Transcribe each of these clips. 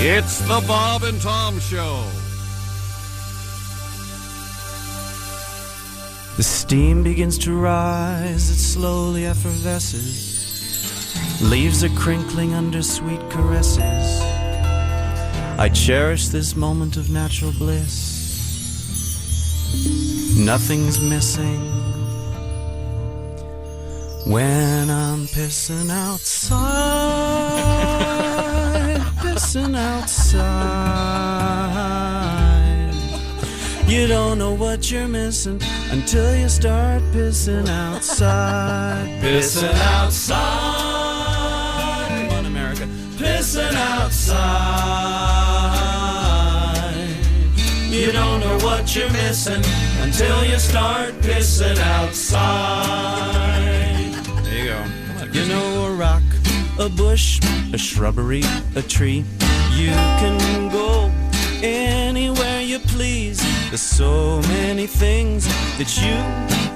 It's the Bob and Tom Show. The steam begins to rise, it slowly effervesces. Leaves are crinkling under sweet caresses. I cherish this moment of natural bliss. Nothing's missing when I'm pissing outside, pissing outside. You don't know what you're missing until you start pissing outside. Pissing outside. Come on, America. Pissing outside. You don't know what you're missing until you start pissing outside. There you go. You know, a rock, a bush, a shrubbery, a tree. You can go anywhere you please. There's so many things that you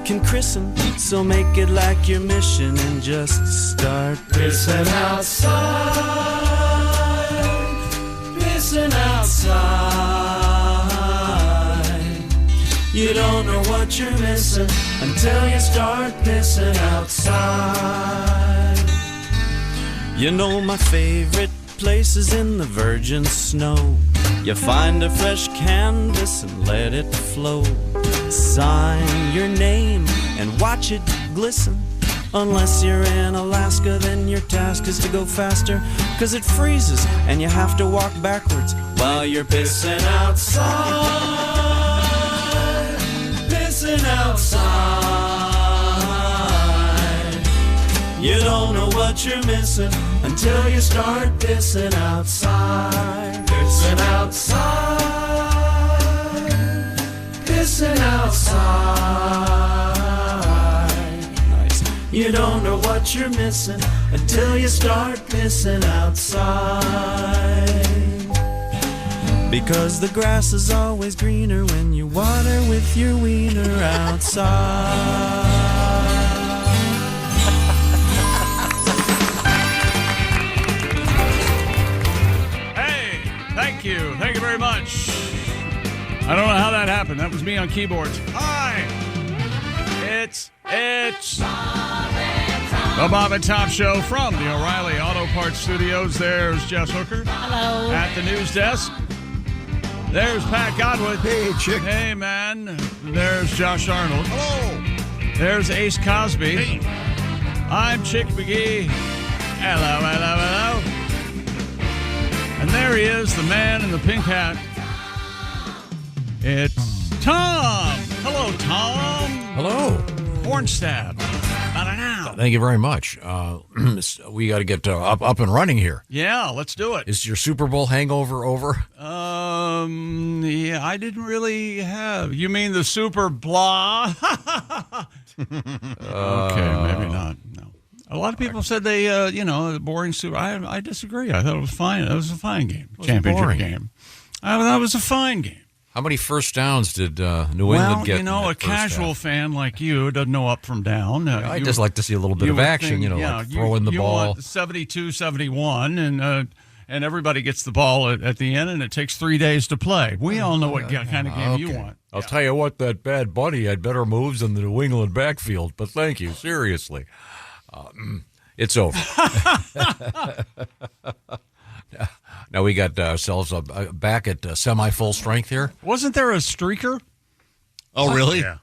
can christen. So make it like your mission and just start pissing outside. Pissing outside. You don't know what you're missing until you start pissing outside. You know my favorite place is in the virgin snow. You find a fresh canvas and let it flow. Sign your name and watch it glisten. Unless you're in Alaska, then your task is to go faster, 'cause it freezes and you have to walk backwards while you're pissing outside. Pissing outside. You don't know what you're missing until you start pissing outside. Pissing outside. Pissing outside. Nice. You don't know what you're missing until you start pissing outside. Because the grass is always greener when you water with your wiener outside. Thank you very much. I don't know how that happened. That was me on keyboards. Hi. It's the Bob and Tom Show from the O'Reilly Auto Parts Studios. There's Jess Hooker. Hello. At the news desk. There's Pat Godwin. Hey, Chick. Hey, man. There's Josh Arnold. Hello. There's Ace Cosby. Hey. I'm Chick McGee. Hello, hello, hello. And there he is, the man in the pink hat. It's Tom. Hello, Tom. Hello. Horn stab. Thank you very much. We got to get up and running here. Yeah, let's do it. Is your Super Bowl hangover over? Yeah, I didn't really have. You mean the super blah? Okay, maybe not. No. A lot of people said they, boring super. I disagree. I thought it was fine. It was a fine game. Championship game. I thought it was a fine game. How many first downs did New England get? Well, a casual fan like you doesn't know up from down. I just like to see a little bit of action, like throwing the ball. You want 72-71, and everybody gets the ball at the end, and it takes 3 days to play. We all know what kind of game you want. I'll tell you what, that Bad Bunny had better moves than the New England backfield, but thank you, seriously. It's over. Now we got ourselves back at semi-full strength here. Wasn't there a streaker? Oh, really? Yeah.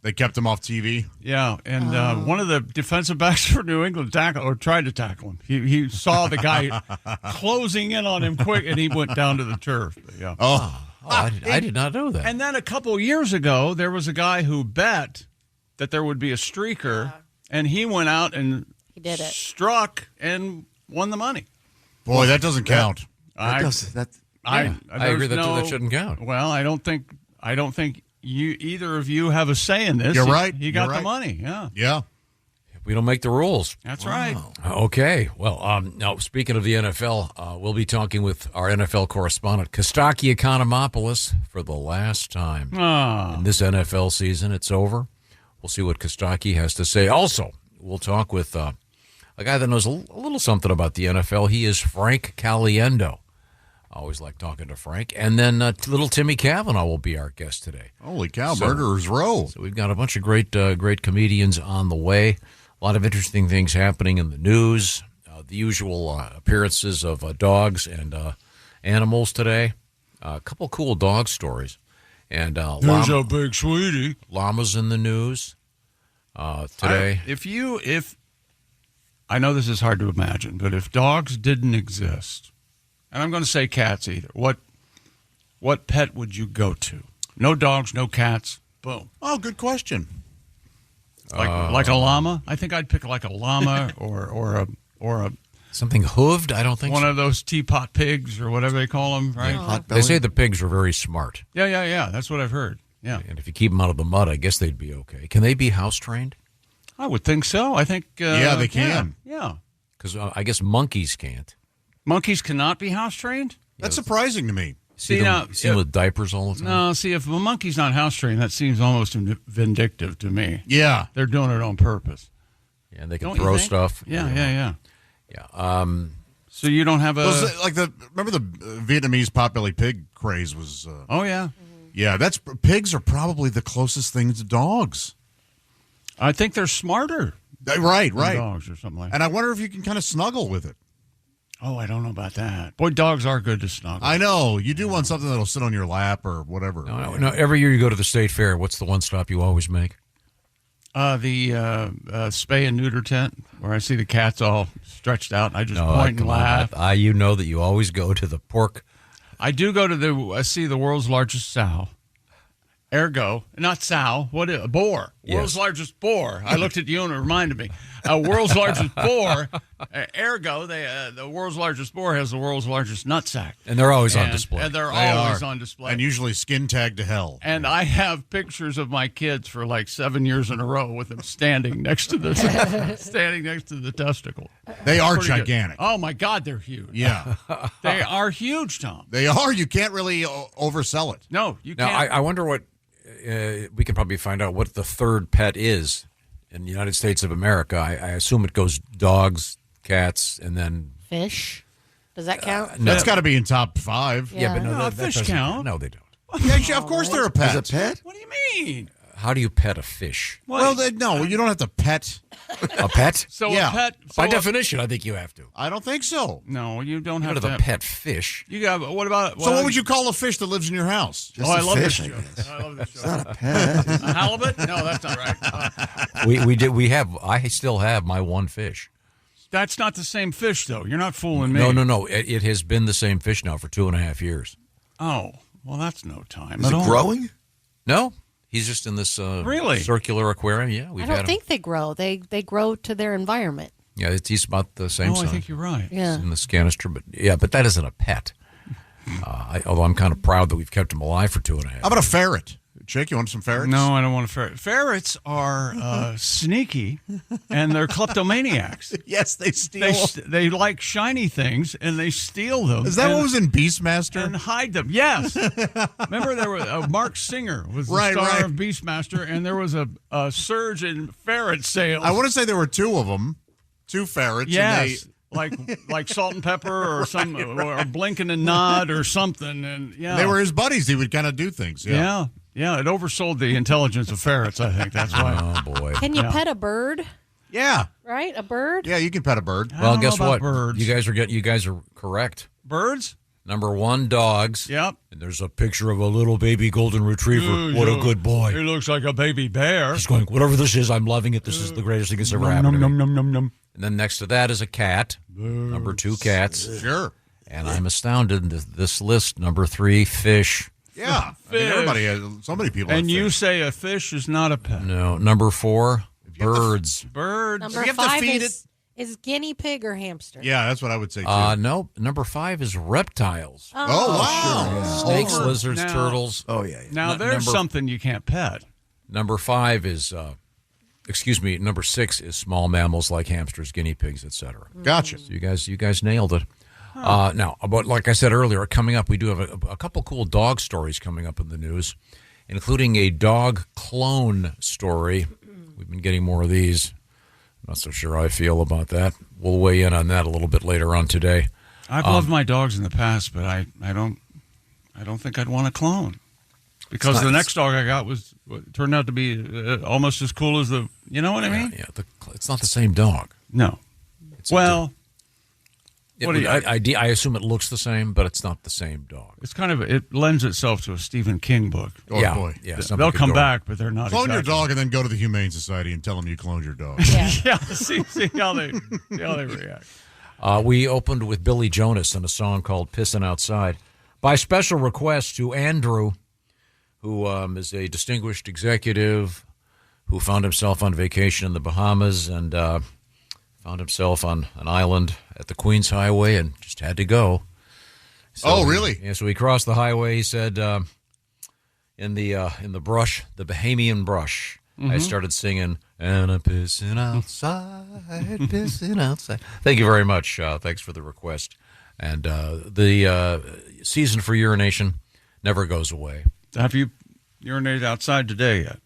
They kept him off TV. Yeah, and one of the defensive backs for New England tried to tackle him. He saw the guy closing in on him quick, and he went down to the turf. Yeah. I did not know that. And then a couple years ago, there was a guy who bet that there would be a streaker, and he went out and he did it. Struck and won the money. Boy, that doesn't count. I agree that shouldn't count. Well, I don't think either of you have a say in this. You're right. He got the money. Yeah. We don't make the rules. That's right. Okay. Well, now, speaking of the NFL, we'll be talking with our NFL correspondent, Kostaki Economopoulos, for the last time. In this NFL season, it's over. We'll see what Kostaki has to say. Also, we'll talk with a guy that knows a little something about the NFL. He is Frank Caliendo. Always like talking to Frank. And then little Timmy Cavanaugh will be our guest today. Holy cow, Murderer's Row. So we've got a bunch of great comedians on the way. A lot of interesting things happening in the news. The usual appearances of dogs and animals today. A couple cool dog stories. And there's a big sweetie. Llamas in the news today. If I know this is hard to imagine, but if dogs didn't exist, and I'm going to say cats either, what pet would you go to? No dogs, no cats. Boom. Oh, good question. Like a llama? I think I'd pick like a llama or a something hooved. I don't think one of those teapot pigs or whatever they call them. Right? Yeah. They say the pigs are very smart. Yeah. That's what I've heard. Yeah. And if you keep them out of the mud, I guess they'd be okay. Can they be house trained? I would think so. I think. Yeah, they can. Yeah. Because I guess monkeys can't. Monkeys cannot be house trained? That's surprising to me. See them with diapers all the time? No, see, if a monkey's not house trained, that seems almost vindictive to me. Yeah. They're doing it on purpose. Yeah, and they can Don't you throw think? stuff. Yeah. Yeah. So you don't have a... remember the Vietnamese potbelly pig craze was... oh, yeah. Yeah, pigs are probably the closest thing to dogs. I think they're smarter Right. than dogs or something like that. And I wonder if you can kind of snuggle with it. Oh, I don't know about that. Boy, dogs are good to snuggle. I know. You do want something that'll sit on your lap or whatever. No. Every year you go to the state fair, what's the one stop you always make? The spay and neuter tent, where I see the cats all stretched out, and I just point and laugh. You know that you always go to the pork. I do go to I see the world's largest sow. Ergo, not sow, a boar. Yes. World's largest boar. I looked at you and it reminded me. World's largest boar. Ergo, the world's largest boar has the world's largest nutsack. And they're always on display. And they're always on display. And usually skin tagged to hell. And I have pictures of my kids for like 7 years in a row with them standing next to the testicle. They are Pretty good. gigantic. Oh my God, they're huge. Yeah. They are huge, Tom. They are. You can't really oversell it. No, you Now, can't. I wonder what we can probably find out what the third pet is in the United States of America. I assume it goes dogs, cats, and then Fish. Does that count? no. That's got to be in top 5. Yeah. but no, that fish doesn't count. No, they don't. Yeah, of course they're a pet. As a pet? What do you mean? How do you pet a fish? Well, no, you don't have to pet. A pet? So Yeah. a pet. By definition, I think you have to. I don't think so. No, you don't How have to to. the pet fish? You got. What about? So what would you call a fish that lives in your house? Just I a love fish, this I show. guess. I love this show. It's not a pet. A halibut? No, that's not right. We have. I still have my one fish. That's not the same fish, though. You're not fooling me. No. It has been the same fish now for 2.5 years. Oh, well, that's no time. Is at it all. growing? No, he's just in this Really? circular aquarium. Yeah, we've I had don't him. think they grow. They grow to their environment. Yeah, he's about the same Oh, size. I think you're right. Yeah. In this canister, but that isn't a pet. Although I'm kind of proud that we've kept him alive for 2.5 How about a ferret? Chick, you want some ferrets? No, I don't want a ferret. Ferrets are sneaky, and they're kleptomaniacs. Yes, they steal. They like shiny things, and they steal them. Is that and, what was in Beastmaster? and hide them? Yes. Remember, there was Mark Singer was the star of Beastmaster, and there was a surge in ferret sales. I want to say there were 2 of them, 2 ferrets. Yes. Like Salt and Pepper or some or Blinking and Nod or something, and And they were his buddies. He would kind of do things. yeah. It oversold the intelligence of ferrets. I think that's why. Oh boy. Can you pet a bird? Yeah. Right, a bird. Yeah, you can pet a bird. I Well, don't know guess about what? Birds. You guys are correct. Birds? Number 1, dogs. Yep. And there's a picture of a little baby golden retriever. What a good He boy. looks like a baby bear. He's going, whatever this is, I'm loving it. This is the greatest thing that's ever happened to me. Num. And then next to that is a cat. Number 2, cats. Sure. And I'm astounded. This list, number 3, fish. Yeah. I mean, Fish. everybody has, so many people And have you fish. say a fish is not a pet. No. Number 4, birds. Birds. Number you have to 5 feed is guinea pig or hamster. Yeah, that's what I would say, too. No. Number 5 is reptiles. oh, wow. Snakes, Over. lizards, Now- turtles. Oh, yeah. Now, N- there's number- something you can't pet. Number 5 is, number 6 is small mammals like hamsters, guinea pigs, etc. Gotcha. You guys nailed it. Now, but like I said earlier, coming up, we do have a couple cool dog stories coming up in the news, including a dog clone story. We've been getting more of these. Not so sure how I feel about that. We'll weigh in on that a little bit later on today. I've loved my dogs in the past, but I don't think I'd want a clone. Because the next dog I got turned out to be almost as cool as the, you know what I mean? Yeah, it's not the same dog. No. I assume it looks the same, but it's not the same dog. It's it lends itself to a Stephen King book. Oh, yeah, boy. Yeah, they'll come back, but they're not. Clone your dog and then go to the Humane Society and tell them you cloned your dog. Yeah. see how they react. We opened with Billy Jonas and a song called "Pissin' Outside" by special request to Andrew, who is a distinguished executive who found himself on vacation in the Bahamas and found himself on an island at the Queens Highway and just had to go. So really? Yeah, so he crossed the highway. He said, in the brush, the Bahamian brush, I started singing, and I'm pissing outside, pissing outside. Thank you very much. Thanks for the request. And the season for urination never goes away. Have you urinated outside today yet?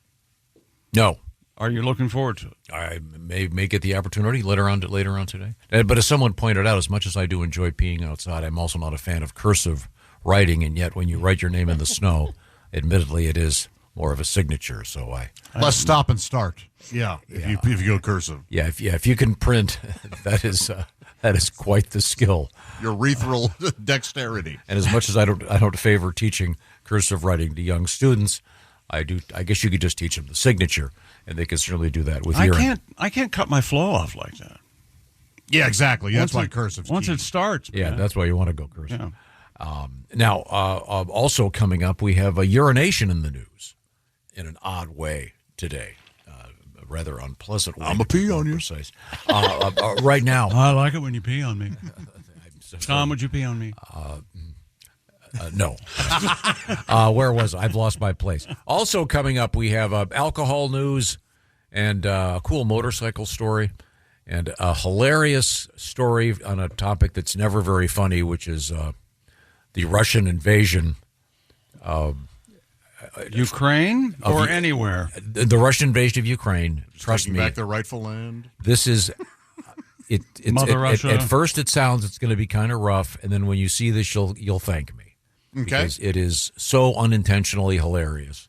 No. Are you looking forward to it? I may get the opportunity later on today. But as someone pointed out, as much as I do enjoy peeing outside, I'm also not a fan of cursive writing. And yet, when you write your name in the snow, admittedly, it is more of a signature. So Less stop and start. Yeah, if you go cursive. Yeah, if you can print, that is quite the skill. Your urethral dexterity. And as much as I don't favor teaching cursive writing to young students, I guess you could just teach them the signature, and they can certainly do that with urine. I can't cut my flow off like that. Yeah, exactly. That's why cursive's once key. it starts. Yeah, man. that's why you want to go cursive. Yeah. Now, also coming up, we have a urination in the news in an odd way today. A rather unpleasant way. I'm a pee on you. Precise. Right now. I like it when you pee on me. Tom, would you pee on me? No. Where was I? I've lost my place. Also coming up, we have alcohol news and a cool motorcycle story and a hilarious story on a topic that's never very funny, which is the Russian invasion of Ukraine or anywhere. The Russian invasion of Ukraine. Trust Taking me. back their rightful land. This is... Mother Russia. At first, it sounds it's going to be kind of rough, and then when you see this, you'll thank me. Okay. Because it is so unintentionally hilarious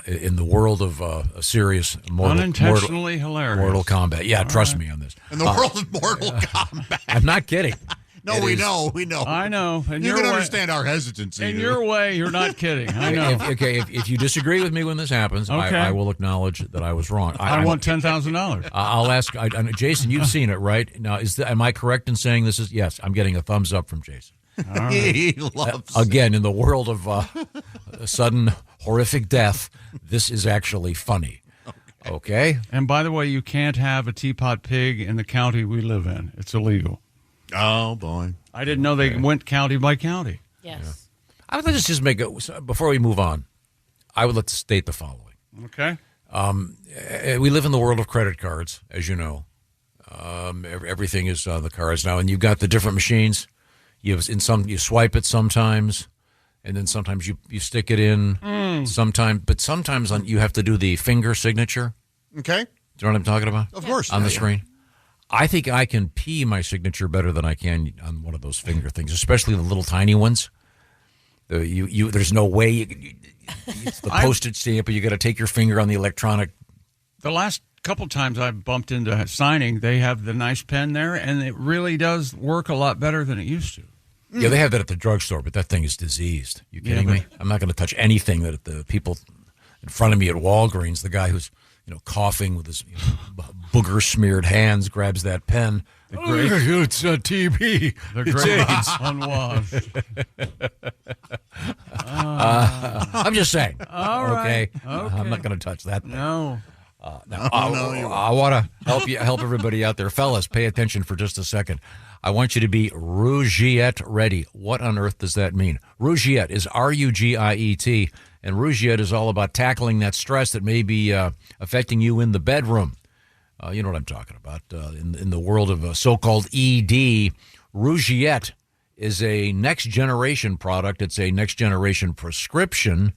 in the world of a serious unintentionally hilarious Mortal Kombat. Yeah, trust me on this. In the world of Mortal Kombat. I'm not kidding. No, we know. I know. And you can understand our hesitancy. In your way, you're not kidding. I know. If you disagree with me when this happens, okay. I will acknowledge that I was wrong. I want $10,000. I'll ask Jason. You've seen it, right? Now, am I correct in saying this is? Yes, I'm getting a thumbs up from Jason. Right. He loves again, in the world of sudden horrific death, this is actually funny. Okay? And by the way, you can't have a teapot pig in the county we live in. It's illegal. Oh, boy. I didn't know they went county by county. Yes. I would let's just make it, before we move on, I would let's state the following. Okay. We live in the world of credit cards, as you know. Everything is on the cards now, and you've got the different machines. You swipe it sometimes, and then sometimes you stick it in. But sometimes you have to do the finger signature. Okay. Do you know what I'm talking about? Of course. On the screen. I think I can pee my signature better than I can on one of those finger things, especially the little tiny ones. There's no way it's the postage stamp, but you got to take your finger on the electronic. The last couple times I bumped into signing, they have the nice pen there, and it really does work a lot better than it used to. Yeah, they have that at the drugstore, but that thing is diseased. You kidding me? I'm not going to touch anything that the people in front of me at Walgreens, the guy who's coughing with his booger-smeared hands, grabs that pen. It's TB. The It's great AIDS. unwashed. I'm just saying. All right. Okay. I'm not going to touch that thing. No. I want to help everybody out there. Fellas, pay attention for just a second. I want you to be Rougiette ready. What on earth does that mean? Rougiette is Rugiet, and Rougiette is all about tackling that stress that may be affecting you in the bedroom. You know what I'm talking about. In the world of so-called ED, Rougiette is a next-generation product. It's a next-generation prescription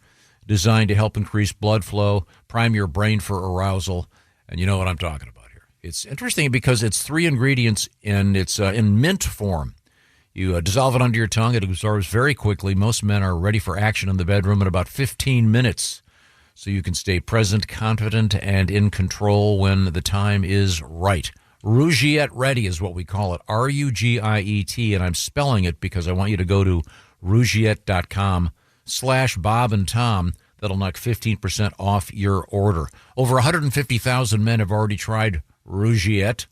designed to help increase blood flow, prime your brain for arousal, and you know what I'm talking about here. It's interesting because it's 3 ingredients, and it's in mint form. You dissolve it under your tongue. It absorbs very quickly. Most men are ready for action in the bedroom in about 15 minutes. So you can stay present, confident, and in control when the time is right. Rougiette Ready is what we call it. Rugiet, and I'm spelling it because I want you to go to rougiette.com/Bob and Tom. That'll knock 15% off your order. Over 150,000 men have already tried Rougiette,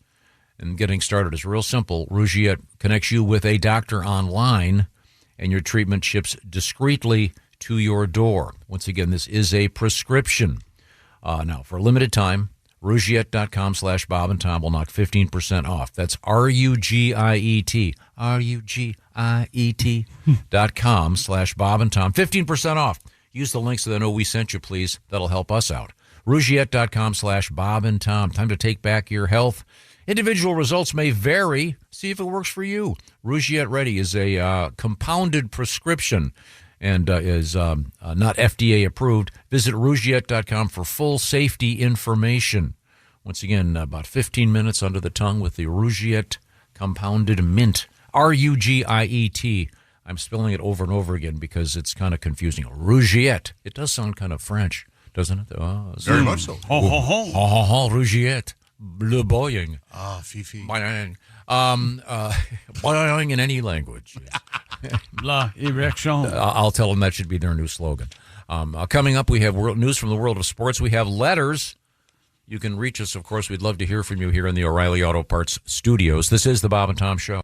and getting started is real simple. Rougiette connects you with a doctor online, and your treatment ships discreetly to your door. Once again, this is a prescription. Now, for a limited time, Rougiette.com/Bob and Tom will knock 15% off. That's Rugiet, Rugiet.com/Bob and Tom. 15% off. Use the link so they know we sent you, please. That'll help us out. Rougiette.com/Bob and Tom. Time to take back your health. Individual results may vary. See if it works for you. Rougiette Ready is a compounded prescription and is not FDA approved. Visit Rougiette.com for full safety information. Once again, about 15 minutes under the tongue with the Rougiette compounded mint. Rugiet. I'm spelling it over and over again because it's kind of confusing. Rougiette. It does sound kind of French, doesn't it? Very much so. Ho, ho, ho. Ho, ho, ho, Rougiette. Le boying. Fifi. Boing. Boing in any language. La erection. I'll tell them that should be their new slogan. Coming up, we have news from the world of sports. We have letters. You can reach us, of course. We'd love to hear from you here in the O'Reilly Auto Parts studios. This is the Bob and Tom Show.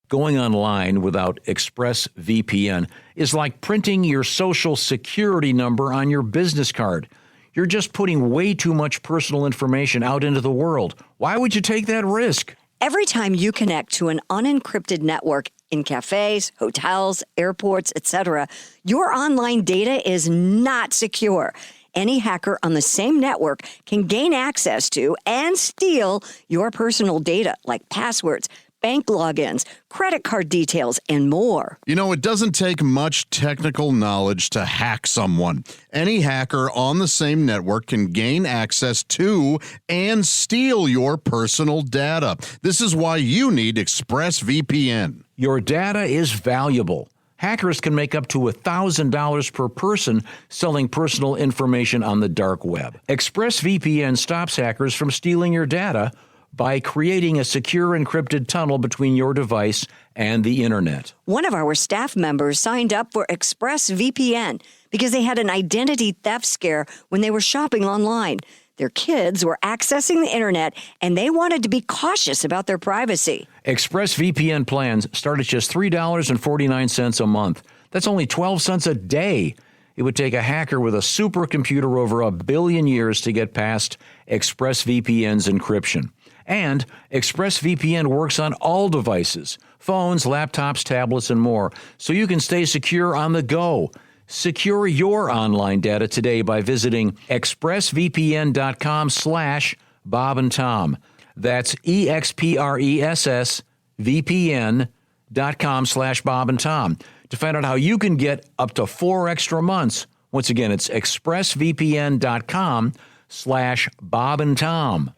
Going online without ExpressVPN is like printing your social security number on your business card. You're just putting way too much personal information out into the world. Why would you take that risk? Every time you connect to an unencrypted network in cafes, hotels, airports, etc., your online data is not secure. Any hacker on the same network can gain access to and steal your personal data, like passwords, bank logins, credit card details, and more. You know, it doesn't take much technical knowledge to hack someone. Any hacker on the same network can gain access to and steal your personal data. This is why you need ExpressVPN. Your data is valuable. Hackers can make up to $1,000 per person selling personal information on the dark web. ExpressVPN stops hackers from stealing your data by creating a secure encrypted tunnel between your device and the internet. One of our staff members signed up for ExpressVPN because they had an identity theft scare when they were shopping online. Their kids were accessing the internet, and they wanted to be cautious about their privacy. ExpressVPN plans start at just $3.49 a month. That's only 12 cents a day. It would take a hacker with a supercomputer over 1 billion years to get past ExpressVPN's encryption. And ExpressVPN works on all devices, phones, laptops, tablets, and more, so you can stay secure on the go. Secure your online data today by visiting expressvpn.com/Bob and Tom. That's expressvpn.com/Bob and Tom to find out how you can get up to 4 extra months. Once again, it's expressvpn.com/Bob and Tom.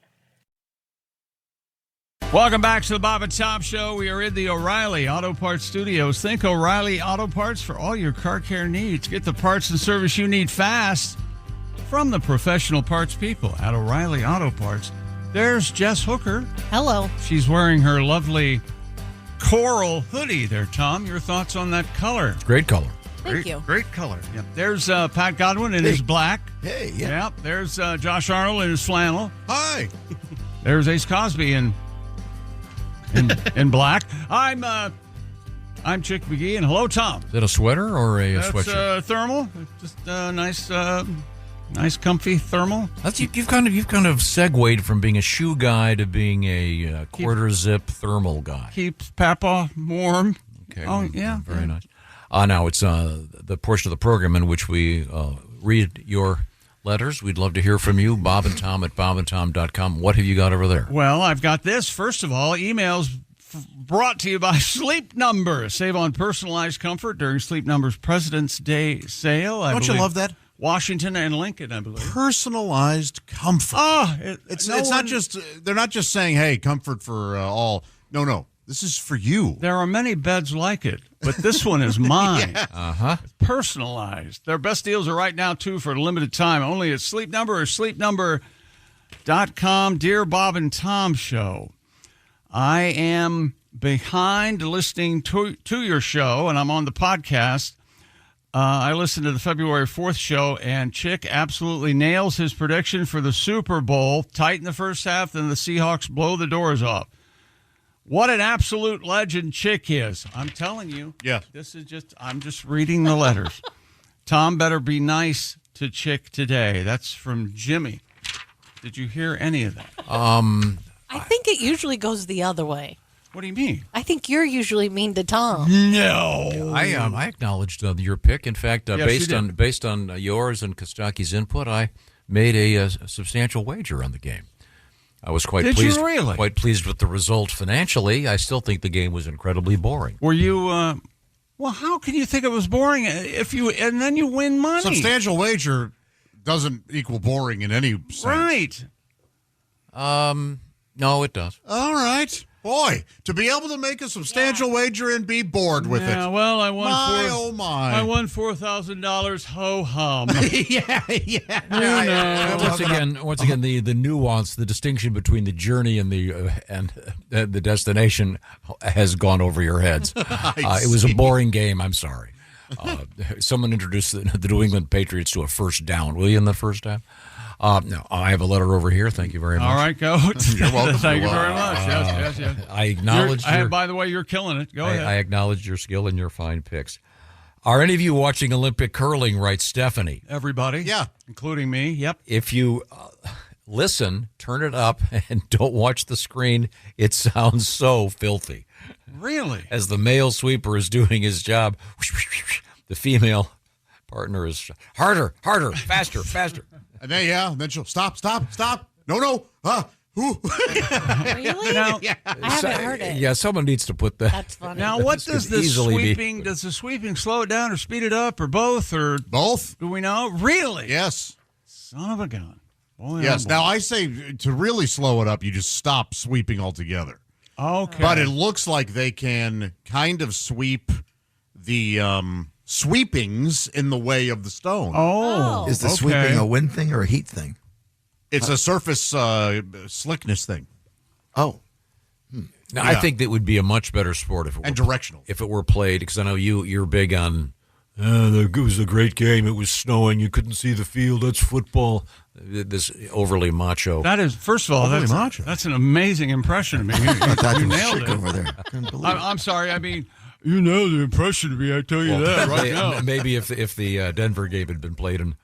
Welcome back to the Bob and Tom Show. We are in the O'Reilly Auto Parts studios. Think O'Reilly Auto Parts for all your car care needs. Get the parts and service you need fast from the professional parts people at O'Reilly Auto Parts. There's Jess Hooker. Hello. She's wearing her lovely coral hoodie there, Tom. Your thoughts on that color? Great color. Thank you. Great color. Yep. There's Pat Godwin in his black. Hey, Yep. There's Josh Arnold in his flannel. Hi. There's Ace Cosby in black. I'm Chick McGee, and hello, Tom. Is that a sweater or a That's sweatshirt? thermal. Just nice, comfy thermal. You've kind of segued from being a shoe guy to being a quarter zip thermal guy. Keeps Papa warm. Okay. Oh, well, yeah. Very nice. Now it's the portion of the program in which we read your letters. We'd love to hear from you. Bob and Tom at bobandtom.com. What have you got over there? Well, I've got this. First of all, emails brought to you by Sleep Number. Save on personalized comfort during Sleep Number's President's Day sale. Don't you love that? Washington and Lincoln, I believe. Personalized comfort. Oh, It's not just, they're not just saying, hey, comfort for all. No. This is for you. There are many beds like it, but this one is mine. Uh-huh. It's personalized. Their best deals are right now, too, for a limited time. Only at Sleep Number or sleepnumber.com. Dear Bob and Tom Show, I am behind listening to your show, and I'm on the podcast. I listened to the February 4th show, and Chick absolutely nails his prediction for the Super Bowl. Tight in the first half, then the Seahawks blow the doors off. What an absolute legend Chick is. I'm telling you. Yeah. I'm just reading the letters. Tom better be nice to Chick today. That's from Jimmy. Did you hear any of that? I think it usually goes the other way. What do you mean? I think you're usually mean to Tom. No. I acknowledged your pick. In fact, Yes, based on yours and Kostaki's input, I made a substantial wager on the game. I was quite Did pleased. you really? Quite pleased with the result financially. I still think the game was incredibly boring. Were you? Well, how can you think it was boring and then you win money? Substantial wager doesn't equal boring in any sense. Right. No, it does. All right. Boy, to be able to make a substantial wager and be bored with Yeah, it. well, I won My. I won $4,000. Ho hum. Yeah. Once again, the nuance, the distinction between the journey and the destination has gone over your heads. It was a boring game. I'm sorry. Someone introduced the New England Patriots to a first down. Will you in the first half? No, I have a letter over here. Thank you very much. All right, Coach. You're welcome. Thank you very much. Yes. I acknowledge by the way, you're killing it. Go ahead. I acknowledge your skill and your fine picks. Are any of you watching Olympic curling? Writes Stephanie. Everybody. Yeah. Including me. Yep. If you listen, turn it up, and don't watch the screen, it sounds so filthy. Really? As the male sweeper is doing his job, the female partner is harder, faster. And then she'll stop. No. Who? Really? Now, I haven't heard it. Yeah, someone needs to put that. That's funny. Now, what This does could the easily be- sweeping? Does the sweeping slow it down or speed it up or both? Or Both? do we know? Really? Yes. Son of a gun. Boy, Yes. oh boy. Now, I say to really slow it up, you just stop sweeping altogether. Okay. But it looks like they can kind of sweep the sweepings in the way of the stone. Oh. Is the okay. sweeping a wind thing or a heat thing? It's a surface slickness thing. Oh, Now, Yeah. I think that would be a much better sport if it were And directional. If it were played, because I know you're big on. It was a great game. It was snowing. You couldn't see the field. That's football. This overly macho. That is, first of all, Overly macho. that's an amazing impression of me. You that was nailed chick it. over there. Couldn't believe it. I'm sorry. I mean, you nailed the impression of me. I tell you that right now. Maybe if the Denver game had been played in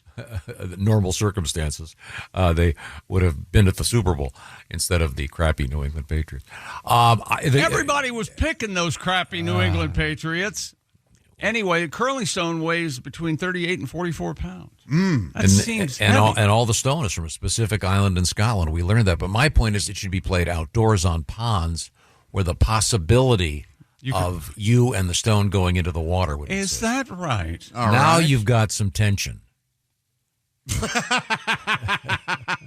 normal circumstances, they would have been at the Super Bowl instead of the crappy New England Patriots. Everybody was picking those crappy New England Patriots. Anyway, curling stone weighs between 38 and 44 pounds. That seems and heavy. all the stone is from a specific island in Scotland. We learned that. But my point is it should be played outdoors on ponds where the possibility of you and the stone going into the water would Is exist. that right? Now you've got some tension.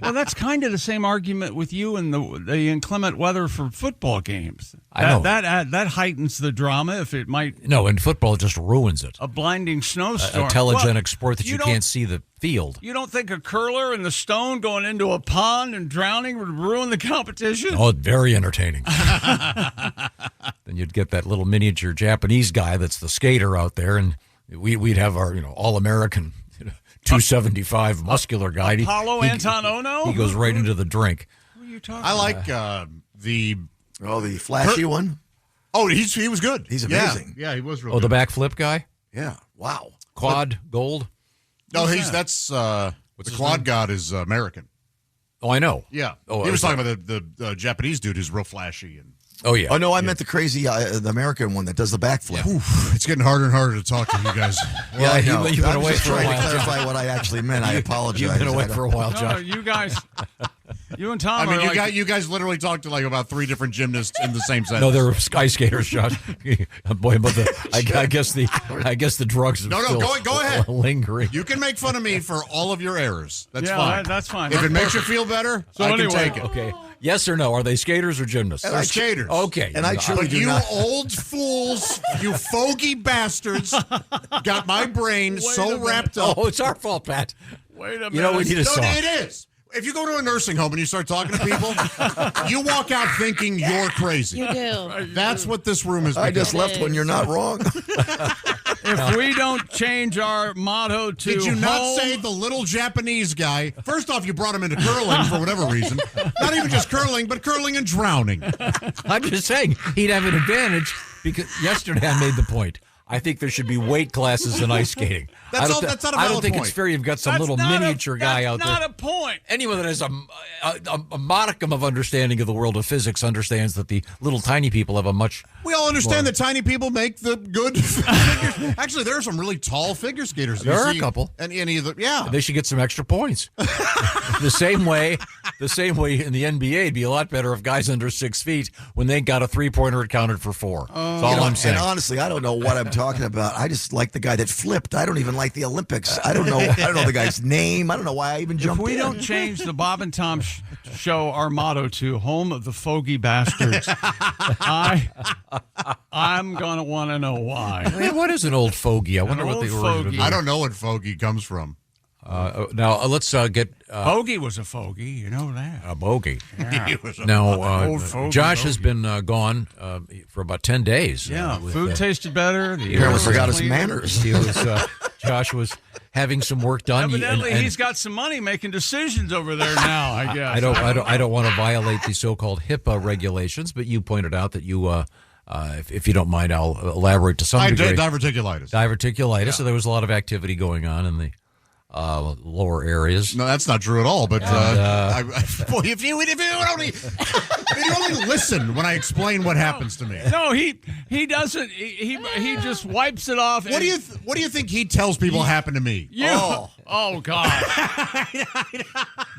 Well, that's kind of the same argument with you and the inclement weather for football games. I know. That heightens the drama. If it might No, and football just ruins it. a blinding snowstorm, A telegenic Well, sport that you don't- can't see the field. You don't think a curler and the stone going into a pond and drowning would ruin the competition? Oh, very entertaining. Then you'd get that little miniature Japanese guy that's the skater out there, and we'd have our all-American 275 muscular guy. Apollo Antonono? He goes right into the drink. Who are you talking I about? like the. Oh, the flashy one? Oh, he was good. He's amazing. Yeah, he was real Oh, good. the backflip guy? Yeah. Wow. Quad gold? No, Who's that? that's the his quad name? god is American. Oh, I know. Yeah. Oh, he was okay. talking about the Japanese dude who's real flashy. And Oh, yeah. Oh, no, I meant the crazy, the American one that does the backflip. Oof, it's getting harder and harder to talk to you guys. Well, I know. you've been I was away just for a trying while, to clarify what I actually meant. I apologize. You've been away I don't- for a while, No, Josh. you guys, you and Tom I mean, are like, you guys literally talked to like about 3 different gymnasts in the same sentence. No, they're sky skaters, Josh. Boy, but I guess the drugs are No, still go ahead. lingering. You can make fun of me for all of your errors. That's Yeah, fine. that's fine. If it makes you feel better, So I anyway, can take it. Okay. Yes or no? Are they skaters or gymnasts? They're skaters. Okay. And I truly But do you not. old fools, you fogey bastards, got my brain so wrapped up. Oh, it's our fault, Pat. Wait a minute. You know, we need a song. It is. If you go to a nursing home and you start talking to people, you walk out thinking you're crazy. You do. That's what this room is. I just left when you're not wrong. If we don't change our motto to Did you not home- say the little Japanese guy? First off, you brought him into curling for whatever reason. Not even just curling, but curling and drowning. I'm just saying he'd have an advantage because yesterday I made the point. I think there should be weight classes in ice skating. That's not a I valid don't think point. it's fair you've got some That's little not miniature guy out That's there. not a point. Anyone that has a modicum of understanding of the world of physics understands that the little tiny people have a much... We all understand that tiny people make the good figures. Actually, there are some really tall figure skaters. There are a couple. And any of the, yeah. They should get some extra points. the same way in the NBA, it'd be a lot better if guys under 6 feet, when they got a three-pointer, it counted for 4. That's all I'm saying. And honestly, I don't know what I'm talking about. I just like the guy that flipped. I don't even like the Olympics. I don't know the guy's name. I don't know why I even If jumped we in. don't change the Bob and Tom show our motto to home of the fogey bastards, I'm going to want to know why. Man, what is an old fogey? I wonder what the old origin fogey. of I don't know what fogey comes from. Now, let's get Fogey was a fogey, you know that. a bogey. Yeah. Now, Old fogey, Josh has bogey. been gone for about 10 days. Yeah, with, food tasted better. The air Apparently was forgot his cleaner. manners. he was, Josh was having some work done. Evidently, and he's got some money making decisions over there now. I guess. I don't want to violate the so-called HIPAA regulations, but you pointed out that you, if you don't mind, I'll elaborate to some I degree. did diverticulitis. Diverticulitis. So there was a lot of activity going on in the lower areas. No, that's not true at all. But boy, if you only listen when I explain what happens to me. No, he doesn't. He just wipes it off. What do you think he tells people happen to me? Oh God.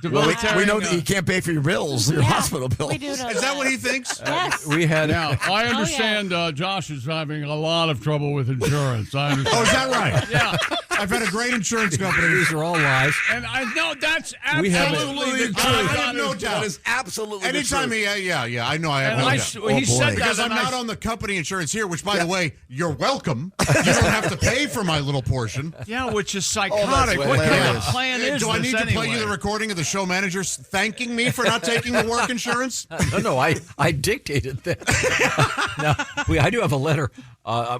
Well, we know that you can't pay for your bills, your hospital bills. We do know Is that what he thinks? Yes. We had Now, I understand Josh is having a lot of trouble with insurance. I understand. Oh, is that right? Yeah. I've had a great insurance company. these are all lies. And I know that's We have absolutely the I truth. have no doubt. That is absolutely Anytime the truth. I know I have And no I, doubt. he said that. Because I'm and I- not on the company insurance here, which, by the way, you're welcome. You don't have to pay for my little portion. Yeah, which is psychotic. that's what kind of hilarious. plan is Do I this need to play you anyway? the recording of the show manager thanking me for not taking the work insurance? No, I dictated that. Now, I do have a letter.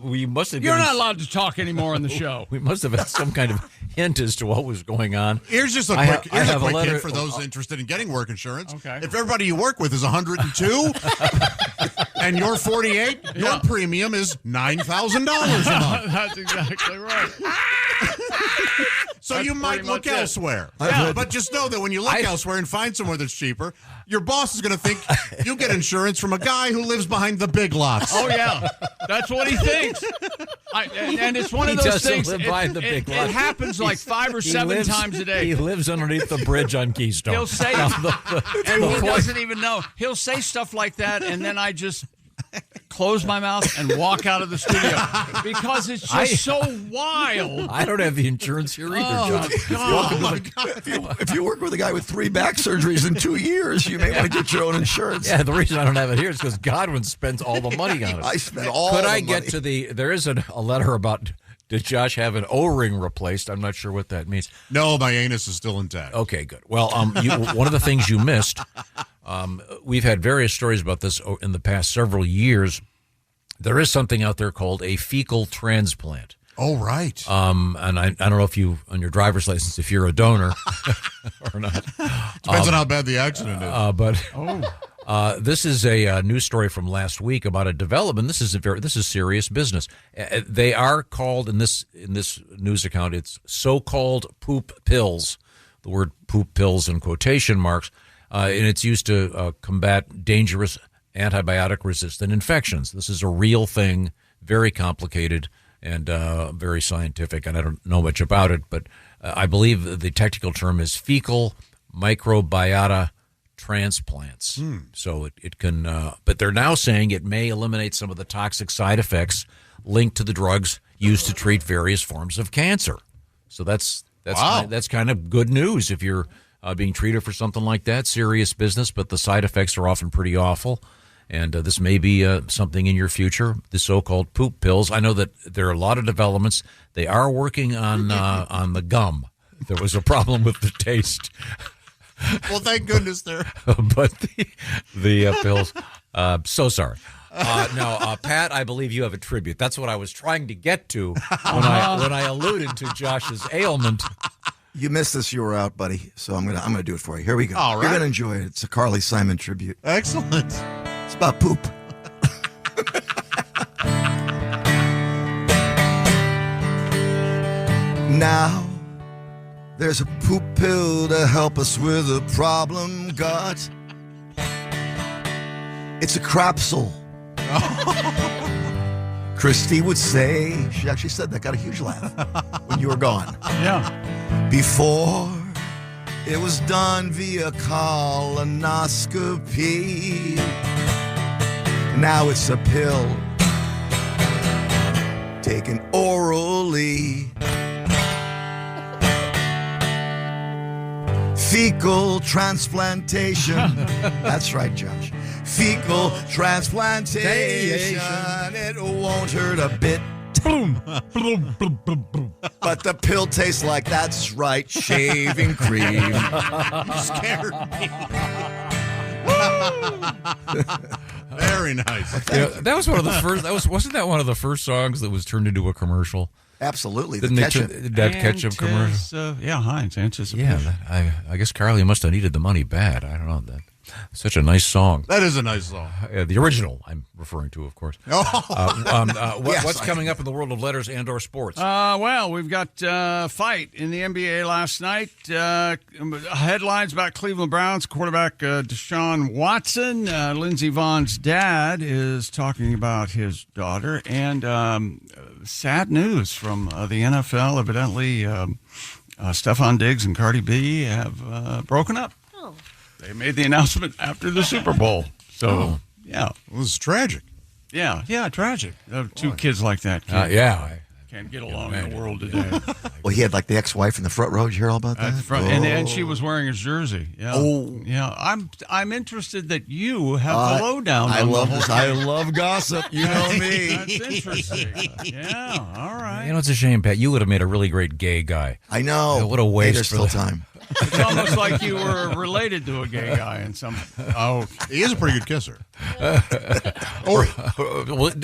We must have. You're given- not allowed to talk anymore on the show. We must have had some kind of hint as to what was going on. Here's just a I quick, ha- I have a quick letter- hint for those interested in getting work insurance. Okay. If everybody you work with is 102 and you're 48, your premium is $9,000 a month. That's exactly right. So That's you might pretty look much it. elsewhere. Yeah. But just know that when you look elsewhere and find somewhere that's cheaper, your boss is going to think you get insurance from a guy who lives behind the big lots. Oh yeah, that's what he thinks. And it's one of He those doesn't things. live it, behind the it- big it lot. happens like 5 or 7 times a day. He lives underneath the bridge on Keystone. He'll say, Now, and he doesn't even know. He'll say stuff like that, and then I just close my mouth and walk out of the studio because it's just so wild. I don't have the insurance here either, John. Oh, my God. If you work with a guy with 3 back surgeries in 2 years, you may want to get your own insurance. Yeah, the reason I don't have it here is because Godwin spends all the money on it. I spend all Could the I get money. to the? There is a letter about. Did Josh have an O-ring replaced? I'm not sure what that means. No, my anus is still intact. Okay, good. Well, one of the things you missed, we've had various stories about this in the past several years. There is something out there called a fecal transplant. Oh, right. And I don't know if you, on your driver's license, if you're a donor or not. Depends on how bad the accident is. But this is a news story from last week about a development. This is serious business. They are called in this news account. It's so-called poop pills. The word poop pills in quotation marks, and it's used to combat dangerous antibiotic-resistant infections. This is a real thing, very complicated and very scientific. And I don't know much about it, but I believe the technical term is fecal microbiota transplants. So it can, but they're now saying it may eliminate some of the toxic side effects linked to the drugs used to treat various forms of cancer. So that's Wow. that's kind of good news if you're being treated for something like that. Serious business, but the side effects are often pretty awful. And this may be something in your future, the so-called poop pills. I know that there are a lot of developments. They are working on the gum. There was a problem with the taste. Well, thank goodness there. But the pills, so sorry. Now, Pat, I believe you have a tribute. That's what I was trying to get to when I alluded to Josh's ailment. You missed this. You were out, buddy. So I'm gonna do it for you. Here we go. All right. You're gonna enjoy it. It's a Carly Simon tribute. Excellent. It's about poop. Now, there's a poop pill to help us with a problem got. It's a crapsule. Christy would say, she actually said that, got a huge laugh when you were gone. Yeah. Before it was done via colonoscopy. Now it's a pill taken orally. Fecal transplantation. That's right, Josh. Fecal transplantation. It won't hurt a bit. But the pill tastes like, that's right, shaving cream. You scared me. Very nice. That was one of the first. Wasn't that one of the first songs that was turned into a commercial? Absolutely. Didn't they turn that ketchup commercial? Yeah, Heinz. Anticipation. Yeah, I guess Carly must have needed the money bad. I don't know that. Such a nice song. That is a nice song. The original, I'm referring to, of course. What's coming up in the world of letters and/or sports? Well, we've got a fight in the NBA last night. Headlines about Cleveland Browns quarterback Deshaun Watson. Lindsey Vohn's dad is talking about his daughter. And sad news from the NFL. Evidently, Stephon Diggs and Cardi B have broken up. Oh. They made the announcement after the Super Bowl. So, yeah. It was tragic. Yeah, tragic. Two kids like that can't get along in the world today. Well, he had like the ex-wife in the front row. Did you hear all about that? And she was wearing his jersey. Yeah. Oh. Yeah. I'm interested that you have the lowdown. I love this. I love gossip. You know me. That's interesting. Yeah. All right. You know, it's a shame, Pat. You would have made a really great gay guy. I know. What a waste. There's still time. It's almost like you were related to a gay guy in some. Oh, he is a pretty good kisser.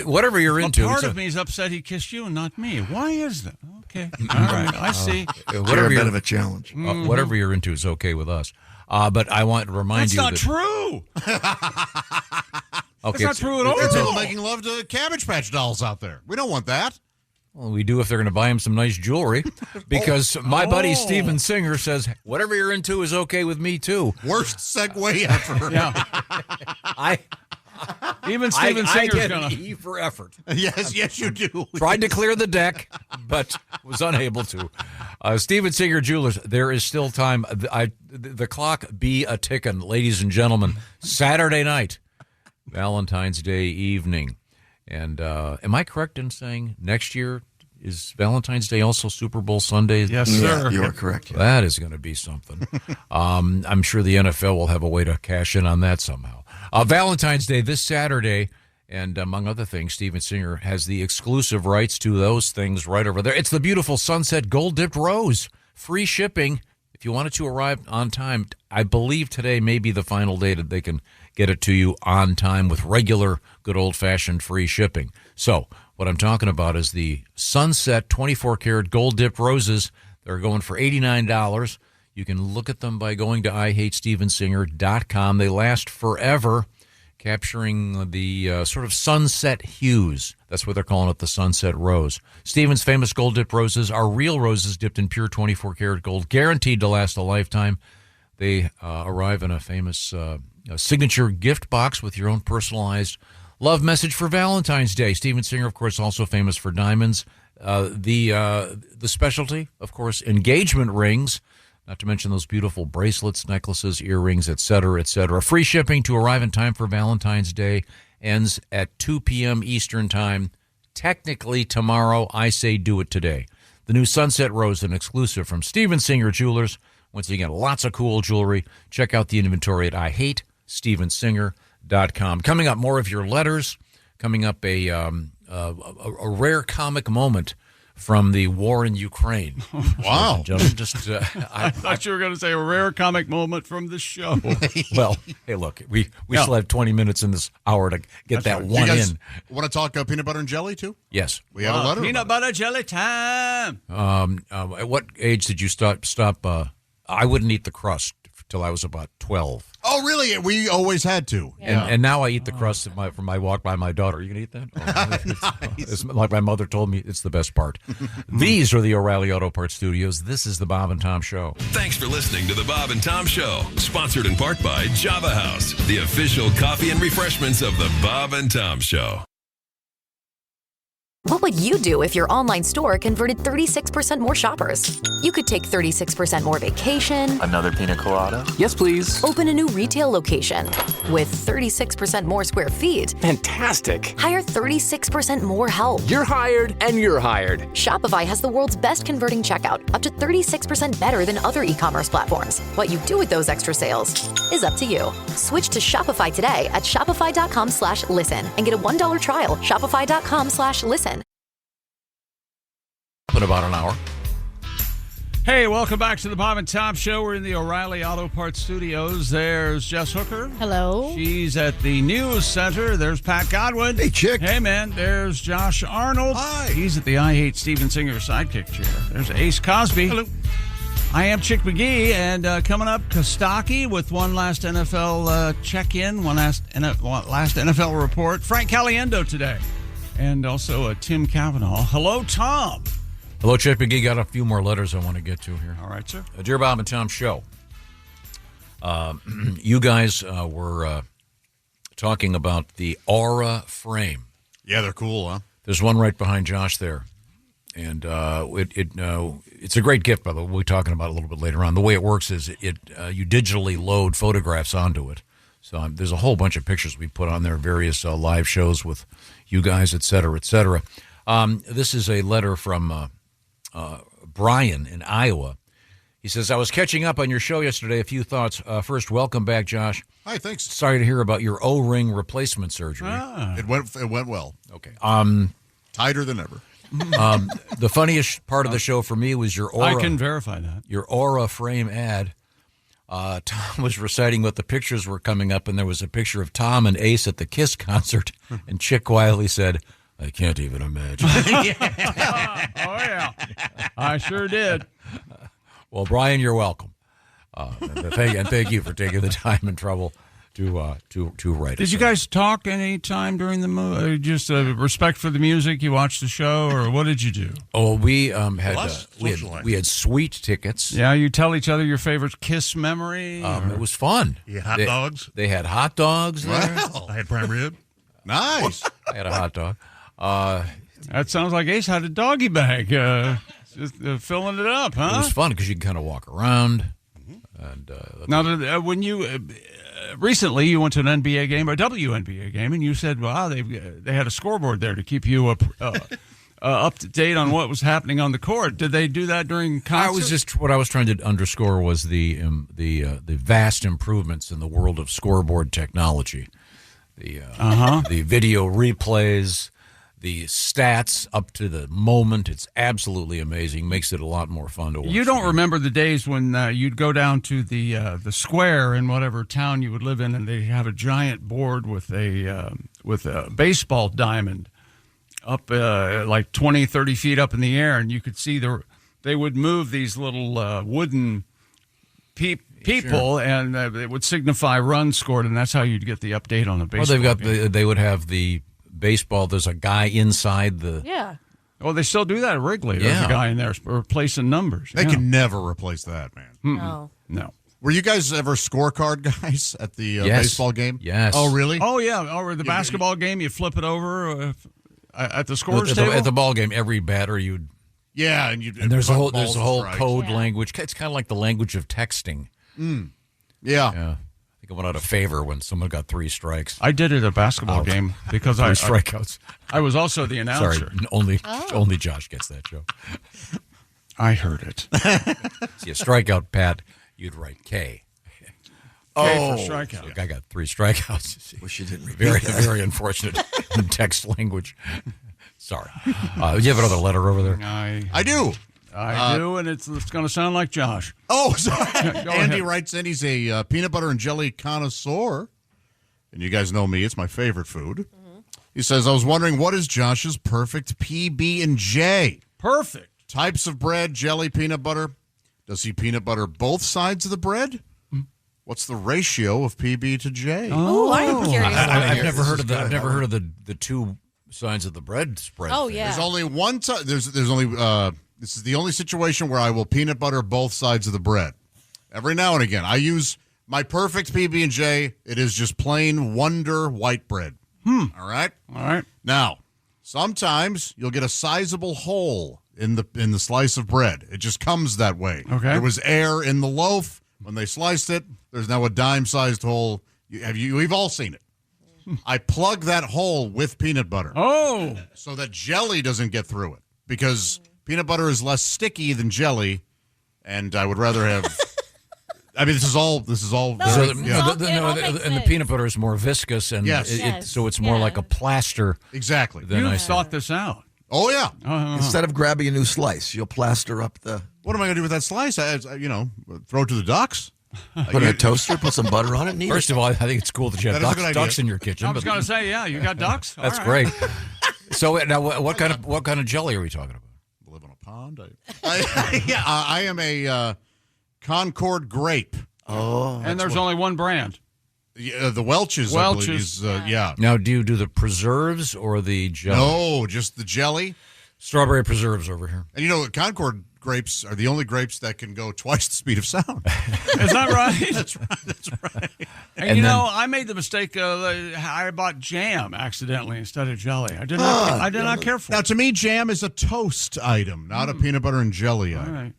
Whatever you're into. Part of me is upset he kissed you and not me. Why is that? Okay, all right, I see. Whatever, a bit of a challenge. Whatever you're into is okay with us. But I want to remind you that's not true. Okay, that's not true at all. There's people making love to Cabbage Patch dolls out there. We don't want that. Well, we do if they're going to buy him some nice jewelry, because my buddy Steven Singer says whatever you're into is okay with me too. Worst segue ever. Yeah, even Steven Singer's I get gonna. an E for effort. Yes, you do. Tried to clear the deck, but was unable to. Steven Singer Jewelers, there is still time. The clock be a ticking, ladies and gentlemen. Saturday night, Valentine's Day evening. And am I correct in saying next year is Valentine's Day also Super Bowl Sunday? Yes, sir. Yeah, you are correct. Yeah. That is going to be something. I'm sure the NFL will have a way to cash in on that somehow. Valentine's Day this Saturday, and among other things, Steven Singer has the exclusive rights to those things right over there. It's the beautiful Sunset Gold Dipped Rose. Free shipping. If you want it to arrive on time, I believe today may be the final day that they can get it to you on time with regular good old-fashioned free shipping. So what I'm talking about is the Sunset 24-karat gold-dipped roses. They're going for $89. You can look at them by going to IHateStevenSinger.com. They last forever, capturing the sort of sunset hues. That's what they're calling it, the Sunset Rose. Steven's famous gold-dipped roses are real roses dipped in pure 24-karat gold, guaranteed to last a lifetime. They arrive in a famous signature gift box with your own personalized love message for Valentine's Day. Steven Singer, of course, also famous for diamonds. The specialty, of course, engagement rings, not to mention those beautiful bracelets, necklaces, earrings, etc., etc. Free shipping to arrive in time for Valentine's Day ends at 2 p.m. Eastern Time. Technically tomorrow. I say do it today. The new Sunset Rose, an exclusive from Steven Singer Jewelers, Once again, lots of cool jewelry. Check out the inventory at IHateStevenSinger.com. Coming up, more of your letters. Coming up, a rare comic moment from the war in Ukraine. Wow. Gentlemen, I thought you were going to say a rare comic moment from the show. Well, hey, look, we still have 20 minutes in this hour to get that right. one You guys in. Want to talk peanut butter and jelly, too? Yes. We have a letter. Peanut butter jelly time. At what age did you stop? I wouldn't eat the crust till I was about 12. Oh, really? We always had to. And now I eat the crust from my walk by my daughter. Are you going to eat that? It's like my mother told me, it's the best part. These are the O'Reilly Auto Parts Studios. This is the Bob and Tom Show. Thanks for listening to the Bob and Tom Show. Sponsored in part by Java House, the official coffee and refreshments of the Bob and Tom Show. What would you do if your online store converted 36% more shoppers? You could take 36% more vacation. Another pina colada? Yes, please. Open a new retail location with 36% more square feet. Fantastic. Hire 36% more help. You're hired and you're hired. Shopify has the world's best converting checkout, up to 36% better than other e-commerce platforms. What you do with those extra sales is up to you. Switch to Shopify today at shopify.com/listen and get a $1 trial. Shopify.com/listen. In about an hour. Hey, welcome back to the Bob and Tom Show. We're in the O'Reilly Auto Parts Studios. There's Jess Hooker. Hello. She's at the News Center. There's Pat Godwin. Hey, chick. Hey, man. There's Josh Arnold. Hi. He's at the I Hate Steven Singer sidekick chair. There's Ace Cosby. Hello. I am Chick McGee, and coming up, Kostaki with one last NFL check-in, one last NFL report. Frank Caliendo today, and also Tim Cavanaugh. Hello, Tom. Hello, Chick McGee. Got a few more letters I want to get to here. All right, sir. Dear Bob and Tom Show, you guys were talking about the Aura frame. Yeah, they're cool, huh? There's one right behind Josh there. And it's a great gift, by the way. We'll be talking about it a little bit later on. The way it works is you digitally load photographs onto it. So there's a whole bunch of pictures we put on there, various live shows with you guys, et cetera, et cetera. This is a letter from Brian in Iowa. He says, I was catching up on your show yesterday. A few thoughts. First, welcome back, Josh. Hi, thanks. Sorry to hear about your O-ring replacement surgery. It went well. Okay. Tighter than ever. The funniest part of the show for me was your Aura. I can verify that. Your Aura frame ad. Tom was reciting what the pictures were coming up, and there was a picture of Tom and Ace at the Kiss concert, and Chick quietly said, I can't even imagine. Oh, yeah. I sure did. Well, Brian, you're welcome. Thank you for taking the time and trouble to write. Did you guys talk any time during the movie? Just respect for the music? You watched the show, or what did you do? Oh, we had sweet tickets. Yeah, you tell each other your favorite Kiss memory. It was fun. You had hot dogs? They had hot dogs there. Wow. I had prime rib. Nice. I had a hot dog. That sounds like Ace had a doggy bag, just filling it up, huh? It was fun because you can kind of walk around. And now, when you recently you went to an NBA game, a WNBA game, and you said, "Wow, they had a scoreboard there to keep you up to date on what was happening on the court." Did they do that during concert? What I was trying to underscore was the vast improvements in the world of scoreboard technology. The video replays, the stats up to the moment. It's absolutely amazing. Makes it a lot more fun to watch. You don't remember the days when you'd go down to the square in whatever town you would live in, and they have a giant board with a baseball diamond up like 20, 30 feet up in the air, and you could see they would move these little wooden people, sure. And it would signify runs scored, and that's how you'd get the update on the baseball. Well, they would have the baseball. There's a guy inside the. Yeah. Oh, they still do that at Wrigley. There's a guy in there replacing numbers. They can never replace that, man. No. Were you guys ever scorecard guys at the baseball game? Yes. Oh, really? Oh, yeah. Or the basketball game, you flip it over at the scores table? At the ball game, every batter you'd. Yeah, and there's a whole code language. It's kind of like the language of texting. Yeah. I think it went out of favor when someone got 3 strikes. I did it at a basketball game because 3 strikeouts. I was also the announcer. Sorry, only Josh gets that joke. I heard it. See, a strikeout, Pat, you'd write K. For strikeout. So I got 3 strikeouts. Wish you didn't repeat that. Very unfortunate in text language. Sorry. You have another letter over there? I do. I do, and it's going to sound like Josh. Oh, sorry. Go Andy ahead. writes in he's a peanut butter and jelly connoisseur. And you guys know me. It's my favorite food. Mm-hmm. He says, I was wondering, what is Josh's perfect PB&J? Perfect. Types of bread, jelly, peanut butter. Does he peanut butter both sides of the bread? What's the ratio of PB to J? Oh, I'm curious. I've never heard of I've never heard of the 2 sides of the bread spread. Oh, thing. yeah. There's only one time. There's only. This is the only situation where I will peanut butter both sides of the bread. Every now and again, I use my perfect PB&J. It is just plain Wonder white bread. All right. All right. Now, sometimes you'll get a sizable hole in the slice of bread. It just comes that way. Okay. There was air in the loaf when they sliced it. There's now a dime-sized hole. We've all seen it. I plug that hole with peanut butter. Oh. So that jelly doesn't get through it, because peanut butter is less sticky than jelly, and I would rather have. I mean, this is all. No, So it all makes and the sense. peanut butter is more viscous, and Yes. so it's more like a plaster. Exactly. Than You thought this out. Oh yeah. Instead of grabbing a new slice, you'll plaster up the. What am I going to do with that slice? Throw it to the ducks. Put it in a toaster, put some butter on it, and eat First it. of all, I think it's cool that you have That is a good ducks idea. in your kitchen. I was going to say, yeah, you got ducks? That's All right. great. So now, what kind of jelly are we talking about? Live on a pond. I am a Concord grape. Oh, And there's only one brand. The Welch's. I believe, is, yeah. Now, do you do the preserves or the jelly? No, just the jelly. Strawberry preserves over here. And Concord grapes are the only grapes that can go twice the speed of sound. Is that right? That's right. And I made the mistake. I bought jam accidentally instead of jelly. I did not care for Now, it. to me, jam is a toast item, not a peanut butter and jelly item. All right.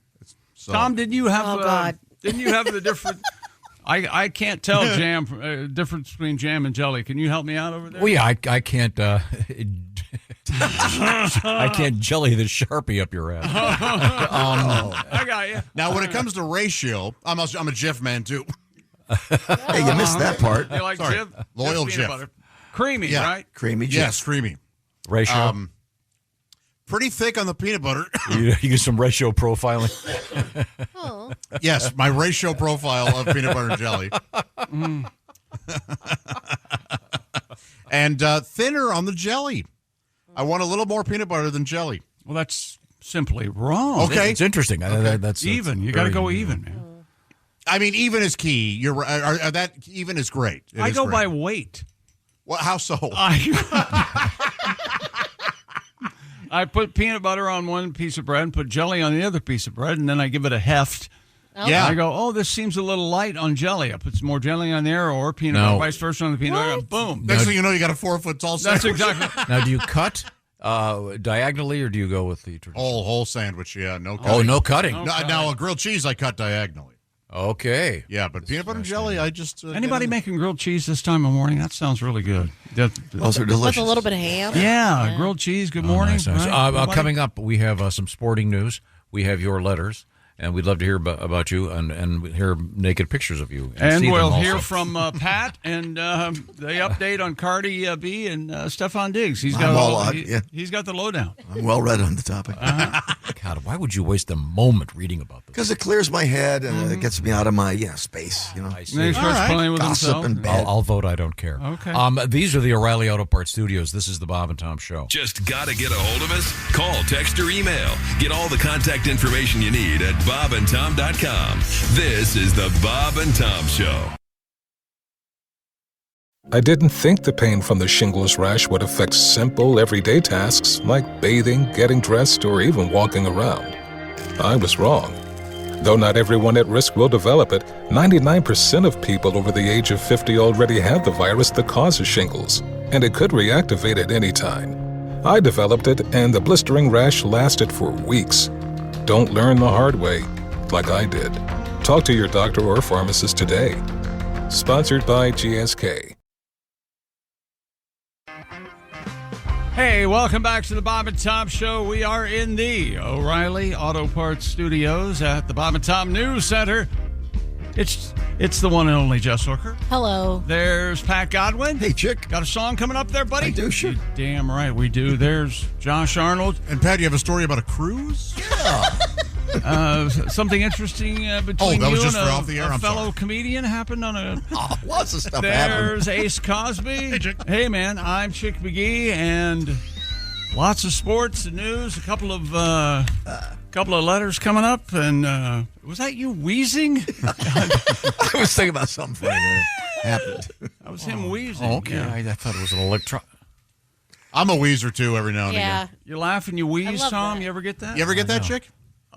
So, Tom, didn't you have? Oh, God. Didn't you have the different? I can't tell difference between jam and jelly. Can you help me out over there? Well, yeah, I can't. I can't jelly the Sharpie up your ass. I got you. now, when it comes to ratio, I'm a Jif man too. Hey, you missed that part. You like Sorry. Jif? Loyal Just peanut Jif. butter. Creamy, Yeah. right? Creamy Yes, Jif. creamy. Ratio. Pretty thick on the peanut butter. You get some ratio profiling. Oh. Yes, my ratio profile of peanut butter and jelly. And thinner on the jelly. I want a little more peanut butter than jelly. Well, that's simply wrong. Okay. It's interesting. That's Even. You got to go even, man. I mean, even is key. You're right. That even is great. It I is go great. by weight. Well, how so? I put peanut butter on one piece of bread and put jelly on the other piece of bread, and then I give it a heft. Yeah. I go, oh, this seems a little light on jelly. I put some more jelly on there, or peanut No. butter, vice versa on the peanut butter. Boom. Next thing you know, you got a 4-foot tall That's sandwich. exactly. Now, do you cut diagonally or do you go with the traditional? Whole sandwich, yeah. No cutting. Oh, no cutting. Now, a grilled cheese, I cut diagonally. Okay. Yeah, but peanut butter and jelly, I just... Anybody making grilled cheese this time of morning? That sounds really good. Those are With delicious. a little bit of ham. Yeah, grilled cheese. Good morning. Nice, nice. Right? Coming up, we have some sporting news. We have your letters, and we'd love to hear about you and hear naked pictures of you. And see them we'll also. hear from Pat and the update on Cardi B and Stephon Diggs. He's got he's got the lowdown. I'm well read on the topic. God, why would you waste a moment reading about this? Because it clears my head and it gets me out of my space. I see. And then he starts playing with Gossip himself. and bad. I'll vote I don't care. Okay. These are the O'Reilly Auto Parts Studios. This is the Bob and Tom Show. Just got to get a hold of us? Call, text, or email. Get all the contact information you need at bobandtom.com. This is the Bob and Tom Show. I didn't think the pain from the shingles rash would affect simple, everyday tasks like bathing, getting dressed, or even walking around. I was wrong. Though not everyone at risk will develop it, 99% of people over the age of 50 already have the virus that causes shingles, and it could reactivate at any time. I developed it, and the blistering rash lasted for weeks. Don't learn the hard way, like I did. Talk to your doctor or pharmacist today. Sponsored by GSK. Hey, welcome back to the Bob and Tom Show. We are in the O'Reilly Auto Parts Studios at the Bob and Tom News Center. It's the one and only Jess Hooker. Hello. There's Pat Godwin. Hey, chick. Got a song coming up there, buddy? I do, sure. You damn right we do. There's Josh Arnold. And Pat, you have a story about a cruise? Yeah. Something interesting between that was you just and for off the air. a I'm fellow sorry. comedian happened on a... Lots of stuff happened. There's Ace Cosby. Hey, Chick. Hey, man, I'm Chick McGee, and lots of sports and news. A couple of letters coming up, and was that you wheezing? I was thinking about something funny that happened. That was him wheezing. Oh, okay. Yeah. I thought it was an electron. I'm a wheezer, too, every now and Yeah. again. You laugh and you wheeze, love Tom? that. You ever get that? You ever get that, chick?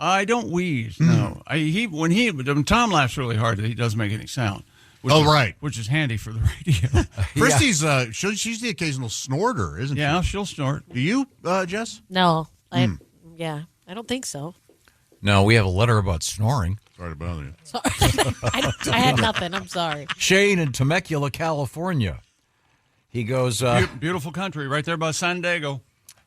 I don't wheeze, no. When Tom laughs really hard, he doesn't make any sound. Right. Which is handy for the radio. Christy's, she's the occasional snorter, isn't she? Yeah, she'll snort. Do you, Jess? No. I don't think so. No, we have a letter about snoring. Sorry to bother you. Sorry. I had nothing. I'm sorry. Shane in Temecula, California. He goes... Beautiful country right there by San Diego.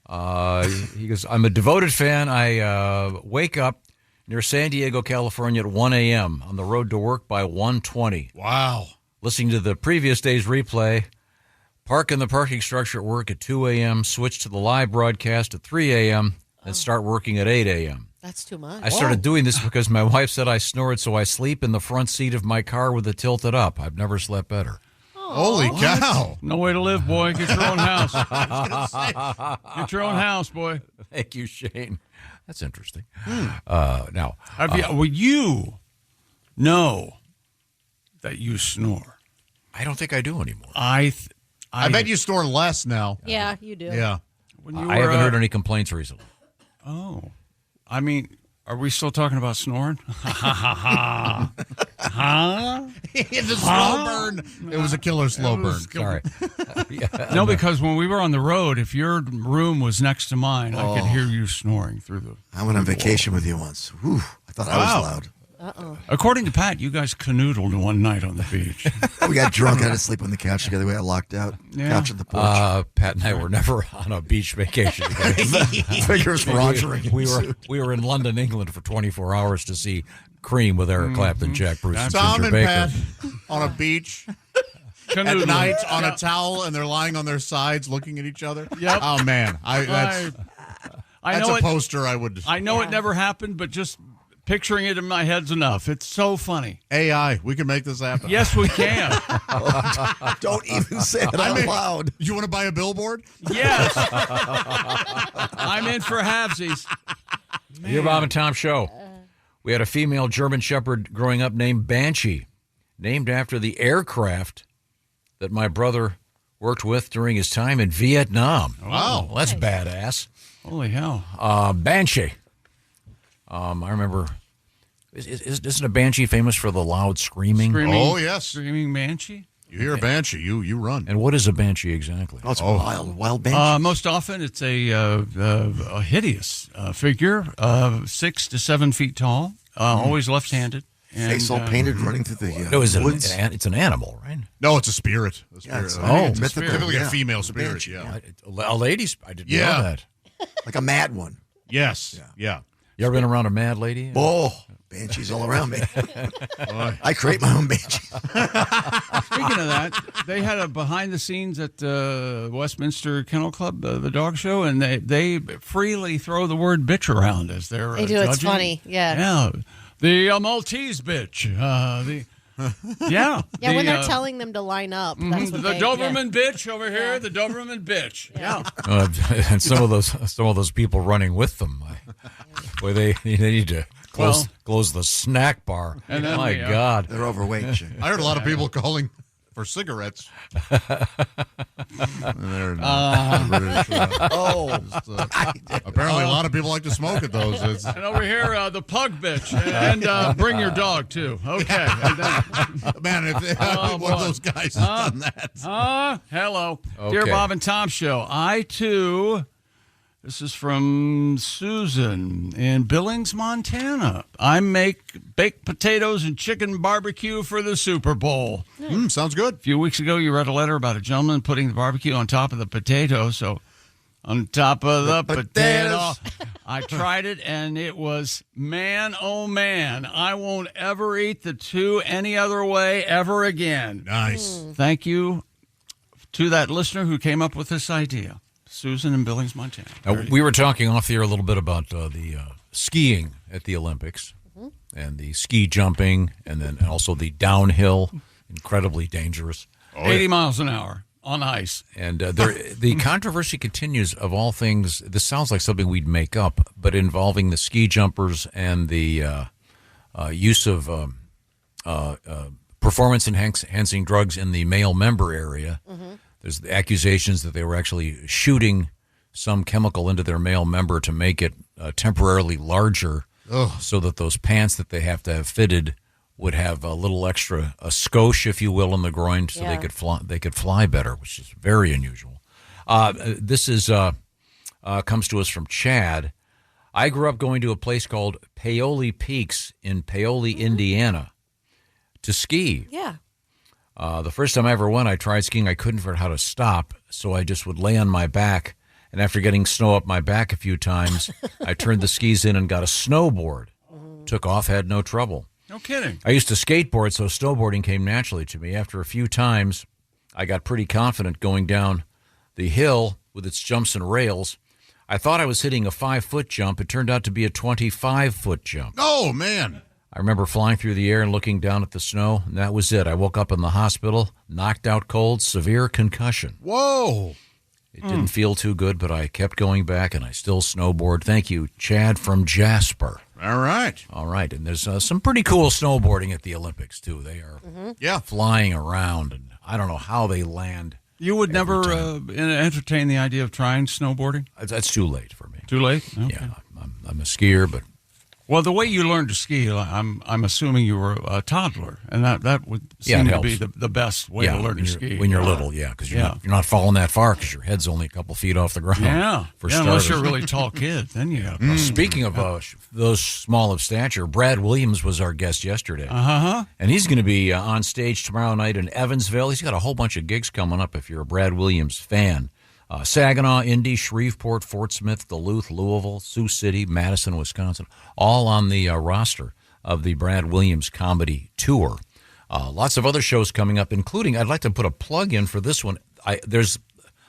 He goes, I'm a devoted fan. I wake up near San Diego, California at 1 a.m. on the road to work by 1:20. Wow. Listening to the previous day's replay, park in the parking structure at work at 2 a.m., switch to the live broadcast at 3 a.m., and start working at 8 a.m. That's too much. I started doing this because my wife said I snored, so I sleep in the front seat of my car with it tilted up. I've never slept better. Holy cow. No way to live, boy. Get your own house. Get your own house, boy. Thank you, Shane. That's interesting. Now, you know that you snore. I don't think I do anymore. I bet you snore less now. Yeah, you do. Yeah. I haven't heard any complaints recently. Oh. I mean, are we still talking about snoring? Huh? The slow burn. It was a killer slow burn. Sorry. No, because when we were on the road, if your room was next to mine, I could hear you snoring through the... I went on vacation with you once. Whew, I thought I was loud. Uh-oh. According to Pat, you guys canoodled one night on the beach. We got drunk and had to sleep on the couch together. We got locked out. Yeah. Couch at the porch. Pat and I were never on a beach vacation together. Figures rogering. We were in London, England for 24 hours to see Cream with Eric Clapton, Jack Bruce, and Tom Ginger and Baker. Pat on a beach at Canoodling. night on a towel, and they're lying on their sides looking at each other. Yep. Oh, man. That's know a poster I would... I know it never happened, but just picturing it in my head's enough. It's so funny. AI, we can make this happen. Yes, we can. Don't even say it out loud. You want to buy a billboard? Yes. I'm in for halvesies. Your Bob and Tom show. We had a female German Shepherd growing up named Banshee, named after the aircraft that my brother worked with during his time in Vietnam. Wow. Well, that's badass. Holy hell. Banshee. I remember, isn't a banshee famous for the loud screaming? Oh, yes. Screaming banshee? You hear a banshee, you run. And what is a banshee exactly? Oh, it's wild banshee. Most often it's a hideous figure, 6 to 7 feet tall, always left-handed. Face all painted, running through the No, woods. it's an animal, right? No, it's a spirit. Yeah, it's mythical. Typically yeah. a female spirit, Banshee, yeah. A lady's. I didn't know that. Like a mad one. Yes, yeah. You ever been around a mad lady? Oh, banshees all around me. I create my own banshee. Speaking of that, they had a behind the scenes at Westminster Kennel Club, the dog show, and they freely throw the word bitch around as they're They do. judging. It's funny. Yeah. Yeah. The Maltese bitch. Yeah, when they're telling them to line up. That's what the Doberman bitch over here. The Doberman bitch. Yeah. And some of those people running with them, boy, they need to close the snack bar. And then my God, They're overweight. Jim. I heard a lot of people calling for cigarettes. Apparently, a lot of people like to smoke at those. And over here, the pug bitch, and bring your dog too. Okay. And then, Man, if one of those guys has done that. Hello, Okay. Dear Bob and Tom show. I too. This is from Susan in Billings, Montana. I make baked potatoes and chicken barbecue for the Super Bowl. Sounds good. A few weeks ago, you read a letter about a gentleman putting the barbecue on top of the potato. So, on top of the potato, I tried it, and it was, man, oh, man, I won't ever eat the two any other way ever again. Nice. Thank you to that listener who came up with this idea, Susan in Billings, Montana. We were talking off the air a little bit about the skiing at the Olympics and the ski jumping, and then also the downhill, incredibly dangerous. 80 miles an hour on ice. And the controversy continues of all things. This sounds like something we'd make up, but involving the ski jumpers and the use of performance-enhancing drugs in the male member area. There's the accusations that they were actually shooting some chemical into their male member to make it temporarily larger, so that those pants that they have to have fitted would have a little extra, a skosh, if you will, in the groin, so they could fly better, which is very unusual. This is comes to us from Chad. I grew up going to a place called Paoli Peaks in Paoli, Indiana, to ski. Yeah. The first time I ever went, I tried skiing. I couldn't figure out how to stop, so I just would lay on my back. And after getting snow up my back a few times, I turned the skis in and got a snowboard. Took off, had no trouble. No kidding. I used to skateboard, so snowboarding came naturally to me. After a few times, I got pretty confident going down the hill with its jumps and rails. I thought I was hitting a 5-foot jump. It turned out to be a 25-foot jump. Oh, man. I remember flying through the air and looking down at the snow, and that was it. I woke up in the hospital, knocked out cold, severe concussion. Whoa. It didn't feel too good, but I kept going back, and I still snowboard. Thank you, Chad from Jasper. All right. All right, and there's some pretty cool snowboarding at the Olympics, too. They are flying around, and I don't know how they land. You would never entertain the idea of trying snowboarding? That's too late for me. Too late? Okay. Yeah, I'm a skier, but... Well, the way you learned to ski, I'm assuming you were a toddler, and that would seem to be the best way to learn to ski. When you're little, because you're not falling that far because your head's only a couple feet off the ground. Yeah, for unless you're a really tall kid, then you got. Speaking of those small of stature, Brad Williams was our guest yesterday. And he's going to be on stage tomorrow night in Evansville. He's got a whole bunch of gigs coming up if you're a Brad Williams fan. Saginaw, Indy, Shreveport, Fort Smith, Duluth, Louisville, Sioux City, Madison, Wisconsin, all on the roster of the Brad Williams Comedy Tour. Lots of other shows coming up, including, I'd like to put a plug in for this one.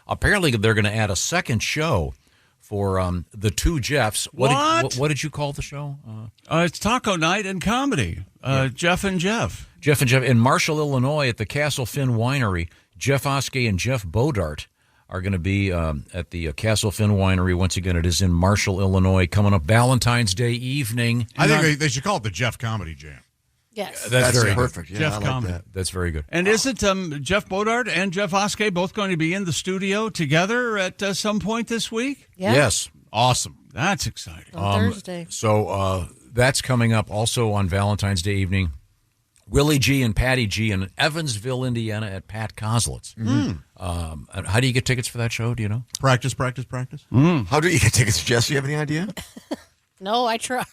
Apparently they're going to add a second show for the two Jeffs. What did you call the show? It's Taco Night and Comedy. Jeff and Jeff. Jeff and Jeff in Marshall, Illinois at the Castle Finn Winery. Jeff Oskey and Jeff Bodart are going to be at the Castle Finn Winery. Once again, it is in Marshall, Illinois, coming up Valentine's Day evening. I think they should call it the Jeff Comedy Jam. Yes. That's very perfect. Yeah, Jeff I like Comedy. that. That's very good. And isn't Jeff Bodart and Jeff Oskey both going to be in the studio together at some point this week? Yeah. Yes. Awesome. That's exciting. On Thursday. So that's coming up also on Valentine's Day evening. Willie G and Patty G in Evansville, Indiana at Pat Kozlitz's. How do you get tickets for that show? Do you know? Practice. How do you get tickets, Jess? Do you have any idea? No, I tried.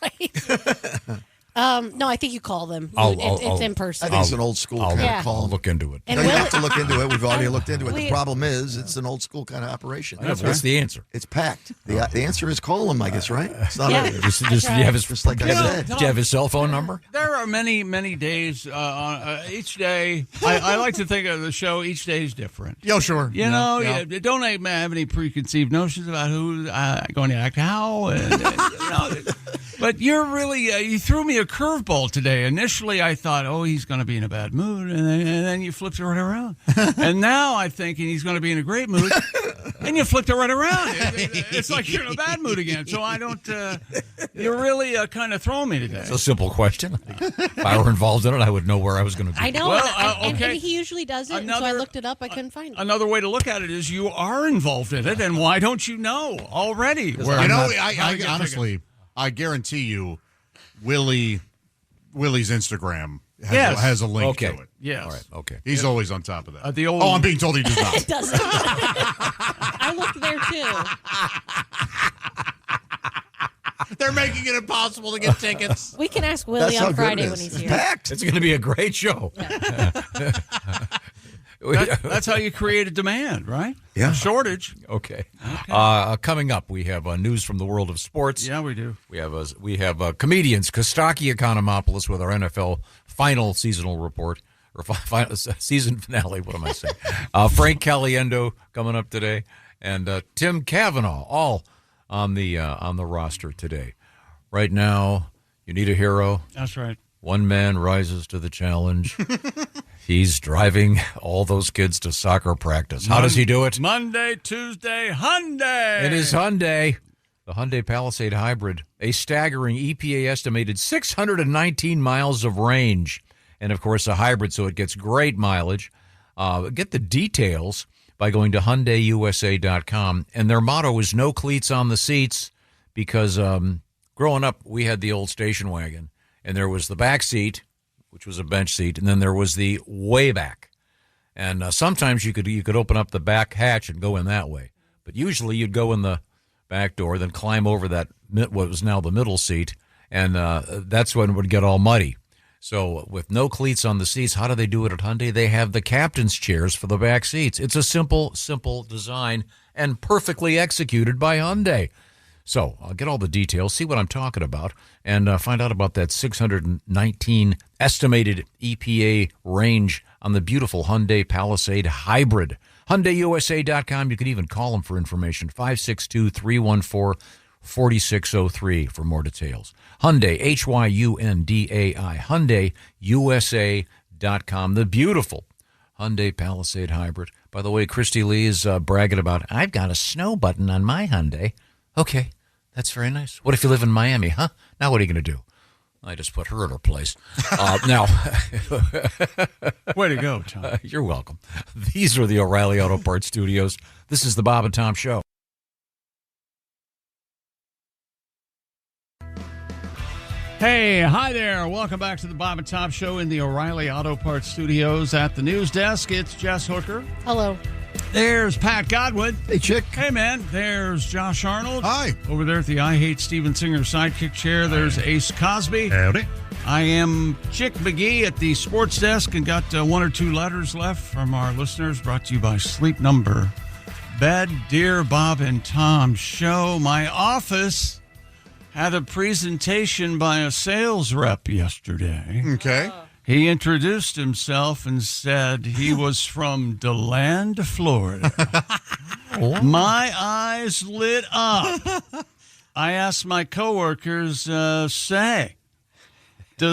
No, I think you call them. It's in person. I think it's an old school kind of call. I'll look into it. And No, you have to look into it. We've already looked into it. The problem is it's an old school kind of operation. What's the answer? It's packed. The answer is call him, I guess, right? It's not Just do you have his, just like I said. do you have his cell phone number? There are many, many days. Each day, I like to think of the show. Each day is different. Yo, sure. You know, don't have any preconceived notions about who's going to act how. And, but you're really you threw me a curveball today. Initially, I thought, he's going to be in a bad mood, and then you flipped it right around. And now I'm thinking he's going to be in a great mood, and you flipped it right around. It's like you're in a bad mood again. So I don't. You're really kind of throwing me today. It's a simple question. If I were involved in it, I would know where I was going to be. I know. Well, and he usually does it. And so I looked it up. I couldn't find it. Another way to look at it is you are involved in it, and why don't you know already? I honestly, I guarantee you, Willie's Instagram has a link to it. Yes. All right. Okay. He's always on top of that. I'm being told he does not. It doesn't. I looked there too. They're making it impossible to get tickets. We can ask Willie on Friday when he's here. Packed. It's going to be a great show. That's how you create a demand, right? Yeah. A shortage. Okay. Coming up, we have news from the world of sports. Yeah, we do. We have comedians Kostaki Economopoulos with our NFL final seasonal report or final season finale. What am I saying? Frank Caliendo coming up today, and Tim Cavanaugh all on the roster today. Right now, you need a hero. That's right. One man rises to the challenge. He's driving all those kids to soccer practice. How does he do it? Monday, Tuesday, Hyundai. It is Hyundai. The Hyundai Palisade Hybrid. A staggering EPA estimated 619 miles of range. And, of course, a hybrid, so it gets great mileage. Get the details by going to HyundaiUSA.com. And their motto is no cleats on the seats because growing up, we had the old station wagon. And there was the back seat, which was a bench seat, and then there was the way back. And sometimes you could open up the back hatch and go in that way. But usually you'd go in the back door, then climb over that what was now the middle seat, and that's when it would get all muddy. So with no cleats on the seats, how do they do it at Hyundai? They have the captain's chairs for the back seats. It's a simple design and perfectly executed by Hyundai. So I'll get all the details, see what I'm talking about, and find out about that 619 estimated EPA range on the beautiful Hyundai Palisade Hybrid. HyundaiUSA.com. You can even call them for information, 562-314-4603 for more details. Hyundai, Hyundai, HyundaiUSA.com. The beautiful Hyundai Palisade Hybrid. By the way, Christy Lee is bragging about, I've got a snow button on my Hyundai. Okay, that's very nice. What if you live in Miami, huh? Now what are you going to do? I just put her in her place. Now, way to go, Tom. You're welcome. These are the O'Reilly Auto Parts Studios. This is the Bob and Tom Show. Hey, hi there. Welcome back to the Bob and Tom Show in the O'Reilly Auto Parts Studios. At the news desk, it's Jess Hooker. Hello. There's Pat Godwin. Hey, Chick. Hey, man. There's Josh Arnold. Hi. Over there at the I Hate Steven Singer sidekick chair, there's Ace Cosby. Howdy. I am Chick McGee at the sports desk and got one or two letters left from our listeners, brought to you by Sleep Number Bed. Dear Bob and Tom Show, my office had a presentation by a sales rep yesterday. Okay. He introduced himself and said he was from DeLand, Florida. My eyes lit up. I asked my coworkers, does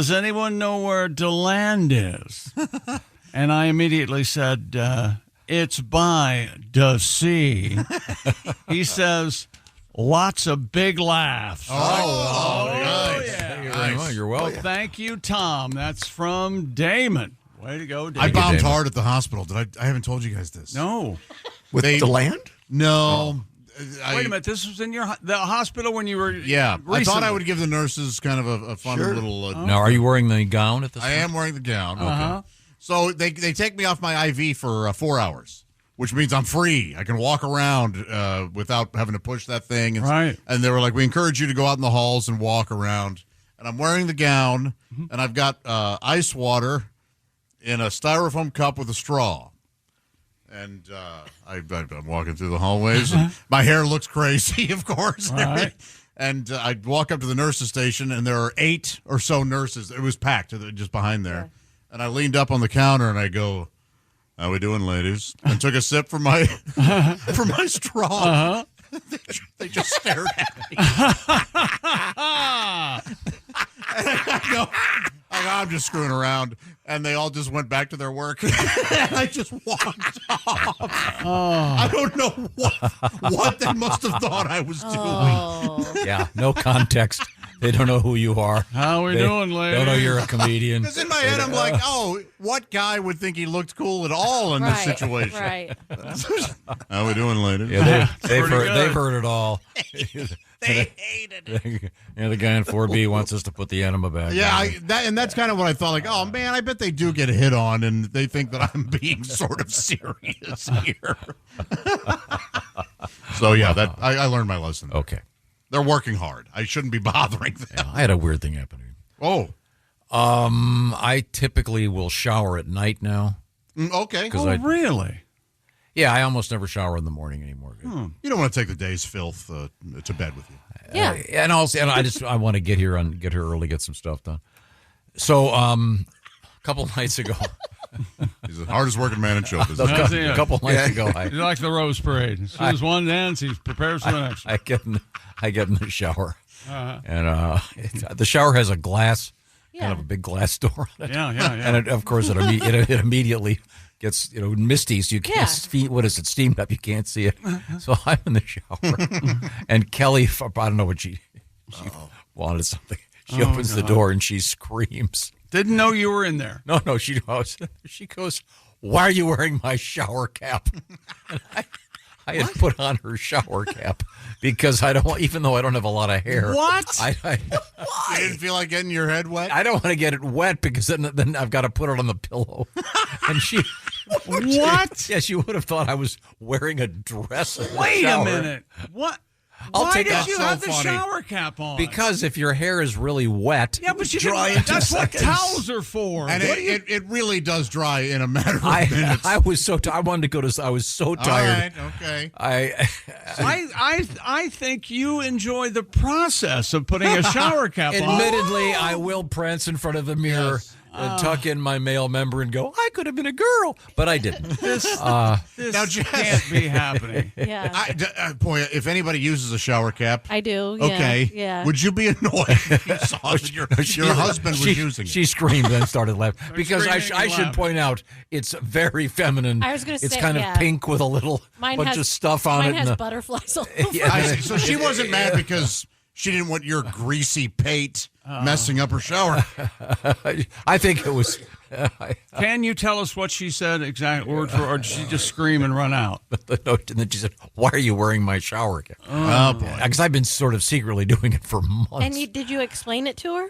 anyone know where DeLand is? And I immediately said, it's by the sea. He says, lots of big laughs. Oh, nice. Yeah. Thank you very much. You're welcome. Thank you, Tom. That's from Damon. Way to go, Damon. I bombed hard at the hospital. I haven't told you guys this. No. With the land? No. Wait a minute. This was in the hospital when you were. Yeah. Recently. I thought I would give the nurses kind of a fun little. Now, are you wearing the gown at this I time? am wearing the gown. Uh-huh. Okay. So they take me off my IV for 4 hours, which means I'm free. I can walk around without having to push that thing. Right. And they were like, we encourage you to go out in the halls and walk around. And I'm wearing the gown, and I've got ice water in a styrofoam cup with a straw. And I'm walking through the hallways. And my hair looks crazy, of course. Right. And I walk up to the nurses' station, and there are 8 or so nurses. It was packed just behind there. Yeah. And I leaned up on the counter, and I go, how we doing, ladies? And took a sip from my straw. Uh-huh. They just stared at me. And I go, I'm just screwing around. And they all just went back to their work. And I just walked off. Oh. I don't know what they must have thought I was doing. Yeah, no context. They don't know who you are. How we doing, ladies? Don't know you're a comedian. Because in my head, I'm like, what guy would think he looked cool at all in this situation? Right. How we doing, ladies? Yeah, they've heard it all. They hated it. Yeah, the guy in 4B wants us to put the enema back. Yeah, that's kind of what I thought. Like, oh man, I bet they do get hit on, and they think that I'm being sort of serious here. So yeah, I learned my lesson. Okay, they're working hard. I shouldn't be bothering them. Yeah, I had a weird thing happen to me. Oh, I typically will shower at night now. Okay. Oh, really? Yeah, I almost never shower in the morning anymore. You don't want to take the day's filth to bed with you. Yeah. And I want to get here early, get some stuff done. So, a couple nights ago, he's the hardest working man in show business. A couple nights ago, he likes the Rose Parade. As soon as one ends, he prepares for the next one. I get in the shower, and the shower has a glass, kind of a big glass door on it. Yeah. And of course, it immediately gets misty, so you can't steamed up, you can't see it. So I'm in the shower, and Kelly, I don't know what she wanted something. She opens the door and she screams. Didn't know you were in there. No, she goes, "Why are you wearing my shower cap?" And I had put on her shower cap because even though I don't have a lot of hair. What? You didn't feel like getting your head wet? I don't want to get it wet because then I've got to put it on the pillow. And she... What? Yes, you would have thought I was wearing a dress. Wait a minute. What? Why did you have the shower cap on? Because if your hair is really wet, but you dry can, into that's what seconds. towels are for. And it really does dry in a matter of minutes. I was so I wanted to go to. I was so tired. All right, okay. I think you enjoy the process of putting a shower cap on. Admittedly, I will prance in front of the mirror. Tuck in my male member and go, I could have been a girl, but I didn't. This can't be happening. Yeah. Boy, if anybody uses a shower cap, I do. Yeah, okay. Yeah. Would you be annoyed if you saw that your husband was using it? She screamed and started laughing. Because I should point out, it's very feminine. I was going to say, it's kind of pink with a little bunch of stuff on it. Mine has butterflies all over it. So she wasn't mad because she didn't want your greasy pate messing up her shower. I think it was. Can you tell us what she said, exact word for, or did she just scream and run out? And then she said, "Why are you wearing my shower cap?" Oh boy! Because I've been sort of secretly doing it for months. And did you explain it to her?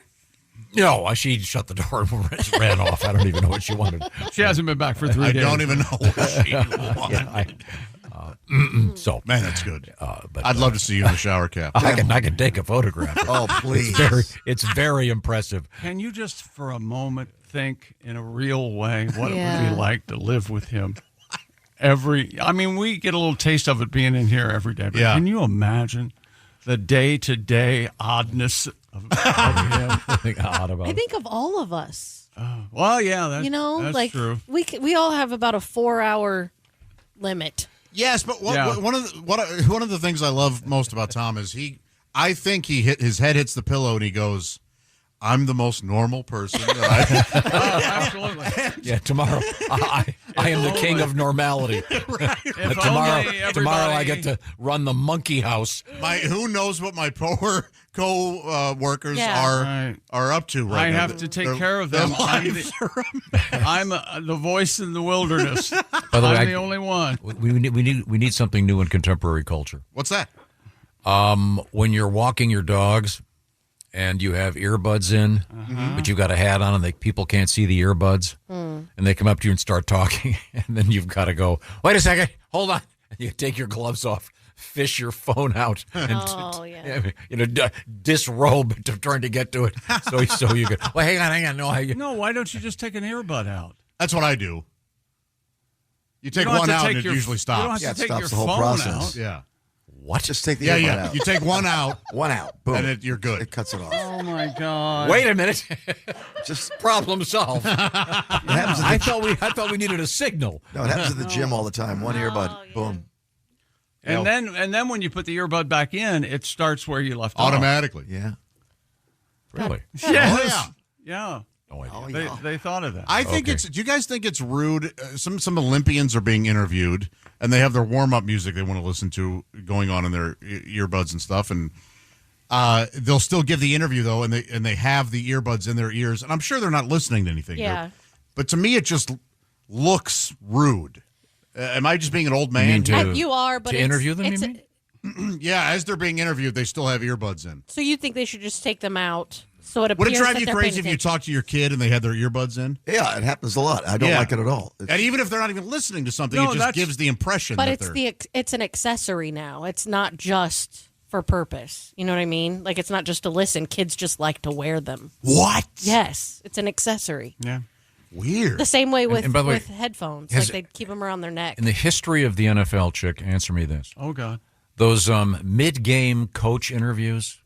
No, she shut the door and ran off. I don't even know what she wanted. She hasn't been back for 3 days. I don't even know what she wanted. So man, that's good. But I'd love to see you in a shower cap. I can take a photograph. Oh, please! It's very impressive. Can you just for a moment think in a real way what it would be like to live with him? We get a little taste of it being in here every day. But can you imagine the day-to-day oddness of him? I think of all of us. Well, yeah, that's true. We all have about a 4-hour limit. Yes, but one of the things I love most about Tom is I think his head hits the pillow and he goes, "I'm the most normal person." Absolutely. Yeah, tomorrow I am the king of normality. Right. Tomorrow I get to run the monkey house. Who knows what my co-workers are up to right now. I have to take care of them. I'm the voice in the wilderness. By the way, I'm the only one. We need something new in contemporary culture. What's that? When you're walking your dogs and you have earbuds in, but you've got a hat on and people can't see the earbuds, and they come up to you and start talking, and then you've got to go, "Wait a second, hold on." And you take your gloves off, fish your phone out, and disrobe trying to get to it. So you go, "Well, hang on. No, why don't you just take an earbud out? That's what I do. You take one out and it usually stops. You don't have to take stops your the whole phone process. out. Yeah. What? Just take the earbud out. You take one out. One out. Boom. And you're good. It cuts it off. Oh, my God. Wait a minute. Just problem solved. I thought we needed a signal. No, it happens at the gym all the time. One earbud. Boom. And then when you put the earbud back in, it starts where you left automatically. Off. Yeah. Really? Yes. Oh, yeah. Yeah. No idea. Oh, yeah. They thought of that. I think do you guys think it's rude? Some Olympians are being interviewed, and they have their warm-up music they want to listen to going on in their earbuds and stuff, and they'll still give the interview, though, and they have the earbuds in their ears, and I'm sure they're not listening to anything. Yeah. But to me, it just looks rude. Am I just being an old man? You are, but to interview them, you mean? Yeah, as they're being interviewed, they still have earbuds in. So you think they should just take them out? So it Would appears it drive that you they're crazy paying if you attention. talked to your kid and they had their earbuds in? Yeah, it happens a lot. I don't like it at all. And even if they're not even listening to something, it just gives the impression but that it's an accessory now. It's not just for purpose. You know what I mean? Like, it's not just to listen. Kids just like to wear them. What? Yes. It's an accessory. Yeah. Weird. The same way with, and by the way, with headphones. has- Like they'd keep them around their neck. In the history of the NFL, Chick, answer me this. Oh, God. Those mid-game coach interviews,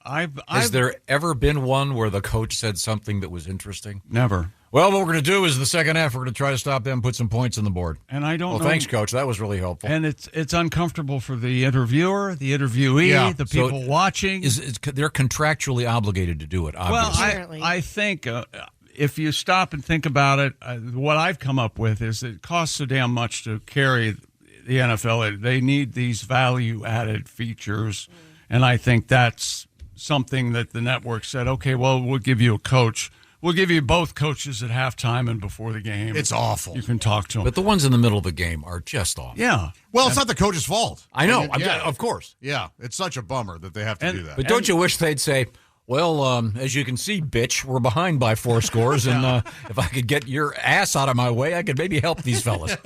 has there ever been one where the coach said something that was interesting? Never. Well, what we're going to do is the second half, we're going to try to stop them, put some points on the board. And I don't know. Well, thanks, Coach. That was really helpful. And it's uncomfortable for the interviewer, the interviewee, the people watching. They're contractually obligated to do it, obviously. Well, I think if you stop and think about it, what I've come up with is it costs so damn much to carry the NFL. They need these value-added features, and I think that's something that the network said, okay, well, we'll give you a coach. We'll give you both coaches at halftime and before the game. It's awful. You can talk to them. But the ones in the middle of the game are just awful. Yeah. Well, it's not the coach's fault. I know. Yeah. Of course. Yeah, it's such a bummer that they have to do that. But don't you wish they'd say, well, as you can see, bitch, we're behind by 4 scores, and if I could get your ass out of my way, I could maybe help these fellas.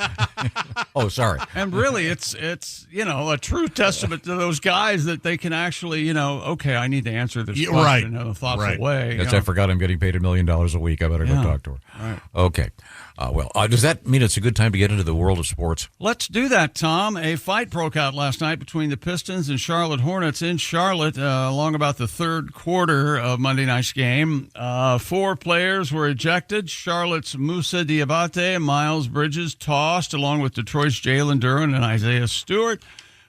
Oh, sorry. And really, it's a true testament to those guys that they can actually, okay, I need to answer this question in a thoughtful way. I forgot I'm getting paid $1 million a week. I better go talk to her. Right. Okay. Does that mean it's a good time to get into the world of sports? Let's do that, Tom. A fight broke out last night between the Pistons and Charlotte Hornets in Charlotte along about the third quarter of Monday night's game. 4 players were ejected. Charlotte's Moussa Diabate and Miles Bridges tossed, along with Detroit's Jalen Duren and Isaiah Stewart.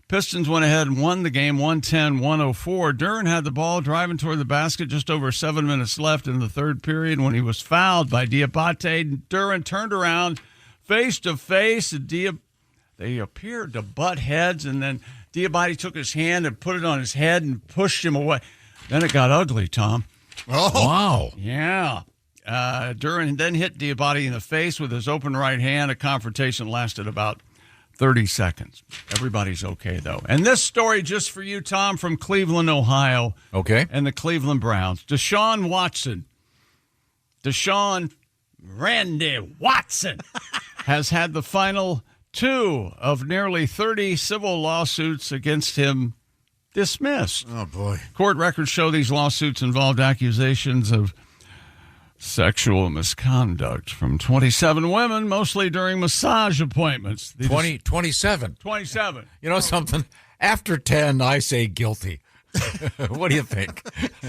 Pistons went ahead and won the game 110-104. Duren had the ball driving toward the basket, just over 7 minutes left in the third period when he was fouled by Diabate. Duren turned around face to face. They appeared to butt heads, and then Diabate took his hand and put it on his head and pushed him away. Then it got ugly, Tom. Oh, wow. Yeah. Duren then hit Diabate in the face with his open right hand. A confrontation lasted about 30 seconds. Everybody's okay, though. And this story just for you, Tom, from Cleveland, Ohio. Okay. And the Cleveland Browns. Deshaun Randy Watson has had the final 2 of nearly 30 civil lawsuits against him dismissed. Oh, boy. Court records show these lawsuits involved accusations of sexual misconduct from 27 women, mostly during massage appointments. 27. 27. You know something? After 10, I say guilty. What do you think?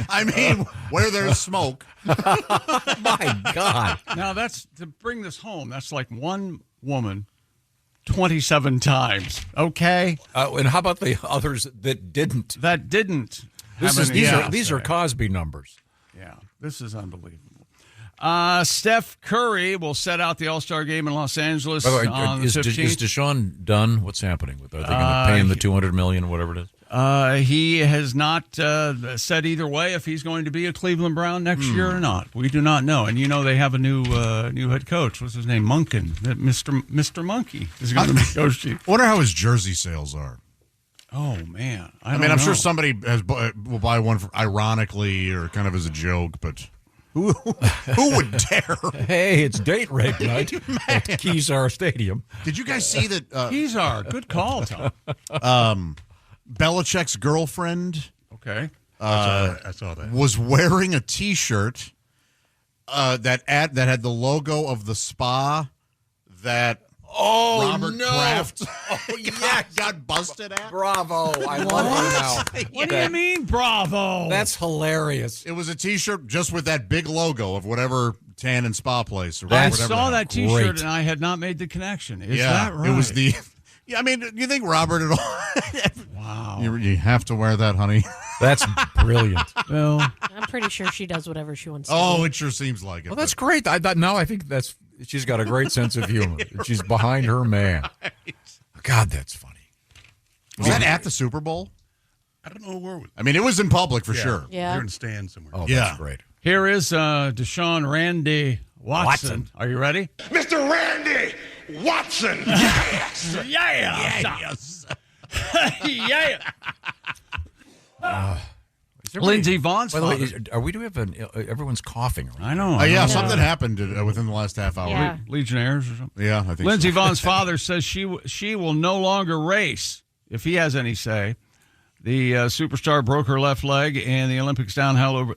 I mean, where there's smoke. My God. Now, that's to bring this home. That's like one woman 27 times. Okay? And how about the others that didn't? These are Cosby numbers. Yeah, this is unbelievable. Steph Curry will set out the All-Star game in Los Angeles on the 15th. Is Deshaun done? What's happening with that? Are they going to pay him the $200 million, whatever it is? He has not said either way if he's going to be a Cleveland Brown next year or not. We do not know. And they have a new head coach. What's his name? Munkin. Mr. Monkey is going to be coaching. I wonder how his jersey sales are. Oh, man. I'm sure somebody will buy one ironically or kind of as a joke, but who would dare? Hey, it's date rape night at Kezar Stadium. Did you guys see that? Kezar, good call, Tom. Belichick's girlfriend. Okay. I saw that. Was wearing a T-shirt that had the logo of the spa that Robert Kraft got busted at. Bravo. I love her now. What do you mean, bravo? That's hilarious. It was a T-shirt just with that big logo of whatever tan and spa place. Or I whatever saw that T-shirt and I had not made the connection. Is that right? It was the... Yeah, I mean, you think Robert at all? Wow. You have to wear that, honey. That's brilliant. Well, I'm pretty sure she does whatever she wants to Oh, do. it sure seems like it. Well, that's great. Now I think she's got a great sense of humor. She's behind her man. God, that's funny. Was that at the Super Bowl? I don't know where. I mean, it was in public for sure. Yeah. You're in the stand somewhere. Oh, that's great. Here is Deshaun Randy Watson. Are you ready? Mr. Randy Watson. Yes. Yes. Yeah. Lindsey Vaughn's By the way, father. everyone's coughing. Right? I know. Yeah, something happened within the last half hour. Yeah. Legionnaires or something. Yeah, I think Lindsey so. Vaughn's father says she will no longer race if he has any say. The superstar broke her left leg in the Olympics downhill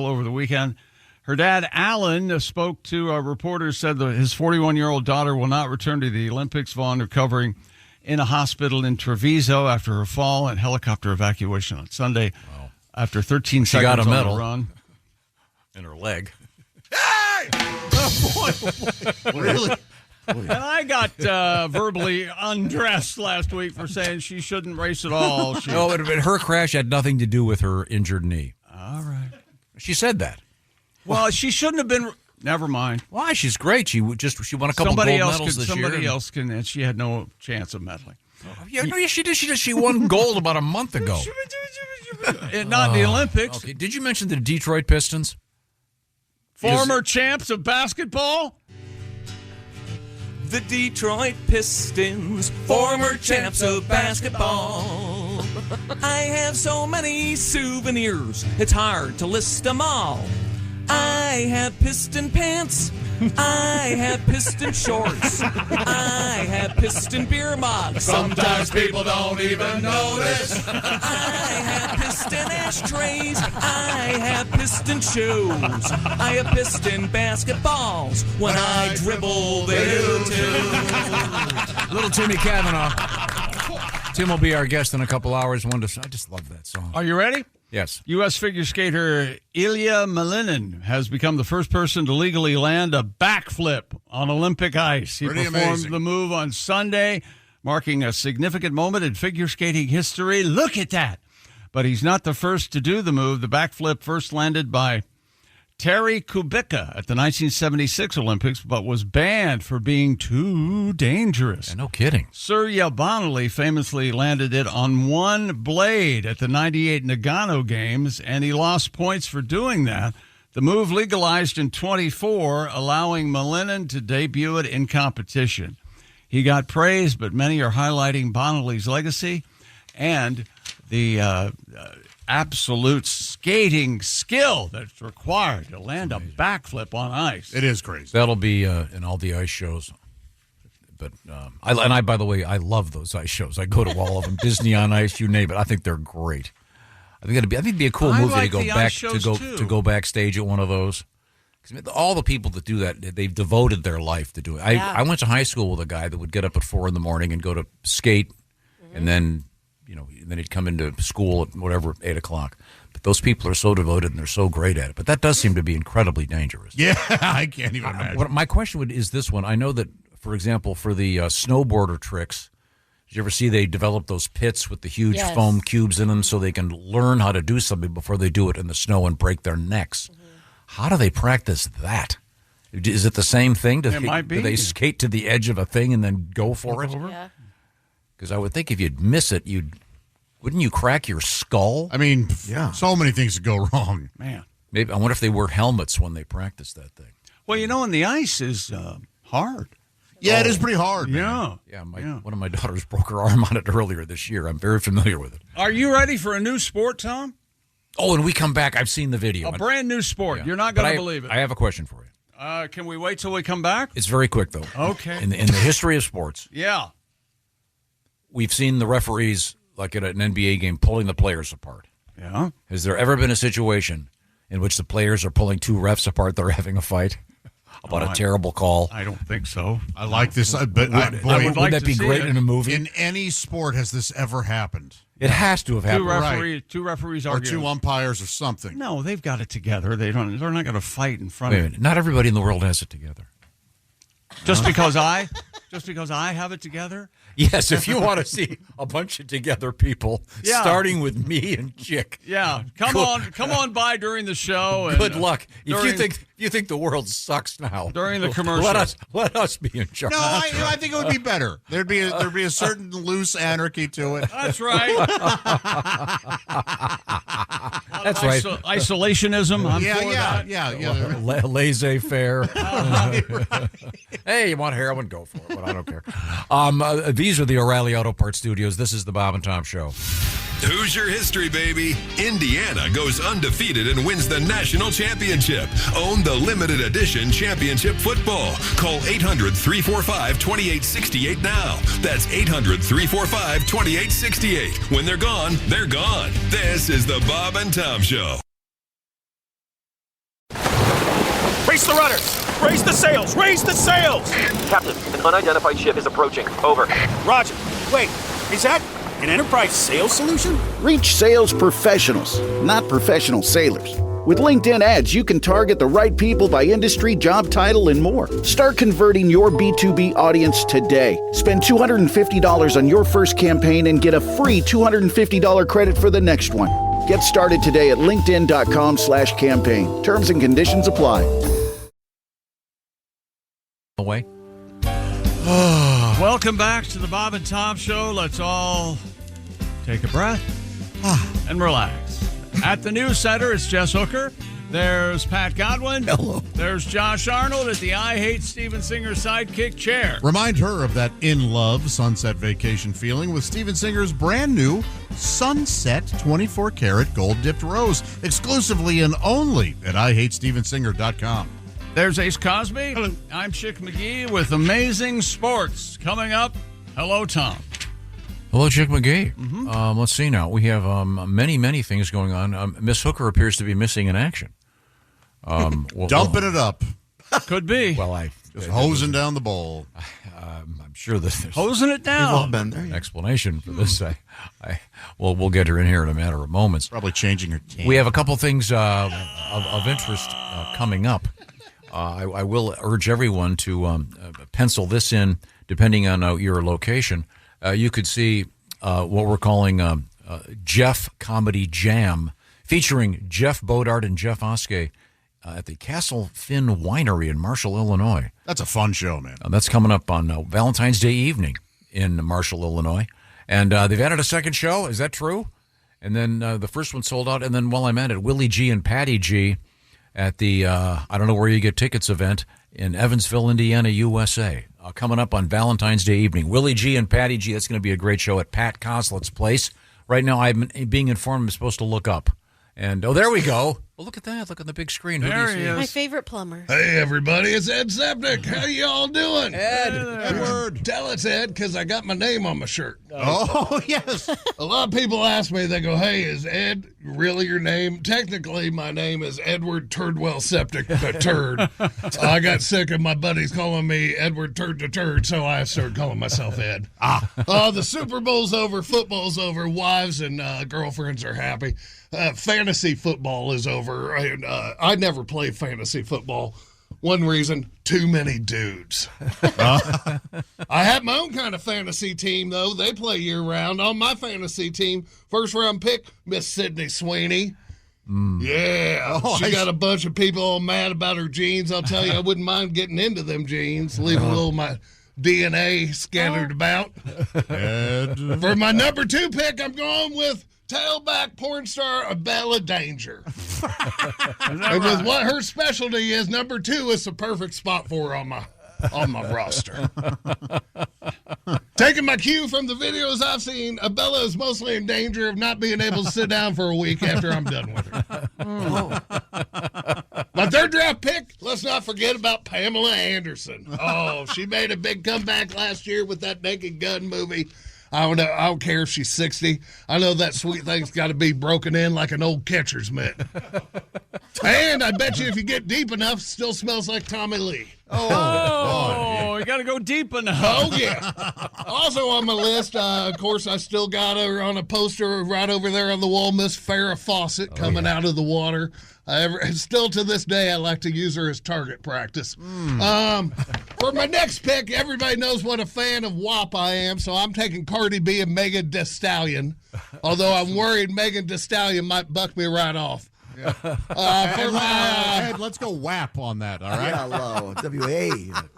over the weekend. Her dad, Alan, spoke to a reporter, said that his 41-year-old daughter will not return to the Olympics. Vaughn recovering in a hospital in Treviso after her fall and helicopter evacuation on Sunday. Wow. After 13 she seconds got a on medal the run. in her leg. Really? And I got verbally undressed last week for saying she shouldn't race at all. No, her crash had nothing to do with her injured knee. All right. She said that. Well, she shouldn't have been. Never mind. Why? She's great. She won a couple gold medals this year. Somebody else can, and she had no chance of medaling. Yeah, no, yes, she did. She won gold about a month ago. Not in the Olympics. Okay. Did you mention the Detroit Pistons? Former champs of basketball? The Detroit Pistons, former champs of basketball. I have so many souvenirs, it's hard to list them all. I have piston pants, I have piston shorts, I have piston beer mugs. Sometimes people don't even notice. I have piston ashtrays, I have piston shoes, I have piston basketballs. When I dribble, they do too. Little Timmy Cavanaugh. Tim will be our guest in a couple hours. I just love that song. Are you ready? Yes. U.S. figure skater Ilya Malinin has become the first person to legally land a backflip on Olympic ice. He performed amazing. the move on Sunday, marking a significant moment in figure skating history. Look at that. But he's not the first to do the move. The backflip first landed by Terry Kubica at the 1976 Olympics, but was banned for being too dangerous. Yeah, no kidding. Surya Bonali famously landed it on one blade at the 98 Nagano Games, and he lost points for doing that. The move legalized in 24, allowing Malinin to debut it in competition. He got praise, but many are highlighting Bonali's legacy and the absolute skating skill that's required to land a backflip on ice. It is crazy. That'll be in all the ice shows. But I by the way, I love those ice shows. I go to all of them. Disney on Ice, you name it. I think they're great. I think it'd be a cool movie like to go the back ice shows to go backstage at one of those. 'Cause all the people that do that, they've devoted their life to do it. I went to high school with a guy that would get up at 4 a.m. and go to skate, and then then he'd come into school at whatever 8 o'clock. But those people are so devoted and they're so great at it. But that does seem to be incredibly dangerous. Yeah, I can't even imagine. My question is this one. I know that, for example, for the snowboarder tricks, did you ever see they develop those pits with the huge foam cubes in them so they can learn how to do something before they do it in the snow and break their necks? Mm-hmm. How do they practice that? Is it the same thing? Might be. Do they skate to the edge of a thing and then go for it? Yeah. Because I would think if you'd miss it, wouldn't you crack your skull? I mean, so many things that go wrong. Man. Maybe I wonder if they wear helmets when they practice that thing. Well, and the ice is hard. Yeah, it is pretty hard. Yeah. One of my daughters broke her arm on it earlier this year. I'm very familiar with it. Are you ready for a new sport, Tom? Oh, and we come back. I've seen the video. A brand new sport. Yeah. You're not going to believe it. I have a question for you. Can we wait till we come back? It's very quick, though. Okay. In the history of sports, we've seen the referees, like at an NBA game, pulling the players apart. Yeah. Has there ever been a situation in which the players are pulling two refs apart that are having a fight about a terrible call? I don't think so. I like this. But would that be great in a movie? In any sport, has this ever happened? It has to have happened. Two referees or arguing. two umpires or something. No, they've got it together. They're not going to fight in front of it. Not everybody in the world has it together. Just because I have it together? Yes, if you want to see a bunch of together people, starting with me and Chick. Yeah, come on by during the show. And, good luck. If you think the world sucks now during the commercial, let us be in charge. No, I think it would be better. There'd be a certain loose anarchy to it. That's right. That's right. Isolationism. I'm for that. Yeah. Laissez-faire. Hey, you want heroin? Go for it, but I don't care. These are the O'Reilly Auto Parts Studios. This is the Bob and Tom Show. Hoosier history, baby. Indiana goes undefeated and wins the national championship. Own the limited edition championship football. Call 800-345-2868 now. That's 800-345-2868. When they're gone, they're gone. This is the Bob and Tom Show. Brace the rudders! Raise the sails! Raise the sails! Captain, an unidentified ship is approaching. Over. Roger. Wait, is that an Enterprise sales solution? Reach sales professionals, not professional sailors. With LinkedIn ads, you can target the right people by industry, job title, and more. Start converting your B2B audience today. Spend $250 on your first campaign and get a free $250 credit for the next one. Get started today at linkedin.com/campaign. Terms and conditions apply. Away. Welcome back to the Bob and Tom Show. Let's all take a breath and relax. At the News Center, it's Jess Hooker. There's Pat Godwin. Hello. There's Josh Arnold at the I Hate Steven Singer sidekick chair. Remind her of that in love sunset vacation feeling with Steven Singer's brand new Sunset 24 karat gold dipped rose, exclusively and only at IHateStevenSinger.com. There's Ace Cosby. Hello. I'm Chick McGee with Amazing Sports. Coming up, hello, Tom. Hello, Chick McGee. Let's see now. We have many things going on. Miss Hooker appears to be missing in action. Dumping it up. Could be. Well, just hosing down the bowl. I'm sure there's hosing it down. We've all been there. Explanation for this. We'll get her in here in a matter of moments. Probably changing her team. We have a couple things of interest coming up. I will urge everyone to pencil this in, depending on your location. You could see what we're calling Jeff Comedy Jam, featuring Jeff Bodart and Jeff Oskey at the Castle Finn Winery in Marshall, Illinois. That's a fun show, man. That's coming up on Valentine's Day evening in Marshall, Illinois. And they've added a second show. Is that true? And then the first one sold out. And then while I'm at it, Willie G and Patty G at the I don't know where you get tickets event in Evansville, Indiana, USA. Coming up on Valentine's Day evening. Willie G and Patty G. That's going to be a great show at Pat Coslett's place. Right now, I'm being informed I'm supposed to look up. And, oh, there we go. Well, look at that. Look on the big screen. There he is. My favorite plumber. Hey, everybody. It's Ed Septic. How y'all doing? Edward. Tell it's Ed because I got my name on my shirt. Oh, yes. A lot of people ask me, they go, hey, is Ed really your name? Technically, my name is Edward Turdwell Septic, the turd. I got sick of my buddies calling me Edward Turd the Turd, so I started calling myself Ed. The Super Bowl's over, football's over, wives and girlfriends are happy. Fantasy football is over. I never played fantasy football. One reason, too many dudes. I have my own kind of fantasy team, though. They play year-round. On my fantasy team, first-round pick, Miss Sydney Sweeney. Yeah. She got a bunch of people all mad about her jeans. I'll tell you, I wouldn't mind getting into them jeans, leaving a little of my DNA scattered about. For my number 2 pick, I'm going with tailback porn star Bella Danger. And with what her specialty is, number 2 is the perfect spot for her on my roster. Taking my cue from the videos I've seen, Bella is mostly in danger of not being able to sit down for a week after I'm done with her. My 3rd draft pick, let's not forget about Pamela Anderson. Oh, she made a big comeback last year with that Naked Gun movie. I don't care if she's 60. I know that sweet thing's got to be broken in like an old catcher's mitt. And I bet you if you get deep enough, it still smells like Tommy Lee. Oh, you got to go deep enough. Oh, yeah. Also on my list, of course, I still got her on a poster right over there on the wall, Miss Farrah Fawcett coming out of the water. Still to this day, I like to use her as target practice. For my next pick, everybody knows what a fan of WAP I am, so I'm taking Cardi B and Megan Thee Stallion, although I'm worried Megan Thee Stallion might buck me right off. Yeah. Ed, let's go WAP on that, all right? Yeah, hello. W-A.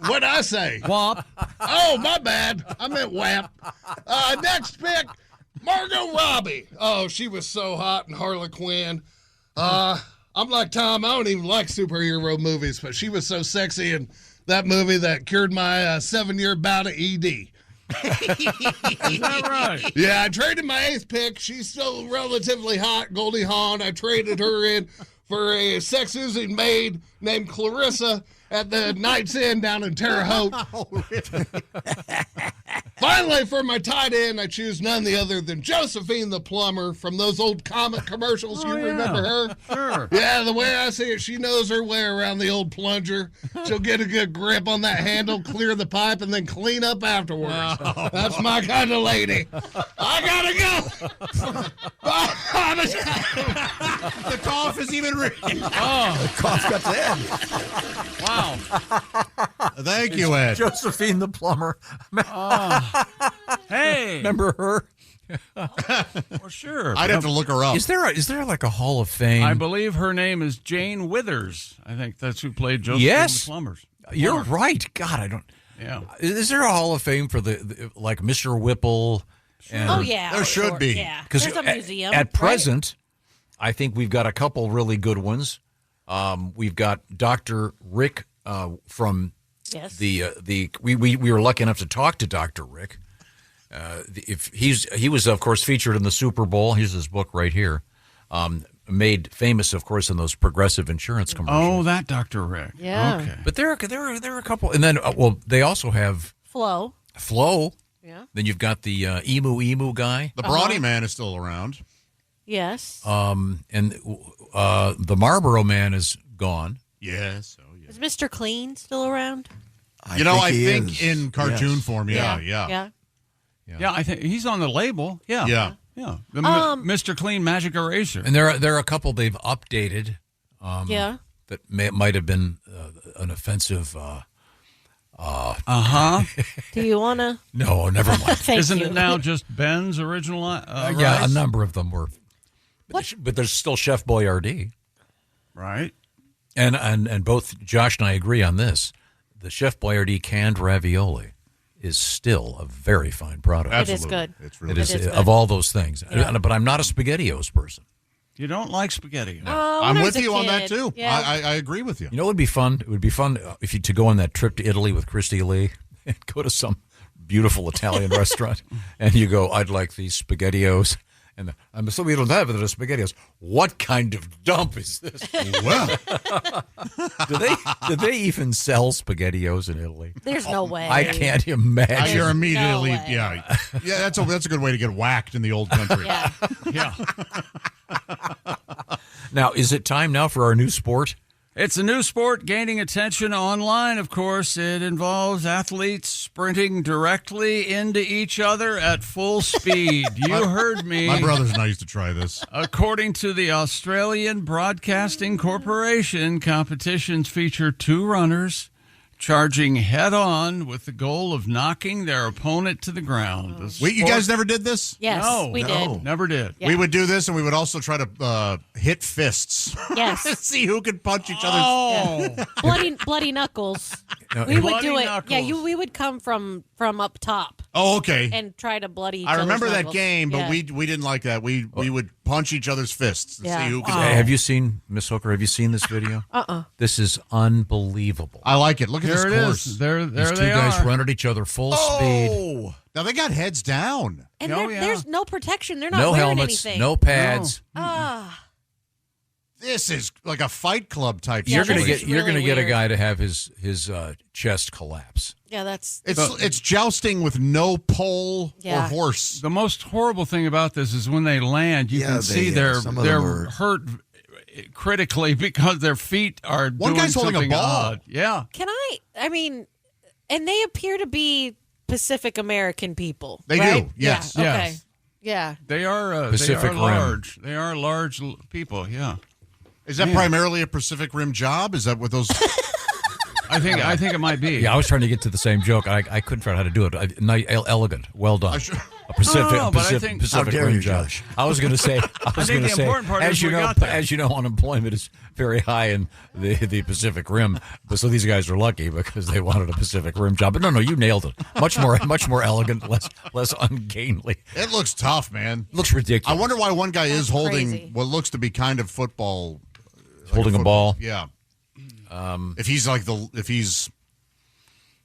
What'd I say? WAP. Oh, my bad. I meant WAP. Next pick, Margot Robbie. Oh, she was so hot in Harley Quinn. I'm like Tom, I don't even like superhero movies, but she was so sexy in that movie that cured my 7-year bout of ED. Is that right? Yeah, I traded my 8th pick. She's still relatively hot, Goldie Hawn. I traded her in for a sex-oozing maid named Clarissa at the Knight's Inn down in Terre Haute. Finally, for my tight end, I choose none the other than Josephine the plumber from those old comic commercials. You remember her? Sure. Yeah, the way I see it, she knows her way around the old plunger. She'll get a good grip on that handle, clear the pipe, and then clean up afterwards. Oh. That's my kind of lady. I gotta go. The cough is even real. Oh, The cough got to end. wow. Thank you, Ed. Josephine the plumber. Hey. Remember her? Well, sure. I'd have to look her up. Is there like a Hall of Fame? I believe her name is Jane Withers. I think that's who played Josephine Yes. the Plumbers. You're right. God, I don't. Yeah. Is there a Hall of Fame for the like Mr. Whipple? And, Oh, yeah. There should be. Yeah. Because There's a museum. at present, I think we've got a couple really good ones. We've got Dr. Rick from Yes. we were lucky enough to talk to Dr. Rick. He was of course featured in the Super Bowl. Here's his book right here. Made famous, of course, in those Progressive insurance commercials. Oh, that Dr. Rick. Yeah. Okay. But there are a couple, and then they also have Flo. Yeah. Then you've got the emu guy. The brawny man is still around. Yes. And the Marlboro man is gone. Yes. Oh, Is Mr. Clean still around? I think in cartoon form, yeah. Yeah. I think he's on the label. Yeah. Yeah. Yeah. The Mr. Clean Magic Eraser. And there are a couple they've updated. Yeah. That might have been an offensive. Do you want to? No, never mind. Thank Isn't you. it now just Ben's original? Yeah, rice? a number of them were. But there's still Chef Boyardee. Right. And both Josh and I agree on this. The Chef Boyardee canned ravioli is still a very fine product. Absolutely. It is good. It's really It is good. of all those things. Yeah. But I'm not a SpaghettiOs person. You don't like spaghetti. I'm with you on that, too. Yeah. I agree with you. You know what would be fun? It would be fun if you to go on that trip to Italy with Christy Lee and go to some beautiful Italian restaurant and you go, I'd like these SpaghettiOs. And I'm assuming you don't have it, the SpaghettiOs. What kind of dump is this? Well, do they even sell SpaghettiOs in Italy? There's no way. I can't imagine. you're immediately, no way. yeah. That's a good way to get whacked in the old country. Yeah. Yeah. Now, is it time now for our new sport? It's a new sport gaining attention online, of course. It involves athletes sprinting directly into each other at full speed. You heard me. My brothers and I used to try this. According to the Australian Broadcasting Corporation, competitions feature two runners charging head-on with the goal of knocking their opponent to see Wait, you guys never did this? Yes, we did. Never did. Yeah. We would do this, and we would also try to hit fists. Yes. See who could punch each other. Oh. Bloody knuckles. No, We would Bloody do it. knuckles. Yeah, we would come from up top Oh, okay. and try to bloody each I remember other's that knuckles. game, but Yeah. we didn't like that. We would punch each other's fists and Yeah. see who could. Hey, have you seen, Miss Hooker, have you seen this video? This is unbelievable. I like it. Look at There this it course. is. There These two they guys are. run at each other full speed. Oh, now they got heads down. And Oh, there- yeah. there's no protection. They're not No wearing helmets, anything. no pads. This is like a Fight Club type. Yeah, You're gonna this get is you're really gonna get a weird. guy to have his chest collapse. Yeah, that's It's jousting with no pole or Yeah. horse. The most horrible thing about this is when they land, you Yeah, can see they're some of them are- hurt critically because their feet are One doing guy's holding a something ball. odd. Yeah. I mean, and they appear to be Pacific American people. They right? do, yes. Yeah. Okay. Yes. Yeah. They are Pacific Rim. large. They are large people, yeah. Is that primarily a Pacific Rim job? Is that what those? I think it might be. Yeah, I was trying to get to the same joke. I couldn't figure out how to do it. Elegant, well done. A Pacific, No, but I Pacific, think- Pacific How dare Rim you, job. Josh. I was going to say. think the important part is we got there. As you know, unemployment is very high in the Pacific Rim. But so these guys are lucky because they wanted a Pacific Rim job. But no, you nailed it. Much more elegant, less ungainly. It looks tough, man. Looks ridiculous. I wonder why one guy is holding crazy. what looks to be kind of football. Holding a ball. Yeah. If he's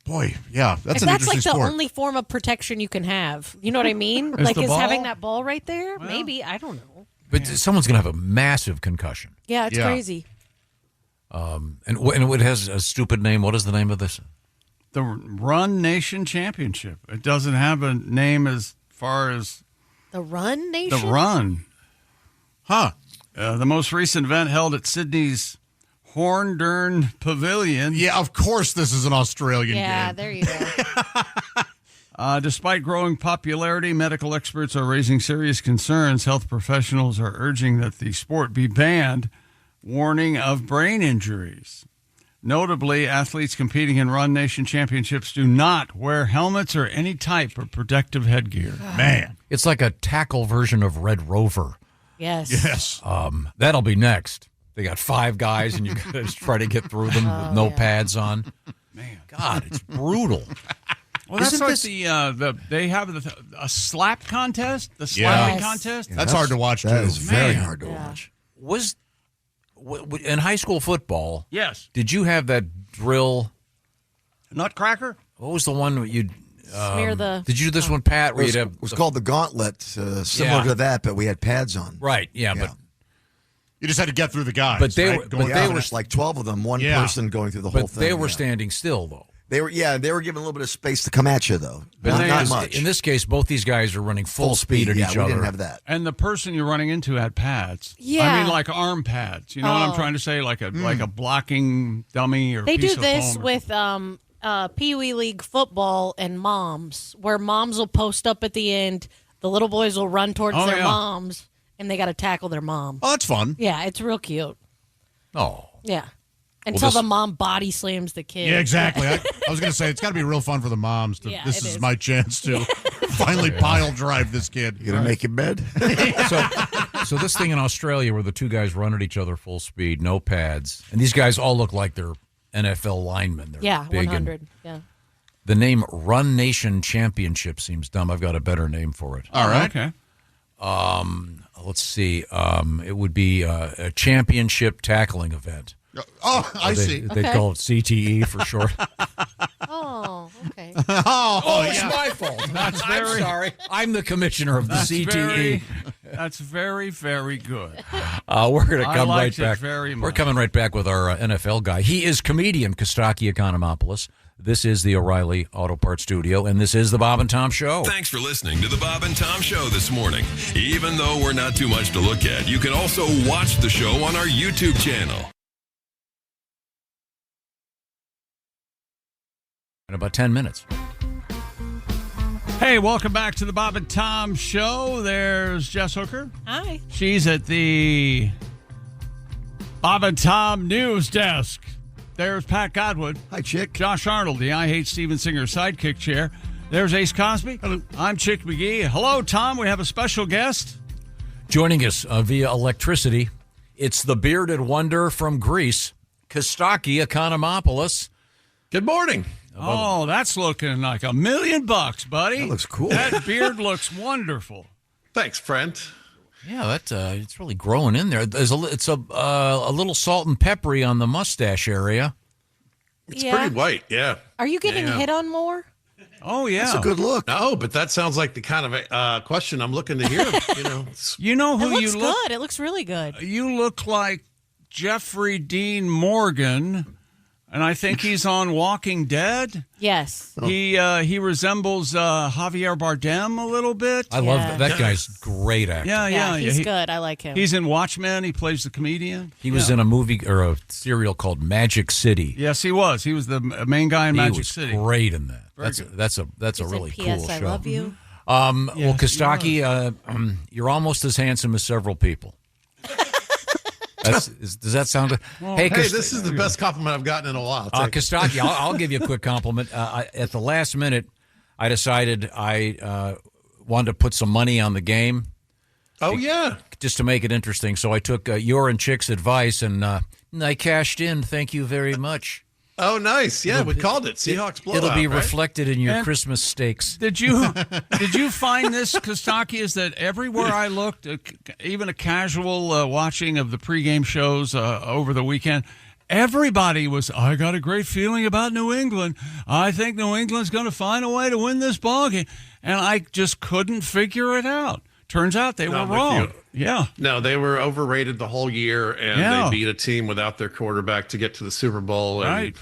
boy, yeah, that's an If that's interesting like the sport. only form of protection you can have. You know what I mean? Is like the is ball? having that ball right there? Maybe. I don't know. But someone's going to have a massive concussion. Yeah, it's Yeah. crazy. And it has a stupid name. What is the name of this? The Run Nation Championship. It doesn't have a name as far as The Run Nation? the Run. Huh. The most recent event held at Sydney's Horndern Pavilion. Yeah, of course this is an Australian Yeah, game. there you go. Despite growing popularity, medical experts are raising serious concerns. Health professionals are urging that the sport be banned, warning of brain injuries. Notably, athletes competing in Run Nation championships do not wear helmets or any type of protective headgear. Man. It's like a tackle version of Red Rover. Yes. Yes. That'll be next. They got 5 guys, and you got to try to get through them with no pads on. Man, God, it's brutal. Well, that's Isn't like this- they have a slap contest, the slapping contest. Yeah, that's hard to watch, too. That is very Man. hard to watch. Was in high school football? Yes. Did you have that drill? Nutcracker? What was the one you'd Smear the. Did you do this one, Pat? Where It you'd have was called the Gauntlet, similar Yeah. to that, but we had pads on. right? Yeah, Yeah. You just had to get through the guys. But they right? were- Going but Yeah, they down there were- was like 12 of them, one Yeah. person going through the whole but thing. they were yeah. standing still though. They were given a little bit of space to come at you, though. But Not much. In this case, both these guys are running full speed at yeah, each we other. didn't have that. And the person you're running into had pads. Yeah. I mean, like arm pads. You know what I'm Oh. trying to say? Like a blocking dummy or They piece do of this foam or- with Pee Wee League football and moms, where moms will post up at the end. The little boys will run towards Oh, their yeah. moms, and they got to tackle their mom. Oh, that's fun. Yeah, it's real cute. Oh, Yeah. Until this- the mom body slams the kid. Yeah, exactly. I was going to say, it's got to be real fun for the moms. Yeah, This it is is. my chance to finally pile drive this kid. You gonna make your bed? so this thing in Australia where the 2 guys run at each other full speed, no pads, and these guys all look like they're NFL linemen. They're Yeah, big 100. and Yeah. the name Run Nation Championship seems dumb. I've got a better name for it. All right. Okay. Let's see. It would be a championship tackling event. Oh, I see. They Okay. call it CTE for short. Oh, okay. Oh, It's yeah. my fault. That's I'm very- sorry. I'm the commissioner of the CTE. That's very, very good. We're going to I come right liked it back. very We're much. coming right back with our NFL guy. He is comedian Kostaki Economopoulos. This is the O'Reilly Auto Parts Studio, and this is the Bob and Tom Show. Thanks for listening to the Bob and Tom Show this morning. Even though we're not too much to look at, you can also watch the show on our YouTube channel. In about 10 minutes. Hey, welcome back to the Bob and Tom Show. There's Jess Hooker. Hi. She's at the Bob and Tom News Desk. There's Pat Godwood. Hi, Chick. Josh Arnold, the I Hate Steven Singer sidekick chair. There's Ace Cosby. Hello. I'm Chick McGee. Hello, Tom. We have a special guest. Joining us via electricity, it's the bearded wonder from Greece, Kostaki Economopoulos. Good morning. Oh, that's looking like $1 million, buddy. That looks cool. That beard looks wonderful. Thanks, friend. Yeah, that it's really growing in there. It's a little salt and peppery on the mustache area. It's pretty white, yeah. Are you getting Yeah. hit on more? Oh, yeah. That's a good look. No, but that sounds like the kind of question I'm looking to hear. You know It who looks you look? good. It looks really good. You look like Jeffrey Dean Morgan, and I think he's on Walking Dead. Yes. He resembles Javier Bardem a little bit. I love that guy's great actor. Yeah. He's good. I like him. He's in Watchmen. He plays the comedian. He was in a movie or a serial called Magic City. Yes, he was. He was the main guy in He Magic was City. great in that. Very That's a He's in really P.S. cool I show. love you. Well, Yes, Kostaki, you're almost as handsome as several people. Does that sound? Hey, this is the best compliment I've gotten in a while. Kostaki, I'll give you a quick compliment. At the last minute, I decided I wanted to put some money on the game. Oh, yeah. Just to make it interesting. So I took your and Chick's advice, and I cashed in. Thank you very much. Oh, nice. Yeah, we called it. Seahawks blowout. It'll be right? reflected in your And Christmas steaks. Did you find this, Kostaki? Is that everywhere I looked, even a casual watching of the pregame shows over the weekend, everybody was, I got a great feeling about New England. I think New England's going to find a way to win this ballgame. And I just couldn't figure it out. Turns out they were I'm with wrong. you. Yeah. No, they were overrated the whole year, and Yeah. they beat a team without their quarterback to get to the Super Bowl. And Right.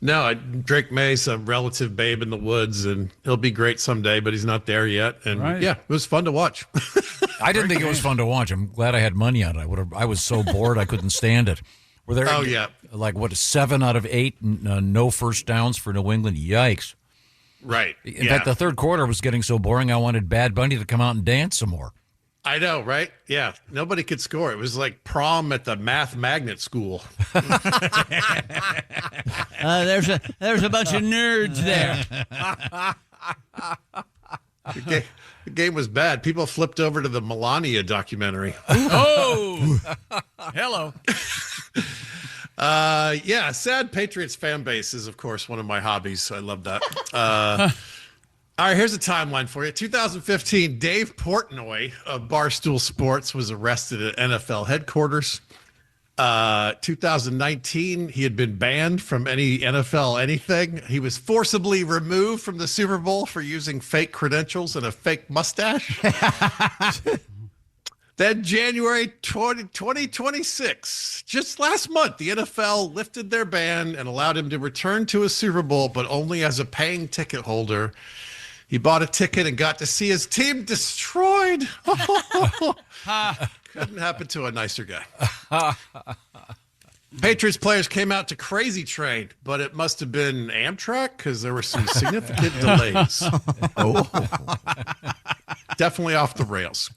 No, Drake May's a relative babe in the woods, and he'll be great someday, but he's not there yet. And yeah, it was fun to watch. I didn't think it was fun to watch. I'm glad I had money on it. I was so bored I couldn't stand it. Were there? Oh, yeah. Like 7 out of 8 no first downs for New England? Yikes! Right. In fact, the third quarter was getting so boring. I wanted Bad Bunny to come out and dance some more. I know, right? Yeah, nobody could score. It was like prom at the math magnet school. There's a bunch of nerds there. The game was bad. People flipped over to the Melania documentary. Oh, hello. Yeah, sad Patriots fan base is, of course, one of my hobbies. I love that. All right, here's a timeline for you. 2015, Dave Portnoy of Barstool Sports was arrested at NFL headquarters. 2019, he had been banned from any NFL anything. He was forcibly removed from the Super Bowl for using fake credentials and a fake mustache. Then January 2026, just last month, the NFL lifted their ban and allowed him to return to a Super Bowl, but only as a paying ticket holder. He bought a ticket and got to see his team destroyed. Couldn't happen to a nicer guy. Patriots players came out to Crazy Train, but it must have been Amtrak because there were some significant delays. Definitely off the rails.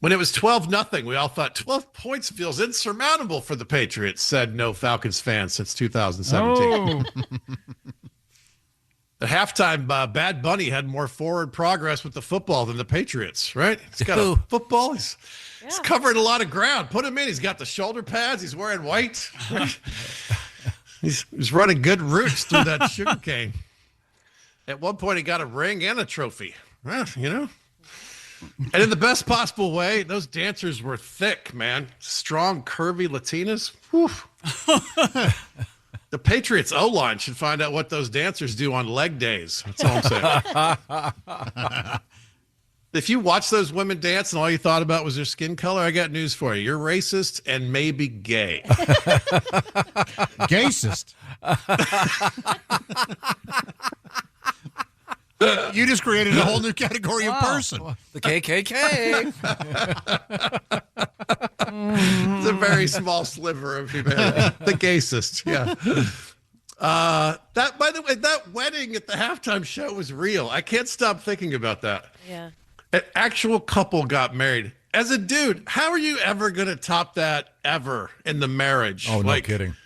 When it was 12-0, we all thought 12 points feels insurmountable for the Patriots, said no Falcons fan since 2017. At halftime, Bad Bunny had more forward progress with the football than the Patriots, right? He's got a football. He's covering a lot of ground. Put him in. He's got the shoulder pads. He's wearing white. He's running good routes through that sugar cane. At one point, he got a ring and a trophy. Well, you know. And in the best possible way, those dancers were thick, man. Strong, curvy Latinas. Whew. The Patriots O-line should find out what those dancers do on leg days. That's all I'm saying. If you watch those women dance and all you thought about was their skin color, I got news for you. You're racist and maybe gay. Gaysist. You just created a whole new category of person. The KKK. It's a very small sliver of humanity. The gaysist, yeah. That, by the way, that wedding at the halftime show was real. I can't stop thinking about that. Yeah. An actual couple got married. As a dude, how are you ever going to top that ever in the marriage? Oh, no kidding.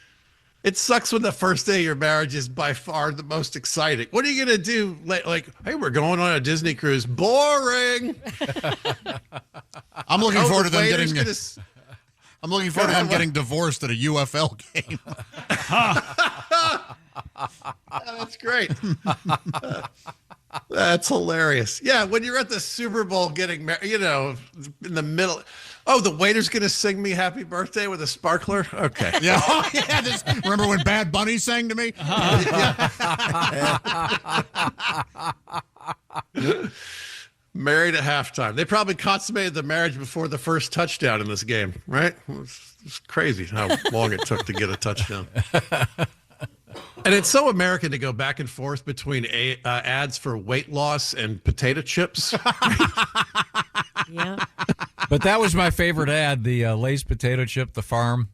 It sucks when the first day of your marriage is by far the most exciting. What are you going to do? Like, hey, we're going on a Disney cruise. Boring. I'm looking forward to them getting. I'm looking forward to them getting divorced at a UFL game. That's great. That's hilarious. Yeah, when you're at the Super Bowl getting married, you know, in the middle. Oh, the waiter's going to sing me happy birthday with a sparkler? Okay. Yeah. Oh, yeah. Remember when Bad Bunny sang to me? Married at halftime. They probably consummated the marriage before the first touchdown in this game, right? It's crazy how long it took to get a touchdown. And it's so American to go back and forth between ads for weight loss and potato chips. Yeah. But that was my favorite ad, the Lay's potato chip, the farm.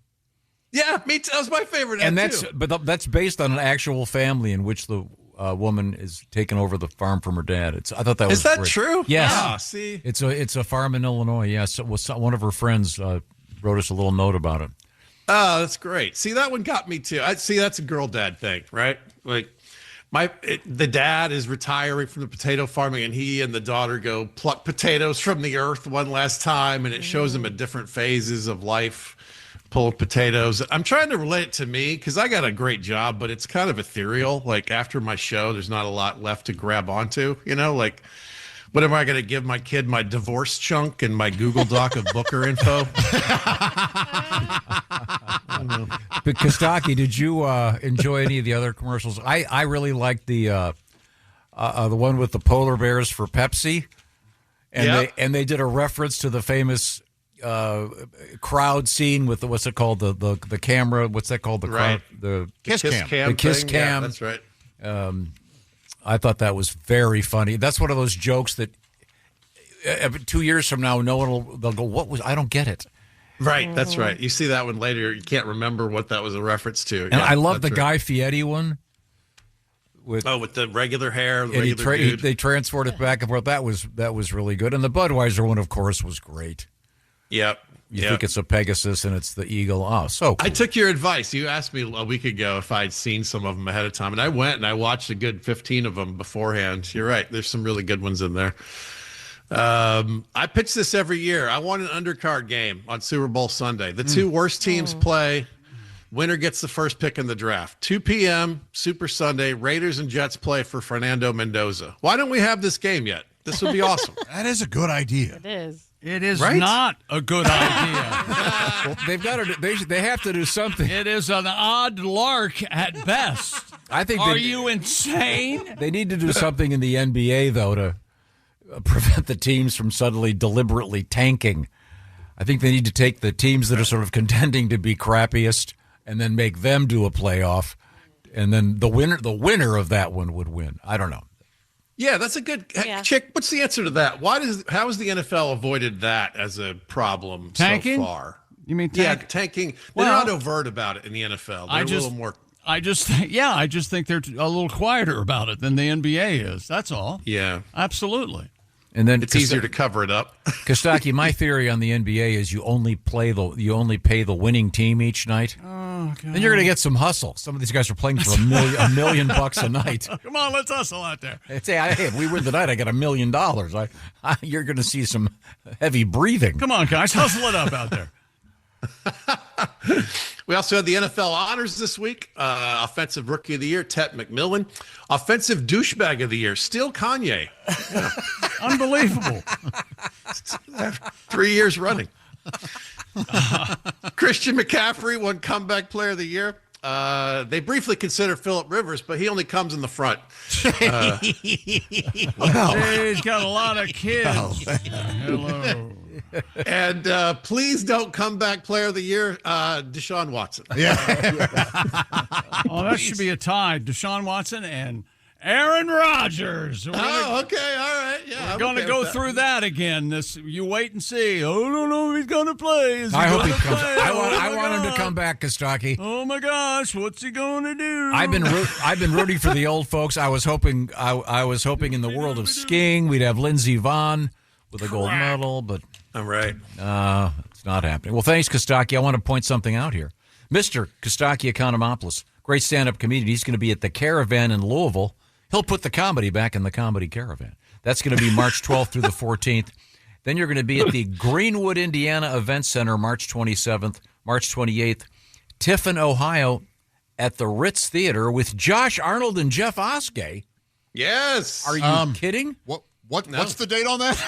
Yeah, me too. That was my favorite ad, too. But that's based on an actual family in which the woman is taking over the farm from her dad. I thought that was great. Is that great. true? Yes. Ah, see. It's a farm in Illinois. Yes. One of her friends wrote us a little note about it. Oh, that's great. See, that one got me too. See, that's a girl dad thing, right? Like the dad is retiring from the potato farming and he and the daughter go pluck potatoes from the earth one last time. And it shows them at different phases of life, pull potatoes. I'm trying to relate it to me because I got a great job, but it's kind of ethereal. Like after my show, there's not a lot left to grab onto, you know, like what am I going to give my kid? My divorce chunk and my Google Doc of Booker info? But Kostaki, did you enjoy any of the other commercials? I really liked the one with the polar bears for Pepsi, and they did a reference to the famous crowd scene with what's it called, the camera? What's that called? The crowd, the kiss cam. The kiss thing. cam. Yeah, that's right. I thought that was very funny. That's one of those jokes that 2 years from now, they'll go, "What was? I don't get it." Right, that's right. You see that one later, you can't remember what that was a reference to. And I love the Guy Fieri one. With the regular hair, dude. They transported it back and forth. That was really good. And the Budweiser one, of course, was great. Yep. You think it's a Pegasus and it's the Eagle. Oh, so cool. I took your advice. You asked me a week ago if I'd seen some of them ahead of time, and I went and I watched a good 15 of them beforehand. You're right. There's some really good ones in there. I pitch this every year. I want an undercard game on Super Bowl Sunday. The two worst teams play. Winner gets the first pick in the draft. 2 p.m. Super Sunday. Raiders and Jets play for Fernando Mendoza. Why don't we have this game yet? This would be awesome. That is a good idea. It is. It is Right? not a good idea. Well, they've got to. They have to do something. It is an odd lark at best. I think. Are you insane? They need to do something in the NBA though to prevent the teams from suddenly deliberately tanking. I think they need to take the teams that are sort of contending to be crappiest and then make them do a playoff, and then the winner of that one would win. I don't know. Yeah, that's a good Chick. What's the answer to that? How has the NFL avoided that as a problem Tanking? so far? You mean tanking? They're not overt about it in the NFL. They're a little more. I just think they're a little quieter about it than the NBA is. That's all. Yeah, absolutely. And then it's easier to cover it up. Kostaki, my theory on the NBA is you only pay the winning team each night. Oh, God. Then you're going to get some hustle. Some of these guys are playing for $1 million a night. Come on, let's hustle out there. Say, hey, if we win tonight, I get $1 million. You're going to see some heavy breathing. Come on, guys, hustle it up out there. We also had the NFL honors this week. Offensive Rookie of the Year, Tet McMillan. Offensive Douchebag of the Year, still Kanye. Yeah. Unbelievable. 3 years running. Christian McCaffrey won Comeback Player of the Year. They briefly consider Phillip Rivers, but he only comes in the front. He's got a lot of kids. Hello. And please don't Comeback Player of the Year, Deshaun Watson. Yeah. Oh, that should be a tie. Deshaun Watson and Aaron Rodgers. Okay, all right. Yeah, we're going to go through that again. You wait and see. Oh, I don't know if he's going to play. I hope he comes. I want him to come back, Kostaki. Oh my gosh, what's he going to do? I've been rooting for the old folks. I was hoping in the world of skiing we'd have Lindsey Vonn with a gold medal, but I'm right. It's not happening. Well, thanks, Kostaki. I want to point something out here. Mr. Kostaki Economopoulos, great stand-up comedian. He's going to be at the Caravan in Louisville. He'll put the comedy back in the Comedy Caravan. That's going to be March 12th through the 14th. Then you're going to be at the Greenwood, Indiana Event Center March 27th, March 28th. Tiffin, Ohio at the Ritz Theater with Josh Arnold and Jeff Oskey. Yes. Are you kidding? What's the date on that?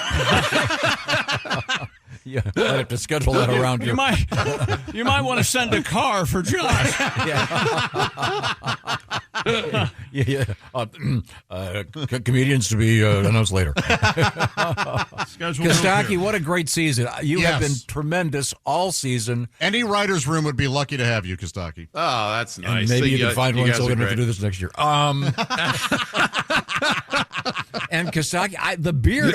Yeah, I have to schedule that around you. You might want to send a car for Josh. Comedians to be announced later. Kostaki, what a great season. You have been tremendous all season. Any writer's room would be lucky to have you, Kostaki. Oh, that's nice. And maybe you can find one so we don't have to do this next year. And Kostaki, the beard,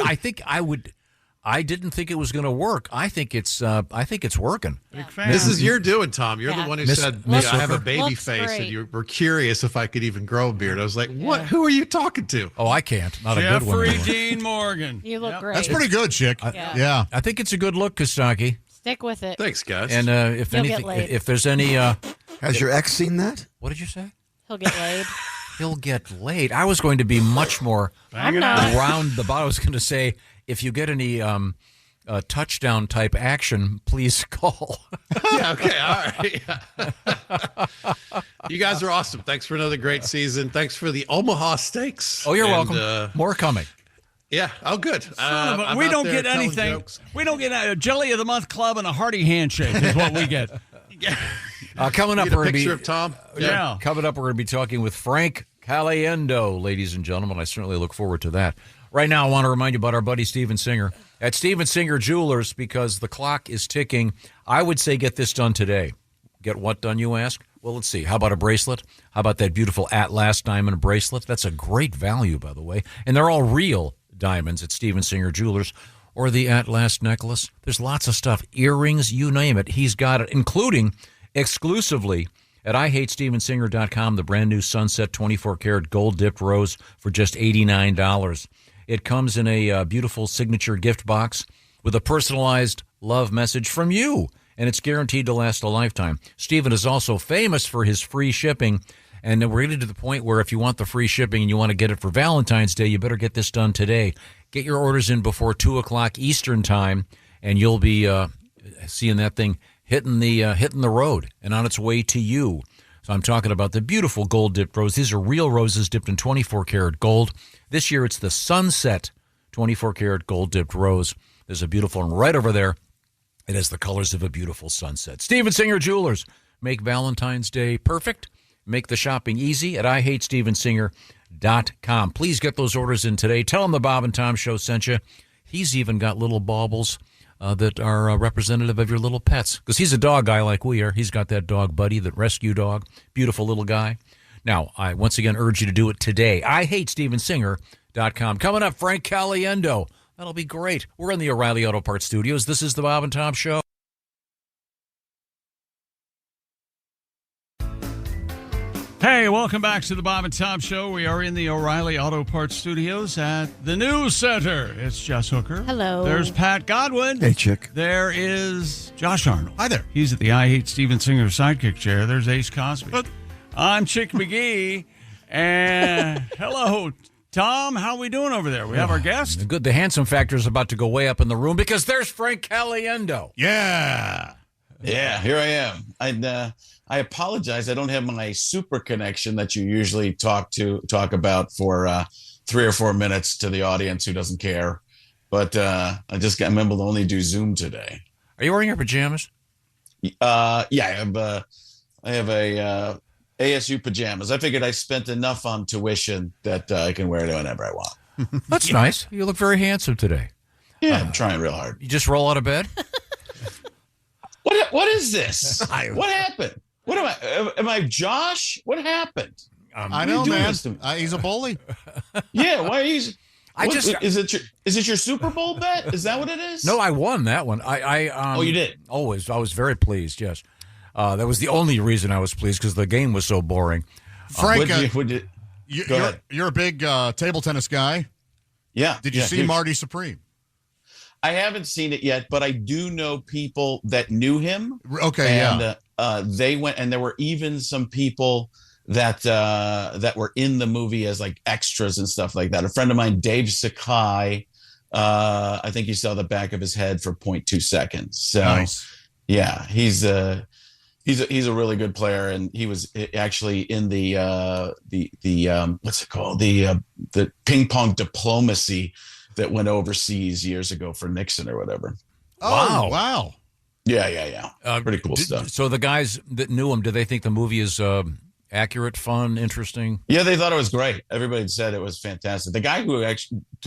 I didn't think it was going to work. I think it's working. This is your doing, Tom. You're the one who said I have a baby Looks face, great. and you were curious if I could even grow a beard. I was like, "What? Who are you talking to?" Oh, I can't. Not a good one. Jeffrey Dean Morgan. You look great. That's pretty good, Chick. Yeah. I think it's a good look, Kostaki. Stick with it. Thanks, guys. And if You'll anything, get laid. if there's any, has your ex seen that? What did you say? He'll get laid. He'll get laid. I was going to be much more round the bottom. I was going to say, if you get any touchdown type action, please call. Yeah, okay, all right. You guys are awesome. Thanks for another great season. Thanks for the Omaha Steaks. Oh, you're welcome. More coming. Yeah. Oh, good. We don't get anything. We don't get a Jelly of the Month Club and a hearty handshake is what we get. Coming up, Get a we're going to picture be of Tom. Yeah. Coming up, we're going to be talking with Frank Caliendo, ladies and gentlemen. I certainly look forward to that. Right now, I want to remind you about our buddy Steven Singer. At Steven Singer Jewelers, because the clock is ticking, I would say get this done today. Get what done, you ask? Well, let's see. How about a bracelet? How about that beautiful At Last diamond bracelet? That's a great value, by the way. And they're all real diamonds at Steven Singer Jewelers. Or the At Last necklace. There's lots of stuff. Earrings, you name it. He's got it, including exclusively at IHateStevenSinger.com, the brand new Sunset 24-karat gold-dipped rose for just $89. It comes in a beautiful signature gift box with a personalized love message from you, and it's guaranteed to last a lifetime. Steven is also famous for his free shipping, and we're getting to the point where if you want the free shipping and you want to get it for Valentine's Day, you better get this done today. Get your orders in before 2 o'clock Eastern time, and you'll be seeing that thing hitting the road and on its way to you. So I'm talking about the beautiful gold-dipped rose. These are real roses dipped in 24-karat gold. This year it's the Sunset 24-karat gold-dipped rose. There's a beautiful one right over there. It has the colors of a beautiful sunset. Steven Singer Jewelers. Make Valentine's Day perfect. Make the shopping easy at IHateStevenSinger.com. Please get those orders in today. Tell them the Bob and Tom Show sent you. He's even got little baubles that are representative of your little pets. Because he's a dog guy like we are. He's got that dog buddy, that rescue dog. Beautiful little guy. Now, I once again urge you to do it today. IHateStevenSinger.com. Coming up, Frank Caliendo. That'll be great. We're in the O'Reilly Auto Parts Studios. This is the Bob and Tom Show. Hey, welcome back to the Bob and Tom Show. We are in the O'Reilly Auto Parts Studios at the News Center. It's Jess Hooker. Hello. There's Pat Godwin. Hey, chick. There is Josh Arnold. Hi there. He's at the I Hate Steven Singer sidekick chair. There's Ace Cosby. I'm Chick McGee. And hello, Tom. How we doing over there? We have our guest. Good. The handsome factor is about to go way up in the room because there's Frank Caliendo. Yeah. Yeah, here I am. I apologize. I don't have my super connection that you usually talk about for 3 or 4 minutes to the audience who doesn't care. But I'm able to only do Zoom today. Are you wearing your pajamas? Yeah, I have a ASU pajamas. I figured I spent enough on tuition that I can wear it whenever I want. That's nice. You look very handsome today. Yeah, I'm trying real hard. You just roll out of bed? What is this? What happened? What am I? Am I Josh? What happened? I know, man. He's a bully. Yeah, why is is it your Super Bowl bet? Is that what it is? No, I won that one. Oh, you did? Always. I was very pleased, yes. That was the only reason I was pleased because the game was so boring. Frank, go ahead. You're a big table tennis guy. Yeah. Did you see Marty Supreme? I haven't seen it yet, but I do know people that knew him. Okay, and, they went, and there were even some people that were in the movie as like extras and stuff like that. A friend of mine, Dave Sakai, I think you saw the back of his head for 0.2 seconds. So, nice. Yeah, he's a really good player, and he was actually in the what's it called, the ping pong diplomacy that went overseas years ago for Nixon or whatever. Oh, wow. Yeah. Pretty cool stuff. So the guys that knew him, do they think the movie is accurate, fun, interesting? Yeah, they thought it was great. Everybody said it was fantastic. The guy who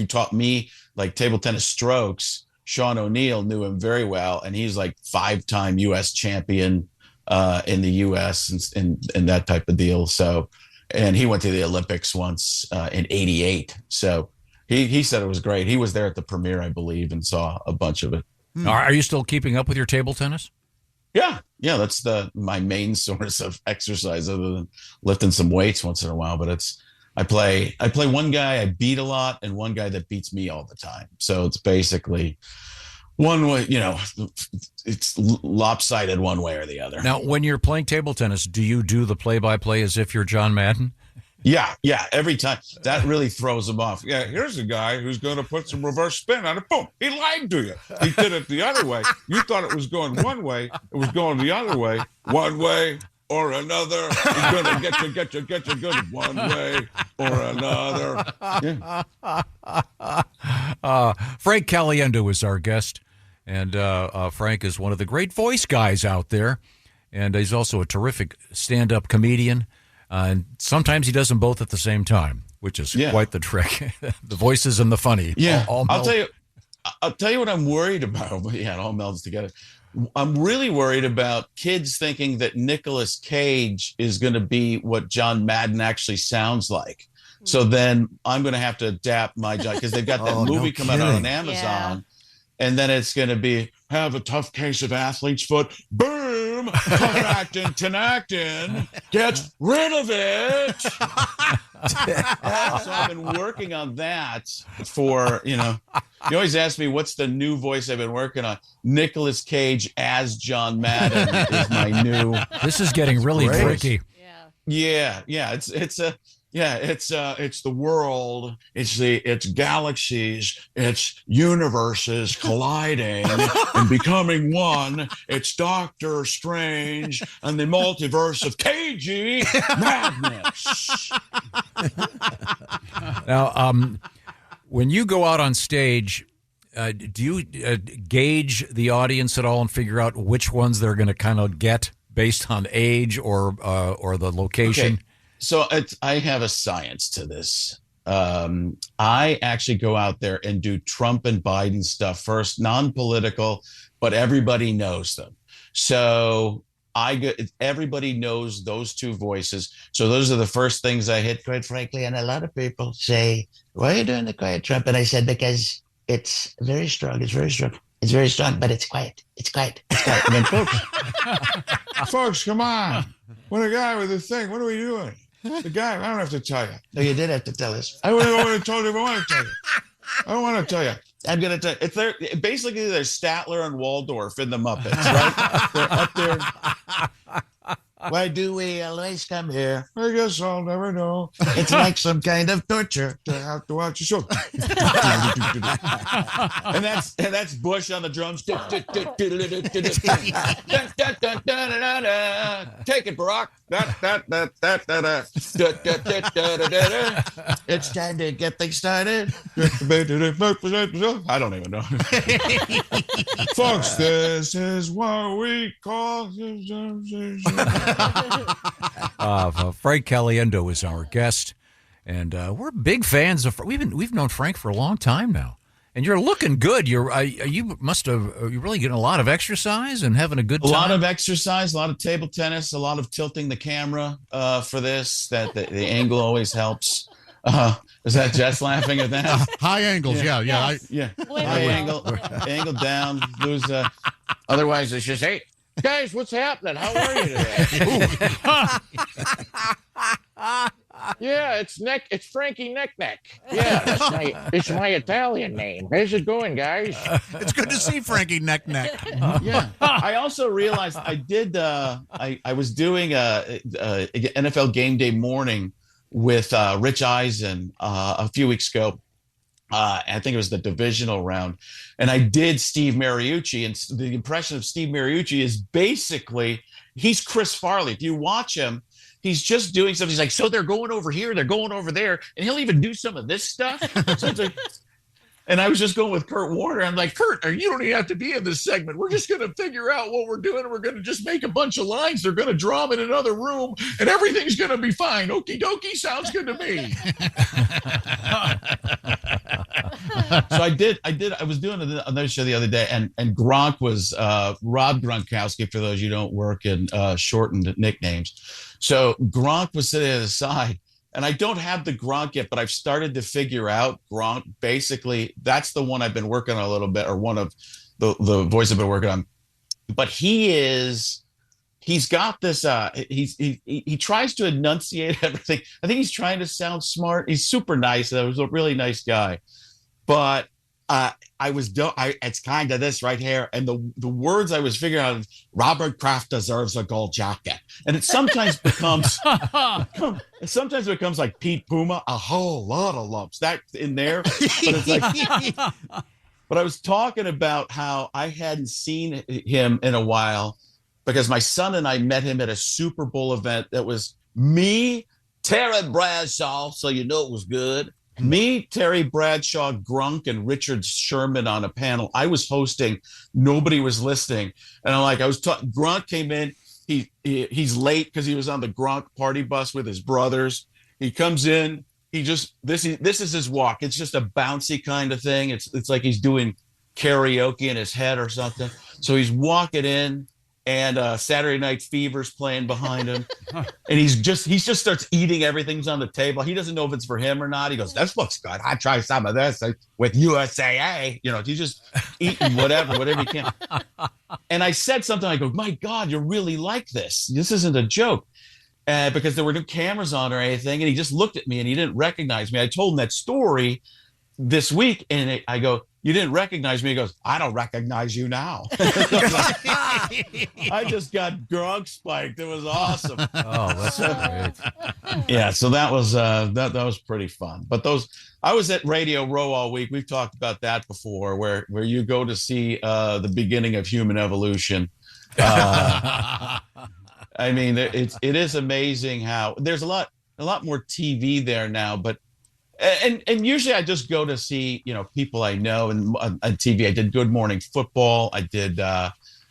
taught me like table tennis strokes, Sean O'Neill, knew him very well, and he's like 5-time U.S. champion in the U.S. and that type of deal. So, and he went to the Olympics once in '88. So. He said it was great. He was there at the premiere, I believe, and saw a bunch of it. Are you still keeping up with your table tennis? Yeah. That's my main source of exercise, other than lifting some weights once in a while. But I play one guy I beat a lot and one guy that beats me all the time. So it's basically one way. It's lopsided one way or the other. Now, when you're playing table tennis, do you do the play-by-play as if you're John Madden? Yeah, every time. That really throws him off. Yeah, here's a guy who's going to put some reverse spin on it. Boom, he lied to you. He did it the other way. You thought it was going one way. It was going the other way. One way or another. He's going to get you good one way or another. Yeah. Frank Caliendo is our guest, and Frank is one of the great voice guys out there, and he's also a terrific stand-up comedian. And sometimes he does them both at the same time, which is quite the trick. The voices and the funny. Yeah, I'll tell you, I'll tell you what I'm worried about. Yeah, it all melds together. I'm really worried about kids thinking that Nicolas Cage is going to be what John Madden actually sounds like. So then I'm going to have to adapt my job because they've got that movie coming out on Amazon. And then it's going to be, have a tough case of athlete's foot. Boom! Tough acting, Tinactin. Get rid of it. So I've been working on that for, you always ask me, what's the new voice I've been working on? Nicolas Cage as John Madden is my new. This is getting really tricky. Yeah. It's the world. It's galaxies. It's universes colliding and becoming one. It's Doctor Strange and the multiverse of cagey madness. Now, when you go out on stage, do you gauge the audience at all and figure out which ones they're going to kind of get based on age or the location? Okay. So I have a science to this. I actually go out there and do Trump and Biden stuff first, non-political, but everybody knows them. So everybody knows those two voices. So those are the first things I hit, quite frankly. And a lot of people say, why are you doing the quiet Trump? And I said, because it's very strong. It's very strong. It's very strong, but it's quiet. It's quiet. It's quiet. And then, folks, come on. What a guy with a thing. What are we doing? The guy, I don't have to tell you. No, you did have to tell us. I would have told you if I want to tell you. I don't want to tell you. I'm going to tell you. It's there. Basically, there's Statler and Waldorf in the Muppets, right? They're up there. Why do we always come here? I guess I'll never know. It's like some kind of torture to have to watch a show. and that's Bush on the drums. Take it, Barack. It's time to get things started. I don't even know. Folks, this is what we call. Frank Caliendo is our guest, and we're big fans of. We've known Frank for a long time now, and you're looking good. You really getting a lot of exercise and having a good time. A lot of exercise, a lot of table tennis, a lot of tilting the camera for this. That the angle always helps. Is that Jess laughing at that? High angles, yeah. High angle down. Lose. Otherwise, it's just guys, what's happening? How are you today? Yeah, it's Frankie Neck. Yeah, it's my Italian name. How's it going, guys? It's good to see Frankie Neck. Yeah. I also realized I did. I was doing a NFL Game Day morning with Rich Eisen a few weeks ago. I think it was the divisional round, and I did Steve Mariucci, and the impression of Steve Mariucci is basically he's Chris Farley. If you watch him, he's just doing stuff. He's like, so they're going over here, they're going over there, and he'll even do some of this stuff. So it's like, and I was just going with Kurt Warner. I'm like, Kurt, you don't even have to be in this segment. We're just going to figure out what we're doing. And we're going to just make a bunch of lines. They're going to draw them in another room, and everything's going to be fine. Okie dokie, sounds good to me. So I was doing another show the other day, and Gronk was Rob Gronkowski, for those you don't work in shortened nicknames. So Gronk was sitting at the side. And I don't have the Gronk yet, but I've started to figure out Gronk. Basically, that's the one I've been working on a little bit, or one of the voice I've been working on. But he's got this. He tries to enunciate everything. I think he's trying to sound smart. He's super nice. He was a really nice guy. But it's kind of this right here, and the words I was figuring out. Robert Kraft deserves a gold jacket, and it sometimes becomes like Pete Puma, a whole lot of lumps that in there. But it's like, but I was talking about how I hadn't seen him in a while because my son and I met him at a Super Bowl event that was me, Terry Bradshaw, so you know it was good. Me, Terry Bradshaw, Grunk, and Richard Sherman on a panel. I was hosting. Nobody was listening. And I'm like, Grunk came in. He's late because he was on the Gronk party bus with his brothers. He comes in. This is his walk. It's just a bouncy kind of thing. It's like he's doing karaoke in his head or something. So he's walking in, and Saturday Night Fever's playing behind him, and he just starts eating everything's on the table. He doesn't know if it's for him or not. He goes, "This looks good. I try some of this with USAA." He's just eating whatever he can. And I said something. I go, "My God, you really like this. This isn't a joke." Because there were no cameras on or anything, and he just looked at me and he didn't recognize me. I told him that story this week, and I go, "You didn't recognize me?" He goes, "I don't recognize you now." I just got drunk spiked. It was awesome. Oh, that's great. Yeah, so that was that was pretty fun. But I was at Radio Row all week. We've talked about that before, where you go to see the beginning of human evolution. I mean, it is amazing how there's a lot more TV there now, but. And usually I just go to see, people I know and on TV. I did Good Morning Football. I did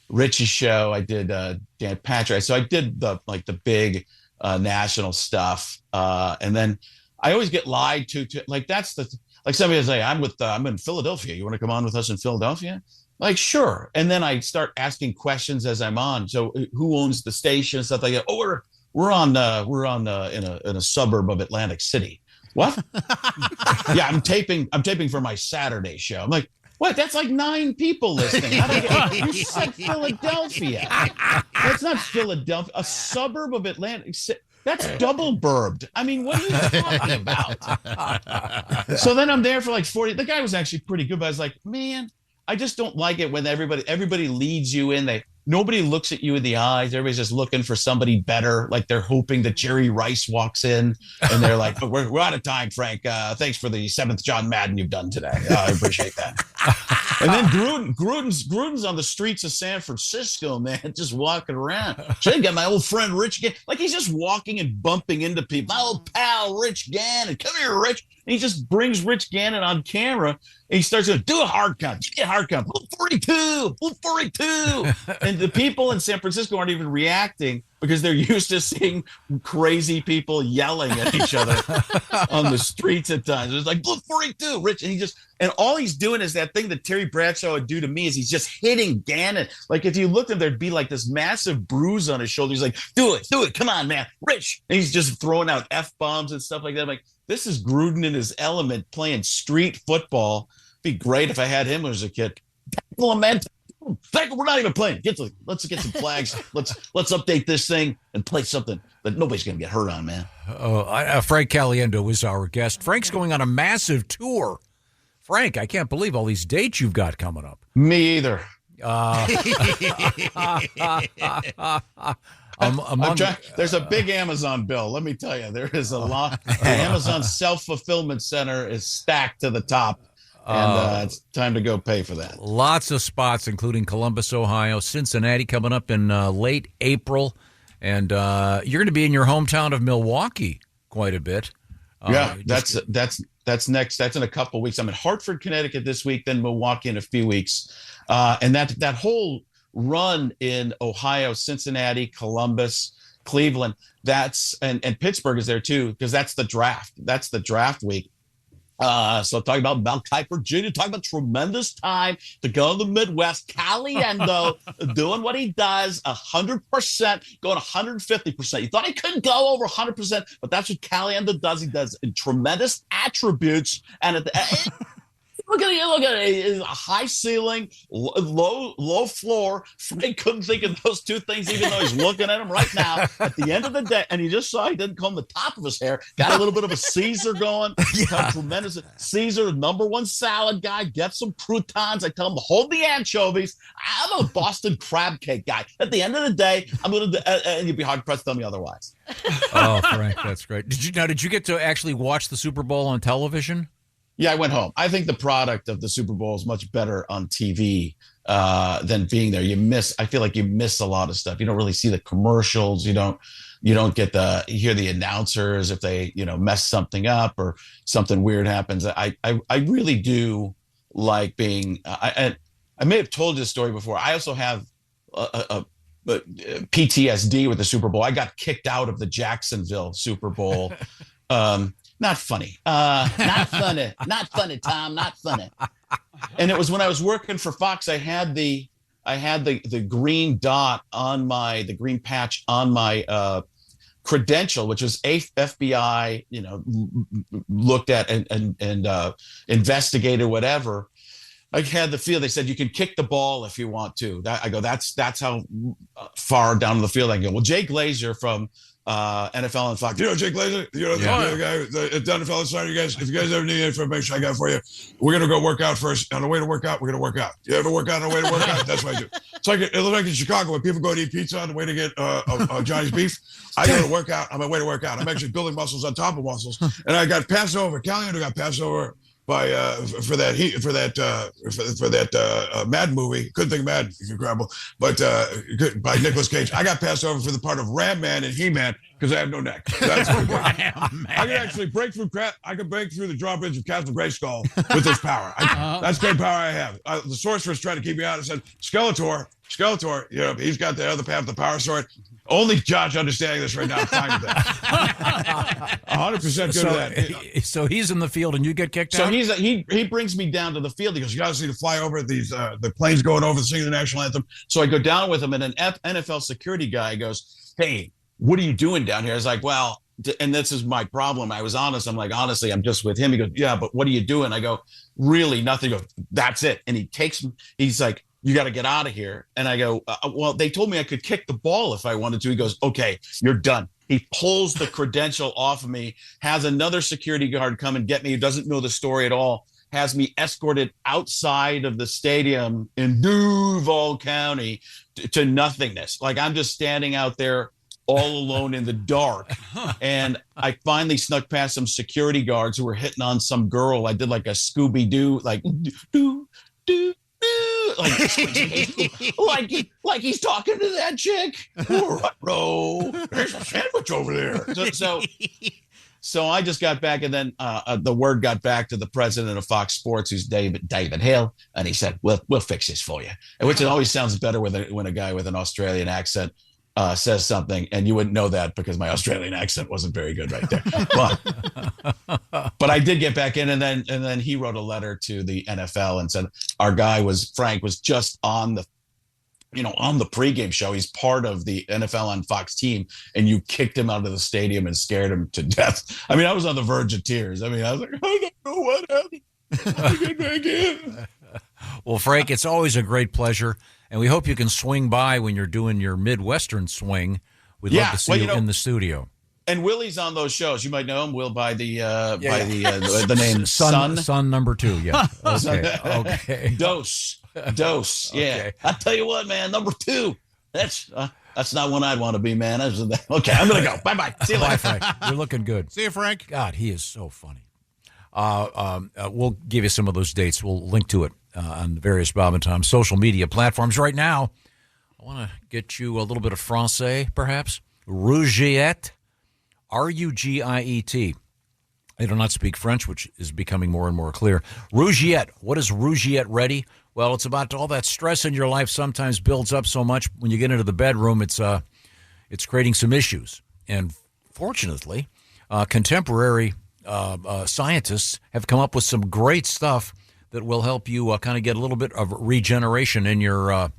Richie's show. I did Dan Patrick. So I did the big national stuff. And then I always get lied to that's somebody will say, I'm in Philadelphia. You want to come on with us in Philadelphia? Like, sure. And then I start asking questions as I'm on. So who owns the station and stuff like that? Oh, we're on in a suburb of Atlantic City. What? Yeah, I'm taping for my Saturday show. I'm like, what? That's like 9 people listening. You said Philadelphia. That's not Philadelphia. A suburb of Atlantic City. That's double burbed. I mean, what are you talking about? So then I'm there for like 40. The guy was actually pretty good, but I was like, man, I just don't like it when everybody leads you in. Nobody looks at you in the eyes. Everybody's just looking for somebody better. Like they're hoping that Jerry Rice walks in and they're like, oh, we're out of time, Frank. Thanks for the 7th John Madden you've done today. I appreciate that. And then Gruden's on the streets of San Francisco, man, just walking around. So I got my old friend Rich Gannon. Like he's just walking and bumping into people. My old pal Rich Gannon. Come here, Rich. And he just brings Rich Gannon on camera. And he starts to do a hard count. Get a hard count. 42. 42. And the people in San Francisco aren't even reacting because they're used to seeing crazy people yelling at each other on the streets at times. It's like, 42, Rich. And all he's doing is that thing that Terry Bradshaw would do to me is he's just hitting Gannon. Like if you looked at him, there'd be like this massive bruise on his shoulder. He's like, do it. Come on, man. Rich. And he's just throwing out F-bombs and stuff like that. I'm like, this is Gruden in his element playing street football. It'd be great if I had him as a kid. We're not even playing. Let's get some flags. Let's update this thing and play something that nobody's going to get hurt on, man. Frank Caliendo is our guest. Frank's going on a massive tour. Frank, I can't believe all these dates you've got coming up. Me either. There's a big Amazon bill. Let me tell you, there is a lot. The Amazon self-fulfillment center is stacked to the top. And it's time to go pay for that. Lots of spots, including Columbus, Ohio, Cincinnati coming up in late April. And you're going to be in your hometown of Milwaukee quite a bit. Yeah, that's next. That's in a couple of weeks. I'm in Hartford, Connecticut this week, then Milwaukee in a few weeks. And that whole run in Ohio, Cincinnati, Columbus, Cleveland, and Pittsburgh is there too, because that's the draft. That's the draft week. So talking about Mount Kuiper, Virginia, talking about tremendous time to go in the Midwest. Caliendo doing what he does, 100%, going 150%. You thought he couldn't go over 100%, but that's what Caliendo does. He does in tremendous attributes, and at the Look at it. A high ceiling, low floor. Frank couldn't think of those two things, even though he's looking at them right now. At the end of the day, and he just saw he didn't comb the top of his hair. Got a little bit of a Caesar going. Yeah. Tremendous. Caesar, the #1 salad guy. Get some croutons. I tell him to hold the anchovies. I'm a Boston crab cake guy. At the end of the day, I'm going to, and you'd be hard pressed to tell me otherwise. Oh, Frank, that's great. Did you get to actually watch the Super Bowl on television? Yeah, I went home. I think the product of the Super Bowl is much better on TV than being there. I feel like you miss a lot of stuff. You don't really see the commercials. You don't get you hear the announcers if they, mess something up or something weird happens. I really do like being, I may have told you this story before. I also have a PTSD with the Super Bowl. I got kicked out of the Jacksonville Super Bowl. Not funny. Not funny. Not funny, Tom. Not funny. And it was when I was working for Fox. I had the green dot on the green patch on my credential, which was FBI, looked at and investigated whatever. I had the field. They said you can kick the ball if you want to. I go, that's how far down the field I can go. Well, Jay Glazer from NFL and Fox. Jay Glazer, the guy, the NFL Insider. If you guys ever need information, I got for you. We're gonna go work out first. On the way to work out, we're gonna work out. You ever work out on the way to work out? That's what I do. It's like it looks like in Chicago when people go to eat pizza on the way to get Johnny's beef. I go to work out on my way to work out. I'm actually building muscles on top of muscles, and I got passed over. Callahan got passed over by for that Mad movie. Couldn't think of Mad, incredible, but by Nicolas Cage. I got passed over for the part of Ram Man and He-Man because I have no neck. That's I can actually break through. I can break through the drawbridge of Castle Grayskull with this power. That's great power I have. The sorceress tried to keep me out and said, Skeletor, he's got the other half of the power sword. Only Josh understanding this right now. I'm fine with that. 100% good with that. So he's in the field and you get kicked out? So he brings me down to the field. He goes, you got to see to fly over these the planes going over singing the national anthem. So I go down with him, and an NFL security guy goes, hey, what are you doing down here? I was like, well, and this is my problem. I was honest. I'm like, honestly, I'm just with him. He goes, yeah, but what are you doing? I go, really nothing. He goes, that's it. And he takes me. He's like, you got to get out of here. And I go, well, they told me I could kick the ball if I wanted to. He goes, okay, you're done. He pulls the credential off of me, has another security guard come and get me, who doesn't know the story at all, has me escorted outside of the stadium in Duval County to nothingness. Like, I'm just standing out there all alone in the dark. And I finally snuck past some security guards who were hitting on some girl. I did like a Scooby-Doo, like, do. Like he's talking to that chick. All right, bro. There's a sandwich over there. So I just got back, and then the word got back to the president of Fox Sports, who's David Hill, and he said, "We'll fix this for you." Which it always sounds better when a guy with an Australian accent says something, and you wouldn't know that because my Australian accent wasn't very good right there. But I did get back in, and then he wrote a letter to the NFL and said our guy Frank was just on the pregame show. He's part of the NFL on Fox team, and you kicked him out of the stadium and scared him to death. I mean, I was on the verge of tears. I mean, I was like, I don't know what happened. I get back in. Well, Frank, it's always a great pleasure, and we hope you can swing by when you're doing your Midwestern swing. We'd love to see you in the studio. And Willie's on those shows. You might know him, Will, by the name Son number 2. Yeah. Okay. Dose. Yeah. I tell you what, man, number 2. That's not one I'd want to be, man. Okay, I'm gonna go. Bye. See you later. Bye, Frank. You're looking good. See you, Frank. God, he is so funny. We'll give you some of those dates. We'll link to it on the various Bob and Tom social media platforms. Right now, I want to get you a little bit of Francais, perhaps. Rougiette, Rugiet. I do not speak French, which is becoming more and more clear. Rougiette. What is Rougiette ready? Well, it's about all that stress in your life sometimes builds up so much when you get into the bedroom, it's creating some issues. And fortunately, contemporary scientists have come up with some great stuff that will help you kind of get a little bit of regeneration in your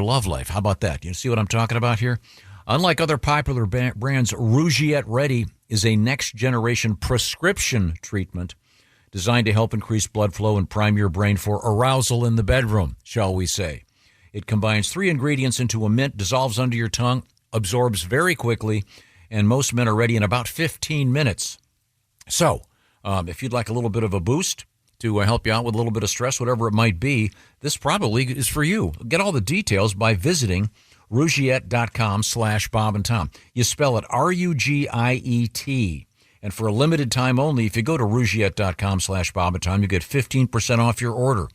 love life. How about that? You see what I'm talking about here? Unlike other popular brands, Rougiette Ready is a next-generation prescription treatment designed to help increase blood flow and prime your brain for arousal in the bedroom, shall we say. It combines 3 ingredients into a mint, dissolves under your tongue, absorbs very quickly, and most men are ready in about 15 minutes. So, if you'd like a little bit of a boost to help you out with a little bit of stress, whatever it might be, this probably is for you. Get all the details by visiting Rougiette.com/Bob and Tom. You spell it Rugiet. And for a limited time only, if you go to Rougiette.com/Bob and Tom, you get 15% off your order.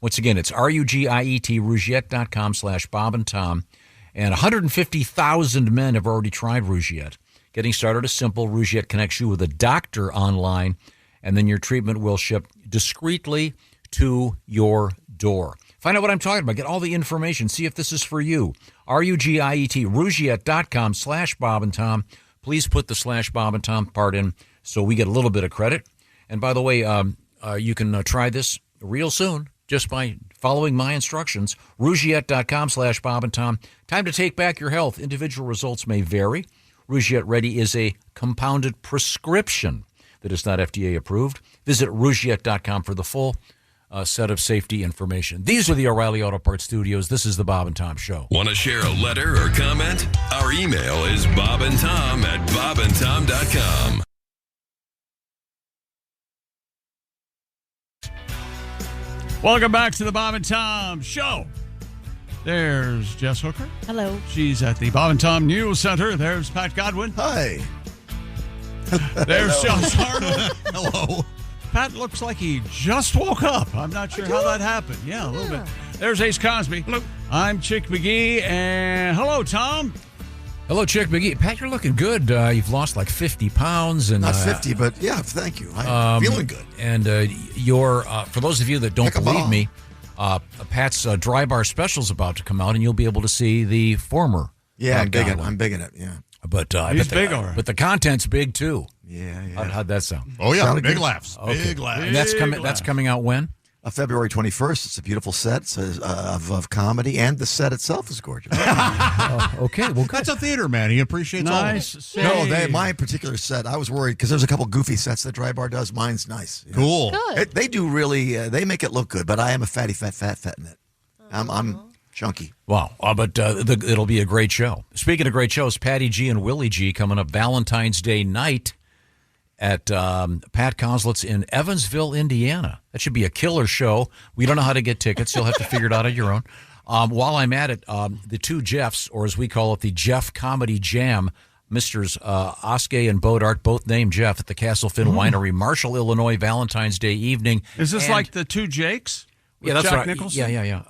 Once again, it's Rugiet, Rougiette.com/Bob and Tom. And 150,000 men have already tried Rougiette. Getting started is simple. Rougiette connects you with a doctor online, and then your treatment will ship discreetly to your door. Find out what I'm talking about. Get all the information. See if this is for you. Rugiet, Rougiette.com/Bob and Tom. Please put the /Bob and Tom part in so we get a little bit of credit. And by the way, you can try this real soon just by following my instructions. Rougiette.com/Bob and Tom. Time to take back your health. Individual results may vary. Rougiette Ready is a compounded prescription that is not FDA approved. Visit Rougiette.com for the full set of safety information. These are the O'Reilly Auto Parts Studios. This is the Bob and Tom Show. Want to share a letter or comment? Our email is bobandtom@bobandtom.com. Welcome back to the Bob and Tom Show. There's Jess Hooker. Hello. She's at the Bob and Tom News Center. There's Pat Godwin. Hi. There's Josh Arnold. Hello. Pat looks like he just woke up. I'm not sure how that happened. Yeah, a little bit. There's Ace Cosby. Hello. I'm Chick McGee. And hello, Tom. Hello, Chick McGee. Pat, you're looking good. You've lost like 50 pounds. And, Not 50, but yeah, thank you. I'm feeling good. And you're, for those of you that don't believe me, Pat's Dry Bar Special's about to come out, and you'll be able to see the former. Yeah, I'm big in it. Yeah. But he's big, all right. But the content's big, too. Yeah. How'd that sound? Oh, yeah. Sounded Big good. laughs. Okay. Big laughs. And that's coming out when? February 21st. It's a beautiful set of comedy, and the set itself is gorgeous. Okay, well, good. That's a theater man. He appreciates all of it. No, my particular set, I was worried because there's a couple goofy sets that Dry Bar does. Mine's nice. You know? Cool. Good. They do really, they make it look good, but I am a fatty fat in it. I'm chunky. Wow, but it'll be a great show. Speaking of great shows, Patty G and Willie G coming up Valentine's Day night at Pat Kozlitz in Evansville, Indiana. That should be a killer show. We don't know how to get tickets. You'll have to figure it out on your own. While I'm at it, the two Jeffs, or as we call it, the Jeff Comedy Jam, Misters Oskay and Bodart, both named Jeff, at the Castle Finn Winery, Marshall, Illinois, Valentine's Day evening. Is this like the two Jakes? Yeah, that's Jack right. Nicholson? Yeah.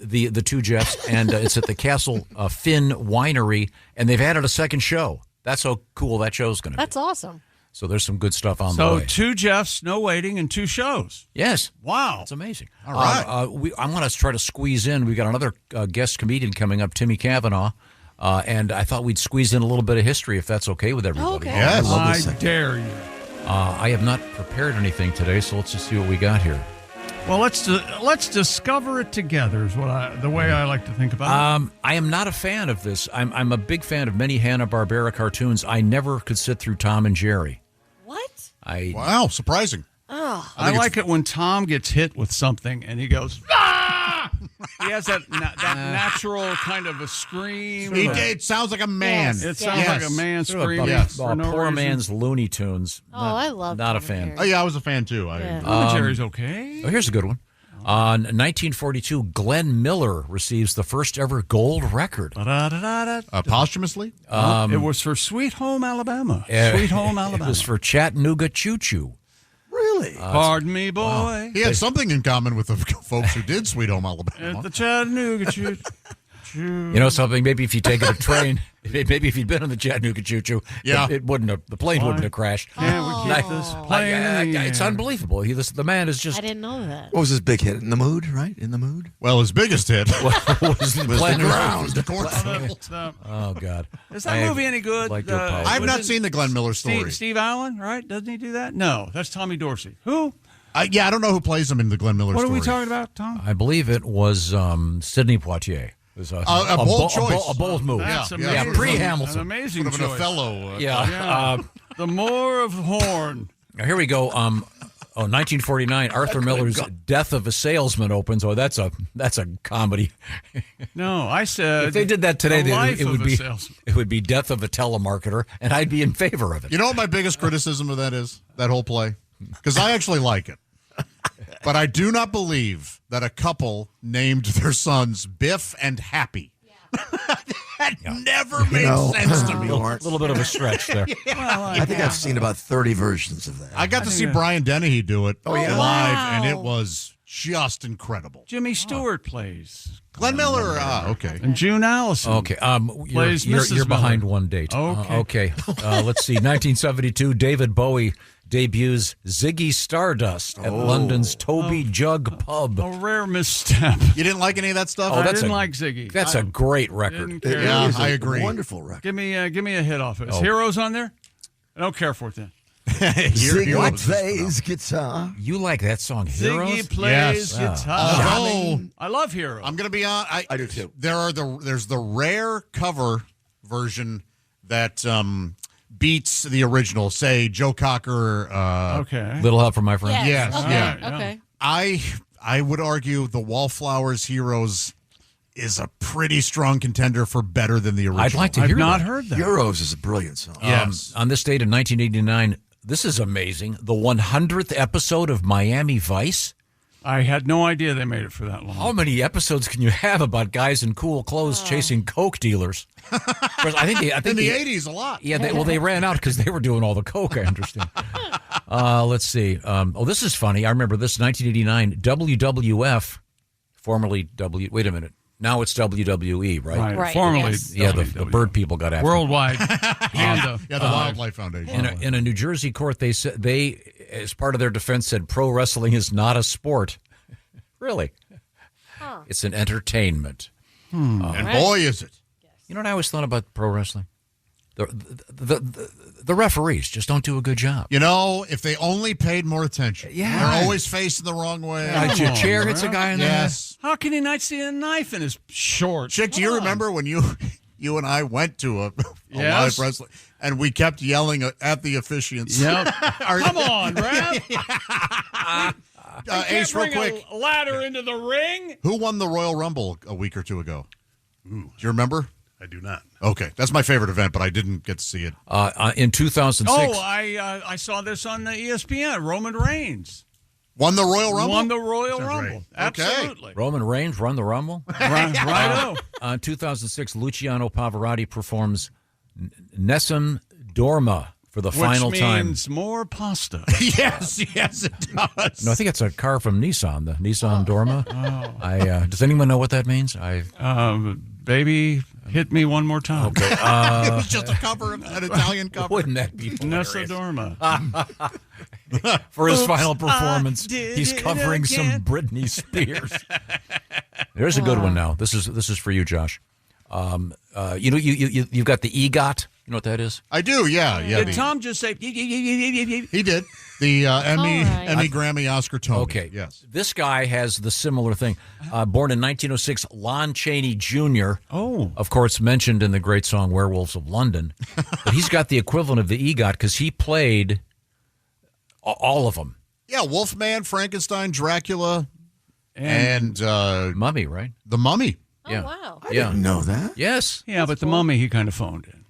The two Jeffs, and it's at the Castle Finn Winery, and they've added a second show. That's how cool that show's going to be. That's awesome. So there's some good stuff on the So way. two Jeffs, no waiting, and two shows. Yes. Wow. That's amazing. All right. I'm going to try to squeeze in. We've got another guest comedian coming up, Timmy Cavanaugh, and I thought we'd squeeze in a little bit of history if that's okay with everybody. Okay. Yes. I dare you. I have not prepared anything today, so let's just see what we got here. Well, let's discover it together is the way I like to think about it. I am not a fan of this. I'm a big fan of many Hanna-Barbera cartoons. I never could sit through Tom and Jerry. What? Wow, surprising. Oh. I like it when Tom gets hit with something and he goes, ah! He has that natural kind of a scream. It sounds like a man. Yes. It sounds like a man screaming. Yes. For no Poor reason. man's Looney Tunes. I love Not a Tom and fan. Jerry. Oh, yeah, I was a fan, too. Yeah. Tom and Jerry's okay. Oh, here's a good one. On 1942, Glenn Miller receives the first ever gold record. Posthumously? It was for Sweet Home Alabama. Sweet Home Alabama. It was for Chattanooga Choo Choo. Really? Pardon me, boy. Wow. He had something in common with the folks who did Sweet Home Alabama. At the Chattanooga Choo Choo. You know something? Maybe if you take a train, maybe if you'd been on the Chattanooga Choo Choo, yeah, it wouldn't have. The plane wouldn't have crashed. Can't we keep this plane? It's unbelievable. The man is just. I didn't know that. What was his big hit? In the Mood, right? In the Mood? Well, his biggest hit was the ground. The cornfield. Oh, God. Is that movie any good? I've not seen the Glenn Miller story. Steve Allen, right? Doesn't he do that? No, that's Tommy Dorsey. Who? Yeah, I don't know who plays him in the Glenn Miller story. What are we talking about, Tom? I believe it was Sidney Poitier. It was a bold choice. A bold move. That's yeah, pre-Hamilton. An amazing sort of choice. an Othello. The More of Horn. Now, here we go. 1949, Arthur Miller's Death of a Salesman opens. Oh, that's a comedy. No, I said if they did that today, it would be Death of a Telemarketer, and I'd be in favor of it. You know what my biggest criticism of that is? That whole play? Because I actually like it. But I do not believe that a couple named their sons Biff and Happy. That never made sense to me. A little bit of a stretch there. I think I've seen about 30 versions of that. I got to see Brian Dennehy do it live, wow. and it was just incredible. Jimmy Stewart plays. Glenn Miller. Okay. And June Allison. Okay. Plays You're Mrs. behind Miller. one date. Okay. Let's see. 1972, David Bowie debuts Ziggy Stardust at London's Toby Jug Pub. A rare misstep. You didn't like any of that stuff? I didn't like Ziggy. That's a great record. Yeah, I agree. Wonderful record. Give me a hit off it. Is Heroes on there? I don't care for it then. Ziggy plays guitar. You like that song, Heroes? Ziggy plays Yes. guitar. Although, I love Heroes. I'm going to be on. I do too. There's the rare cover version that beats the original. Say Joe Cocker. Okay. Little Help from My Friend. Yes. Okay. Yeah. Okay. I would argue the Wallflowers Heroes is a pretty strong contender for better than the original. I'd like to I've hear not that. heard that. Heroes is a brilliant song. Yes. On this date in 1989, this is amazing. The 100th episode of Miami Vice. I had no idea they made it for that long. How many episodes can you have about guys in cool clothes chasing coke dealers? I think in the 80s, a lot. Yeah, they ran out because they were doing all the coke, I understand. Let's see. This is funny. I remember this, 1989, WWF, formerly wait a minute. Now it's WWE, right? Right. Formerly, yes. Yeah, the bird people got after Worldwide. Yeah, the Wildlife Foundation. In a New Jersey court, they said as part of their defense, said pro wrestling is not a sport. Really? It's an entertainment. And boy, is it. You know what I always thought about pro wrestling? The referees just don't do a good job. You know, if they only paid more attention. Yeah. They're always facing the wrong way. A chair hits a guy in the head. Yes. How can he not see a knife in his shorts? Chick, do you remember when you and I went to a Yes. live wrestling and we kept yelling at the officiants? Yep. Come on, Brad. Ace, real quick. A ladder into the ring. Who won the Royal Rumble a week or two ago? Do you remember? I do not. Okay, that's my favorite event, but I didn't get to see it. In 2006. Oh, I saw this on the ESPN. Roman Reigns Won the Royal Rumble? won the Royal Sounds Rumble. right. Absolutely. Roman Reigns run the Rumble. Right. In 2006, Luciano Pavarotti performs Nessun Dorma for the final Which time. means more pasta. yes, it does. No, I think it's a car from Nissan, the Nissan Dorma. Does anyone know what that means? Baby, hit me one more time. Okay. It was just a cover, an Italian cover. Wouldn't that be hilarious? Nessa Dorma. For his Oops, final performance, I did he's it covering some again. Britney Spears. There's a good one now. This is for you, Josh. You've got the EGOT. You know what that is? I do, yeah. Did Tom just say? He did. The Emmy, Grammy, Oscar, Tony. Okay. Yes. This guy has the similar thing. Born in 1906, Lon Chaney Jr. Oh. Of course, mentioned in the great song Werewolves of London. But he's got the equivalent of the EGOT because he played all of them. Yeah, Wolfman, Frankenstein, Dracula, and Mummy, right? The Mummy. Yeah. Oh, wow. I didn't know that. Yes. Yeah, but the Mummy he kind of phoned in.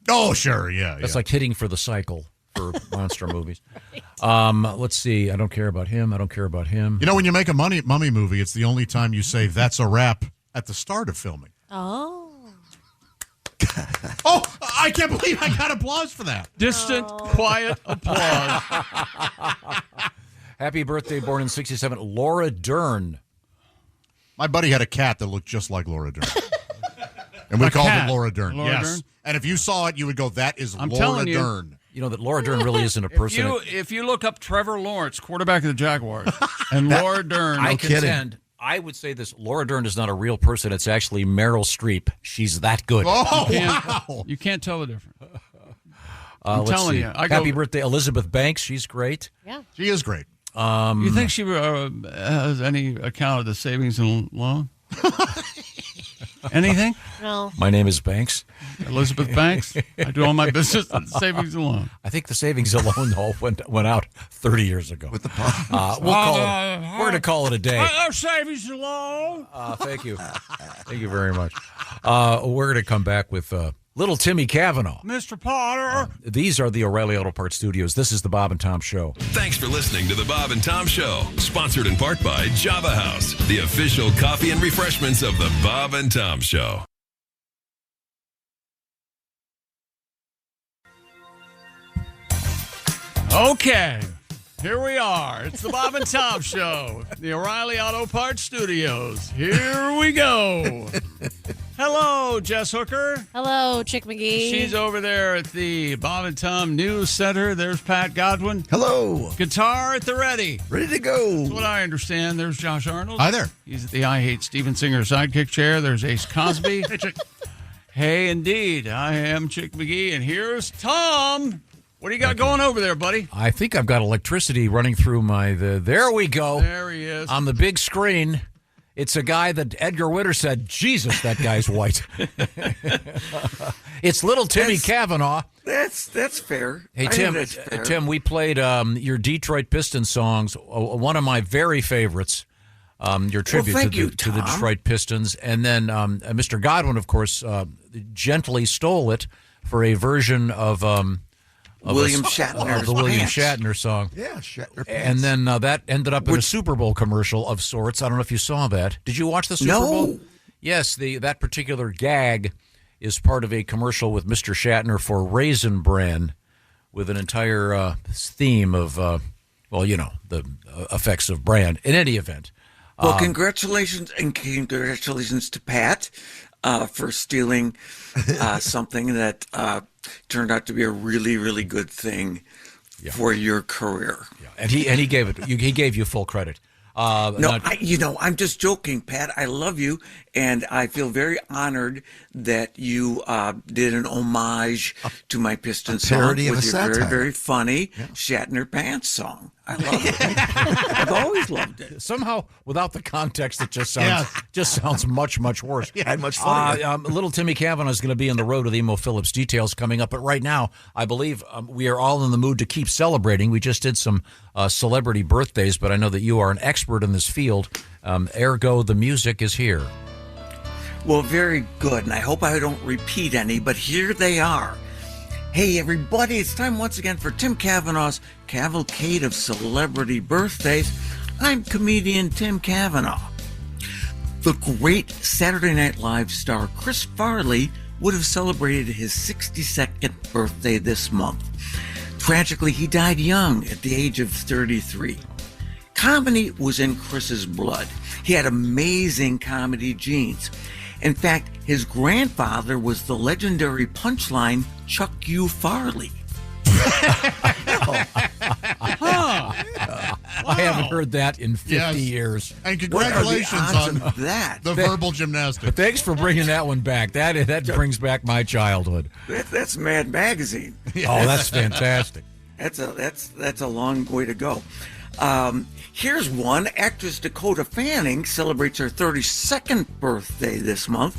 Oh, sure, yeah. That's like hitting for the cycle for monster movies. Let's see. I don't care about him. I don't care about him. You know, when you make a mummy movie, it's the only time you say that's a wrap at the start of filming. Oh. Oh, I can't believe I got applause for that. Distant, quiet applause. Happy birthday, born in 1967, Laura Dern. My buddy had a cat that looked just like Laura Dern. And we called it Laura Dern. Laura yes. Dern? And if you saw it, you would go, that is I'm Laura telling you. Dern. You know that Laura Dern really isn't a person. If you look up Trevor Lawrence, quarterback of the Jaguars, and Laura Dern, I contend, I would say this, Laura Dern is not a real person. It's actually Meryl Streep. She's that good. Oh, wow. You can't tell the difference. I'm telling you. Happy birthday, Elizabeth Banks. She's great. Yeah. She is great. You think she has any account of the savings and loan? Anything? No. My name is Banks. Elizabeth Banks. I do all my business at savings and loan. I think the savings and loan all went out 30 years ago. With the pop. We're going to call it a day. Savings and loan. Thank you. Thank you very much. We're going to come back with little Timmy Cavanaugh. Mr. Potter. These are the O'Reilly Auto Parts Studios. This is the Bob and Tom Show. Thanks for listening to the Bob and Tom Show, sponsored in part by Java House, the official coffee and refreshments of the Bob and Tom Show. Okay, here we are. It's the Bob and Tom Show, the O'Reilly Auto Parts Studios. Here we go. Hello, Jess Hooker. Hello, Chick McGee. She's over there at the Bob and Tom News Center. There's Pat Godwin. Hello. Guitar at the ready. Ready to go. That's what I understand. There's Josh Arnold. Hi there. He's at the I Hate Steven Singer sidekick chair. There's Ace Cosby. Hey, indeed. I am Chick McGee, and here's Tom. What do you got going over there, buddy? I think I've got electricity running through there we go. There he is. On the big screen. It's a guy that Edgar Witter said, Jesus, that guy's white. It's little Timmy Kavanaugh. That's fair. Hey, Tim, we played your Detroit Pistons songs, one of my very favorites, your tribute to the Detroit Pistons. And then Mr. Godwin, of course, gently stole it for a version of William Shatner's the William Pants. Shatner song. Yeah, Shatner Pants. And then that ended up in a Super Bowl commercial of sorts. I don't know if you saw that. Did you watch the Super Bowl? Yes, that particular gag is part of a commercial with Mr. Shatner for Raisin Bran, with an entire theme of, the effects of bran. In any event. Well, congratulations to Pat for stealing something that turned out to be a really, really good thing for your career. Yeah. And he gave you full credit. I'm just joking, Pat. I love you, and I feel very honored that you did an homage to my Pistons song with your very, very funny Shatner Pants song. I love it. I've always loved it. Somehow, without the context, it just sounds much, much worse. Yeah, much funnier. Little Timmy Kavanaugh is going to be on the road with Emo Phillips. Details coming up. But right now, I believe we are all in the mood to keep celebrating. We just did some celebrity birthdays, but I know that you are an expert in this field. Ergo, the music is here. Well, very good, and I hope I don't repeat any, but here they are. Hey, everybody, it's time once again for Tim Kavanaugh's Cavalcade of Celebrity Birthdays. I'm comedian Tim Kavanaugh. The great Saturday Night Live star Chris Farley would have celebrated his 62nd birthday this month. Tragically, he died young at the age of 33. Comedy was in Chris's blood. He had amazing comedy genes. In fact, his grandfather was the legendary punchline Chuck U. Farley. I haven't heard that in 50 years. And congratulations on that. The verbal gymnastics. Thanks for bringing that one back. That brings back my childhood. That's Mad Magazine. Oh, that's fantastic. That's a long way to go. Here's one. Actress Dakota Fanning celebrates her 32nd birthday this month.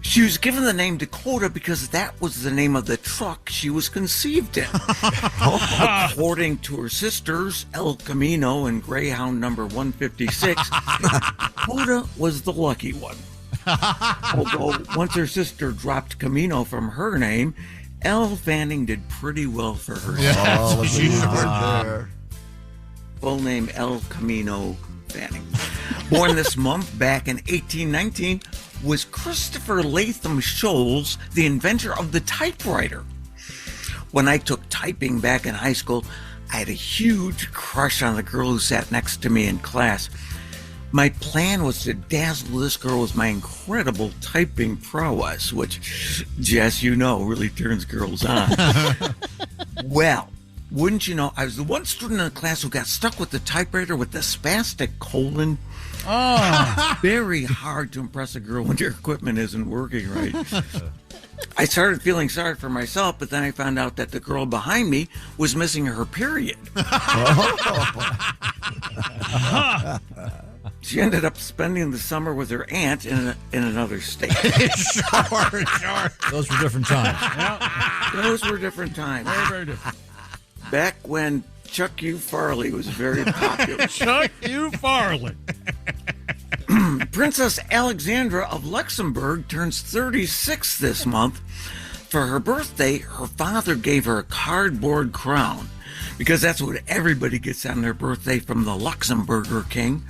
She was given the name Dakota because that was the name of the truck she was conceived in. According to her sisters, El Camino and Greyhound number 156, Dakota was the lucky one. Although once her sister dropped Camino from her name, Elle Fanning did pretty well for herself. There. Full name El Camino Fanning. Born this month back in 1819 was Christopher Latham Scholes, the inventor of the typewriter. When I took typing back in high school, I had a huge crush on the girl who sat next to me in class. My plan was to dazzle this girl with my incredible typing prowess, which, Jess, you know, really turns girls on. Well, wouldn't you know, I was the one student in the class who got stuck with the typewriter with the spastic colon. Oh, very hard to impress a girl when your equipment isn't working right. I started feeling sorry for myself, but then I found out that the girl behind me was missing her period. She ended up spending the summer with her aunt in another state. Sure. Those were different times. Those were different times. Very, very different. Back when Chuck U. Farley was very popular. Chuck U. Farley. Princess Alexandra of Luxembourg turns 36 this month. For her birthday, her father gave her a cardboard crown, because that's what everybody gets on their birthday from the Luxembourger King.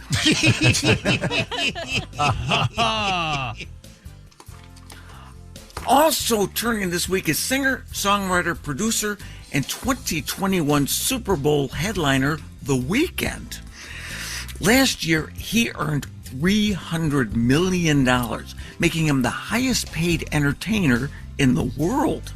Also turning this week is singer, songwriter, producer, and 2021 Super Bowl headliner, The Weeknd. Last year, he earned $300 million, making him the highest paid entertainer in the world.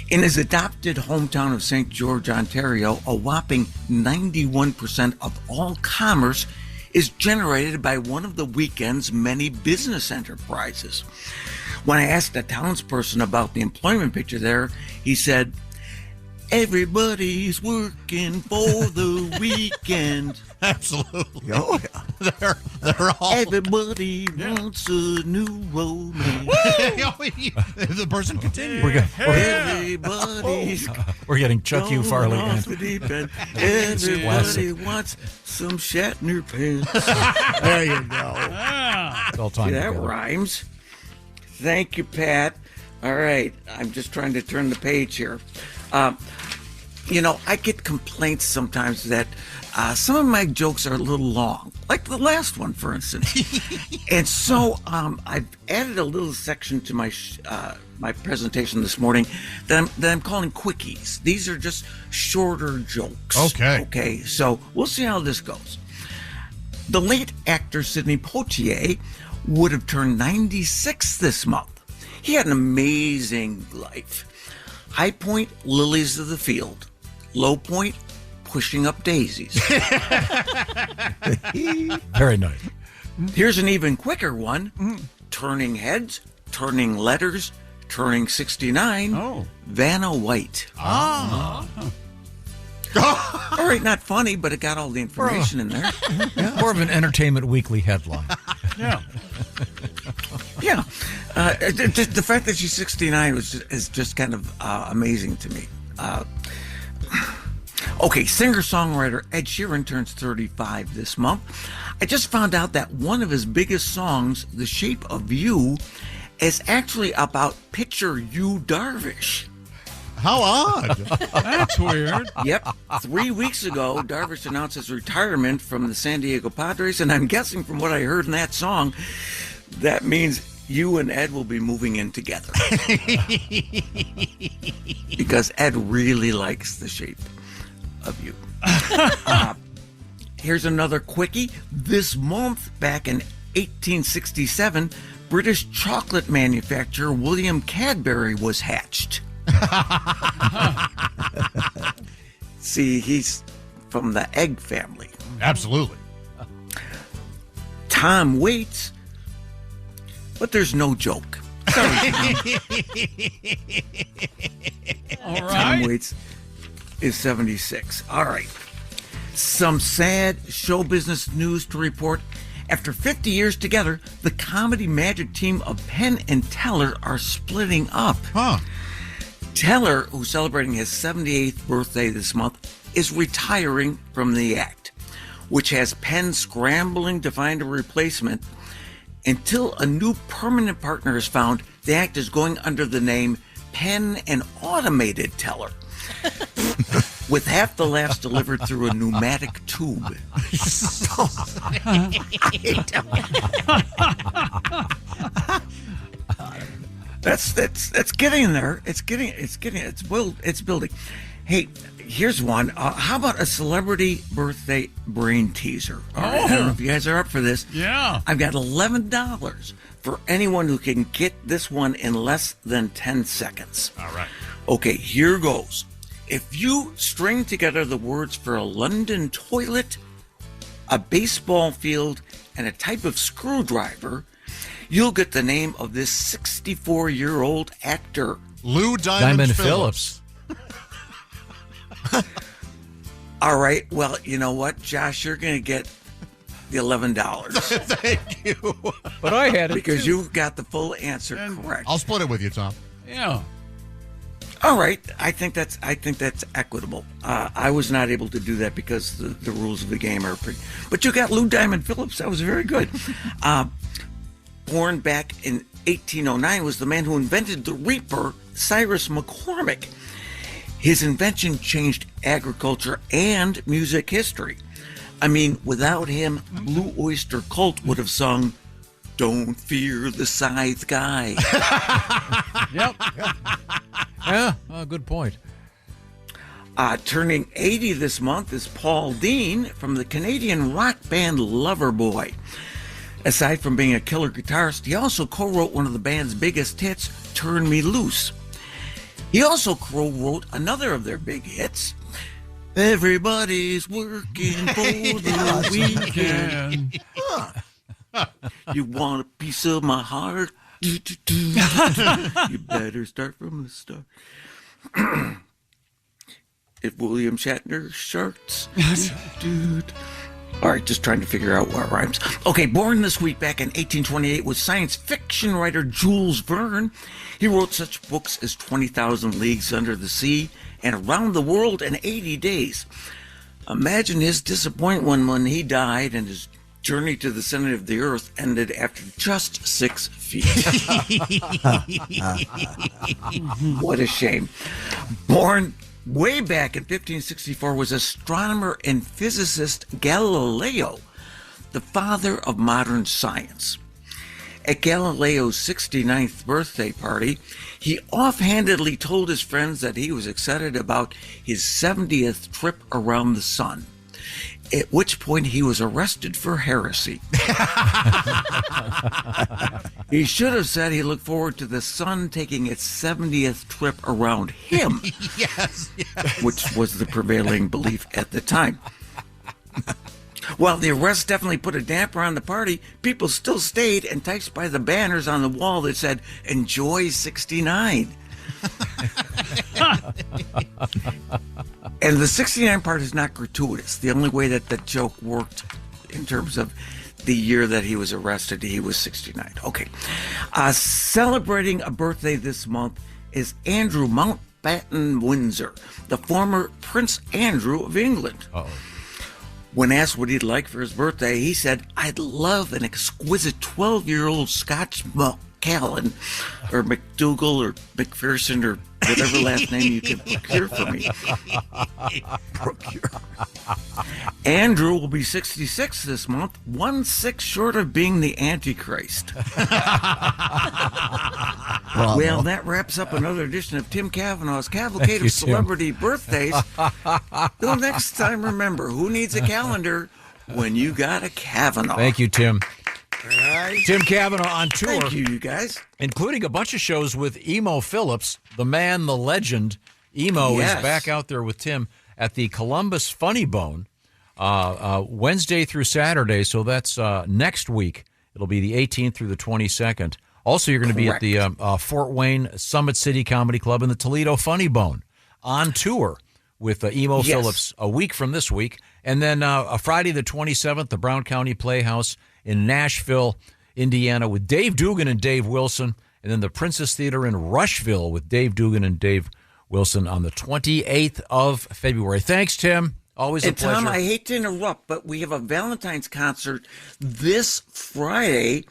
In his adopted hometown of St. George, Ontario, a whopping 91% of all commerce is generated by one of The Weeknd's many business enterprises. When I asked a townsperson about the employment picture there, he said, Everybody's working for the weekend. Absolutely. Oh, yeah. They're all. Everybody wants a new romance. The person continues. Everybody's We're getting Chuck U. Farley. going off the deep end. Everybody wants some Shatner pants. There you go. It's all time See, that together. rhymes. Thank you, Pat. All right, I'm just trying to turn the page here. I get complaints sometimes that some of my jokes are a little long, like the last one, for instance. And so I've added a little section to my my presentation this morning that I'm calling quickies. These are just shorter jokes. Okay, so we'll see how this goes. The late actor Sidney Poitier would have turned 96 this month. He had an amazing life. High point, lilies of the field. Low point, pushing up daisies. Very nice. Here's an even quicker one. Turning heads, turning letters, turning 69. Vanna White. All right, not funny, but it got all the information in there. More of an Entertainment Weekly headline. Yeah. Yeah. The fact that she's 69 is just kind of amazing to me. Okay, singer-songwriter Ed Sheeran turns 35 this month. I just found out that one of his biggest songs, The Shape of You, is actually about pitcher Yu Darvish. How odd. That's weird. Yep. 3 weeks ago, Darvish announced his retirement from the San Diego Padres, and I'm guessing from what I heard in that song, that means you and Ed will be moving in together. Because Ed really likes the shape of you. Here's another quickie. This month, back in 1867, British chocolate manufacturer William Cadbury was hatched. See, he's from the egg family. Absolutely. Tom waits, but there's no joke. Sorry, Tom. All Tom right. Waits is 76. All right. Some sad show business news to report. After 50 years together, the comedy magic team of Penn and Teller are splitting up. Teller, who's celebrating his 78th birthday this month, is retiring from the act, which has Penn scrambling to find a replacement. Until a new permanent partner is found, the act is going under the name Penn and Automated Teller, with half the laughs delivered through a pneumatic tube. That's getting there. It's building. Hey, here's one. How about a celebrity birthday brain teaser? All right, I don't know if you guys are up for this. Yeah. I've got $11 for anyone who can get this one in less than 10 seconds. All right. Okay, here goes. If you string together the words for a London toilet, a baseball field, and a type of screwdriver, you'll get the name of this 64-year-old actor. Lou Diamond Phillips. All right, well, you know what, Josh, you're going to get the $11. Thank you. But I had it because too. you got the full answer correct. I'll split it with you, Tom. Yeah. All right, I think that's equitable. I was not able to do that because the rules of the game are pretty. But you got Lou Diamond Phillips. That was very good. Born back in 1809, was the man who invented the reaper, Cyrus McCormick. His invention changed agriculture and music history. I mean, without him, Blue Oyster Cult would have sung "Don't Fear the Scythe Guy." Yep. Yeah, good point. Turning 80 this month is Paul Dean from the Canadian rock band Loverboy. Aside from being a killer guitarist, he also co-wrote one of the band's biggest hits, Turn Me Loose. He also co-wrote another of their big hits, Everybody's Working for the Weekend. You want a piece of my heart? You better start from the start. if William Shatner shirts. Dude. All right, just trying to figure out what rhymes. Okay, born this week back in 1828 was science fiction writer Jules Verne. He wrote such books as 20,000 Leagues Under the Sea and Around the World in 80 Days. Imagine his disappointment when he died and his journey to the center of the earth ended after just 6 feet. What a shame. Born way back in 1564 was astronomer and physicist Galileo, the father of modern science. At Galileo's 69th birthday party, he offhandedly told his friends that he was excited about his 70th trip around the sun, at which point he was arrested for heresy. He should have said he looked forward to the sun taking its 70th trip around him, yes. which was the prevailing belief at the time. While the arrest definitely put a damper on the party, people still stayed, enticed by the banners on the wall that said, "Enjoy 69." And the 69 part is not gratuitous. The only way that the joke worked in terms of the year that he was arrested, he was 69. Okay. Celebrating a birthday this month is Andrew Mountbatten Windsor, the former Prince Andrew of England. Uh-oh. When asked what he'd like for his birthday, he said, "I'd love an exquisite 12-year-old Scotch Macallan or McDougal or McPherson or whatever last name you can procure for me." Andrew will be 66 this month, 1/6 short of being the Antichrist. Well, that wraps up another edition of Tim Cavanaugh's Cavalcade of Celebrity Birthdays. Till next time, remember, who needs a calendar when you got a Cavanaugh? Thank you, Tim. Right. Tim Cavanaugh on tour. Thank you, you guys. Including a bunch of shows with Emo Phillips, the man, the legend. Emo is back out there with Tim at the Columbus Funny Bone Wednesday through Saturday. So that's next week. It'll be the 18th through the 22nd. Also, you're going to be at the Fort Wayne Summit City Comedy Club and the Toledo Funny Bone on tour with Emo Phillips a week from this week. And then Friday the 27th, the Brown County Playhouse in Nashville, Indiana, with Dave Dugan and Dave Wilson. And then the Princess Theater in Rushville with Dave Dugan and Dave Wilson on the 28th of February. Thanks, Tim. Always a pleasure. And Tom, I hate to interrupt, but we have a Valentine's concert this Friday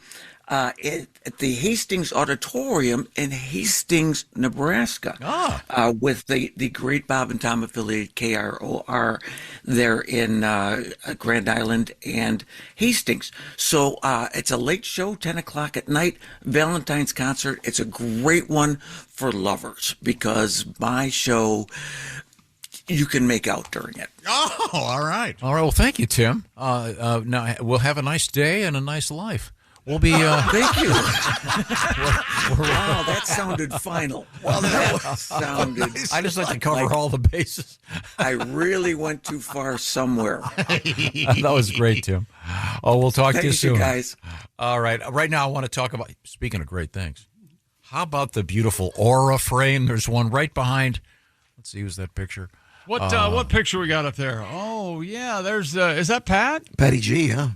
at the Hastings Auditorium in Hastings, Nebraska, with the great Bob and Tom affiliate KROR there in Grand Island and Hastings. So it's a late show, 10 o'clock at night, Valentine's concert. It's a great one for lovers because my show, you can make out during it. Oh, all right. All right. Well, thank you, Tim. Now we'll have a nice day and a nice life. We'll be. Thank you. Wow, that sounded final. Well, that sounded. I just like to cover all the bases. I really went too far somewhere. That was great, Tim. Oh, we'll talk to you soon, guys. All right. Right now, I want to talk about. Speaking of great things, how about the beautiful Aura frame? There's one right behind. Let's see, who's that picture? What picture we got up there? Oh yeah, there's. Is that Pat? Patty G, huh?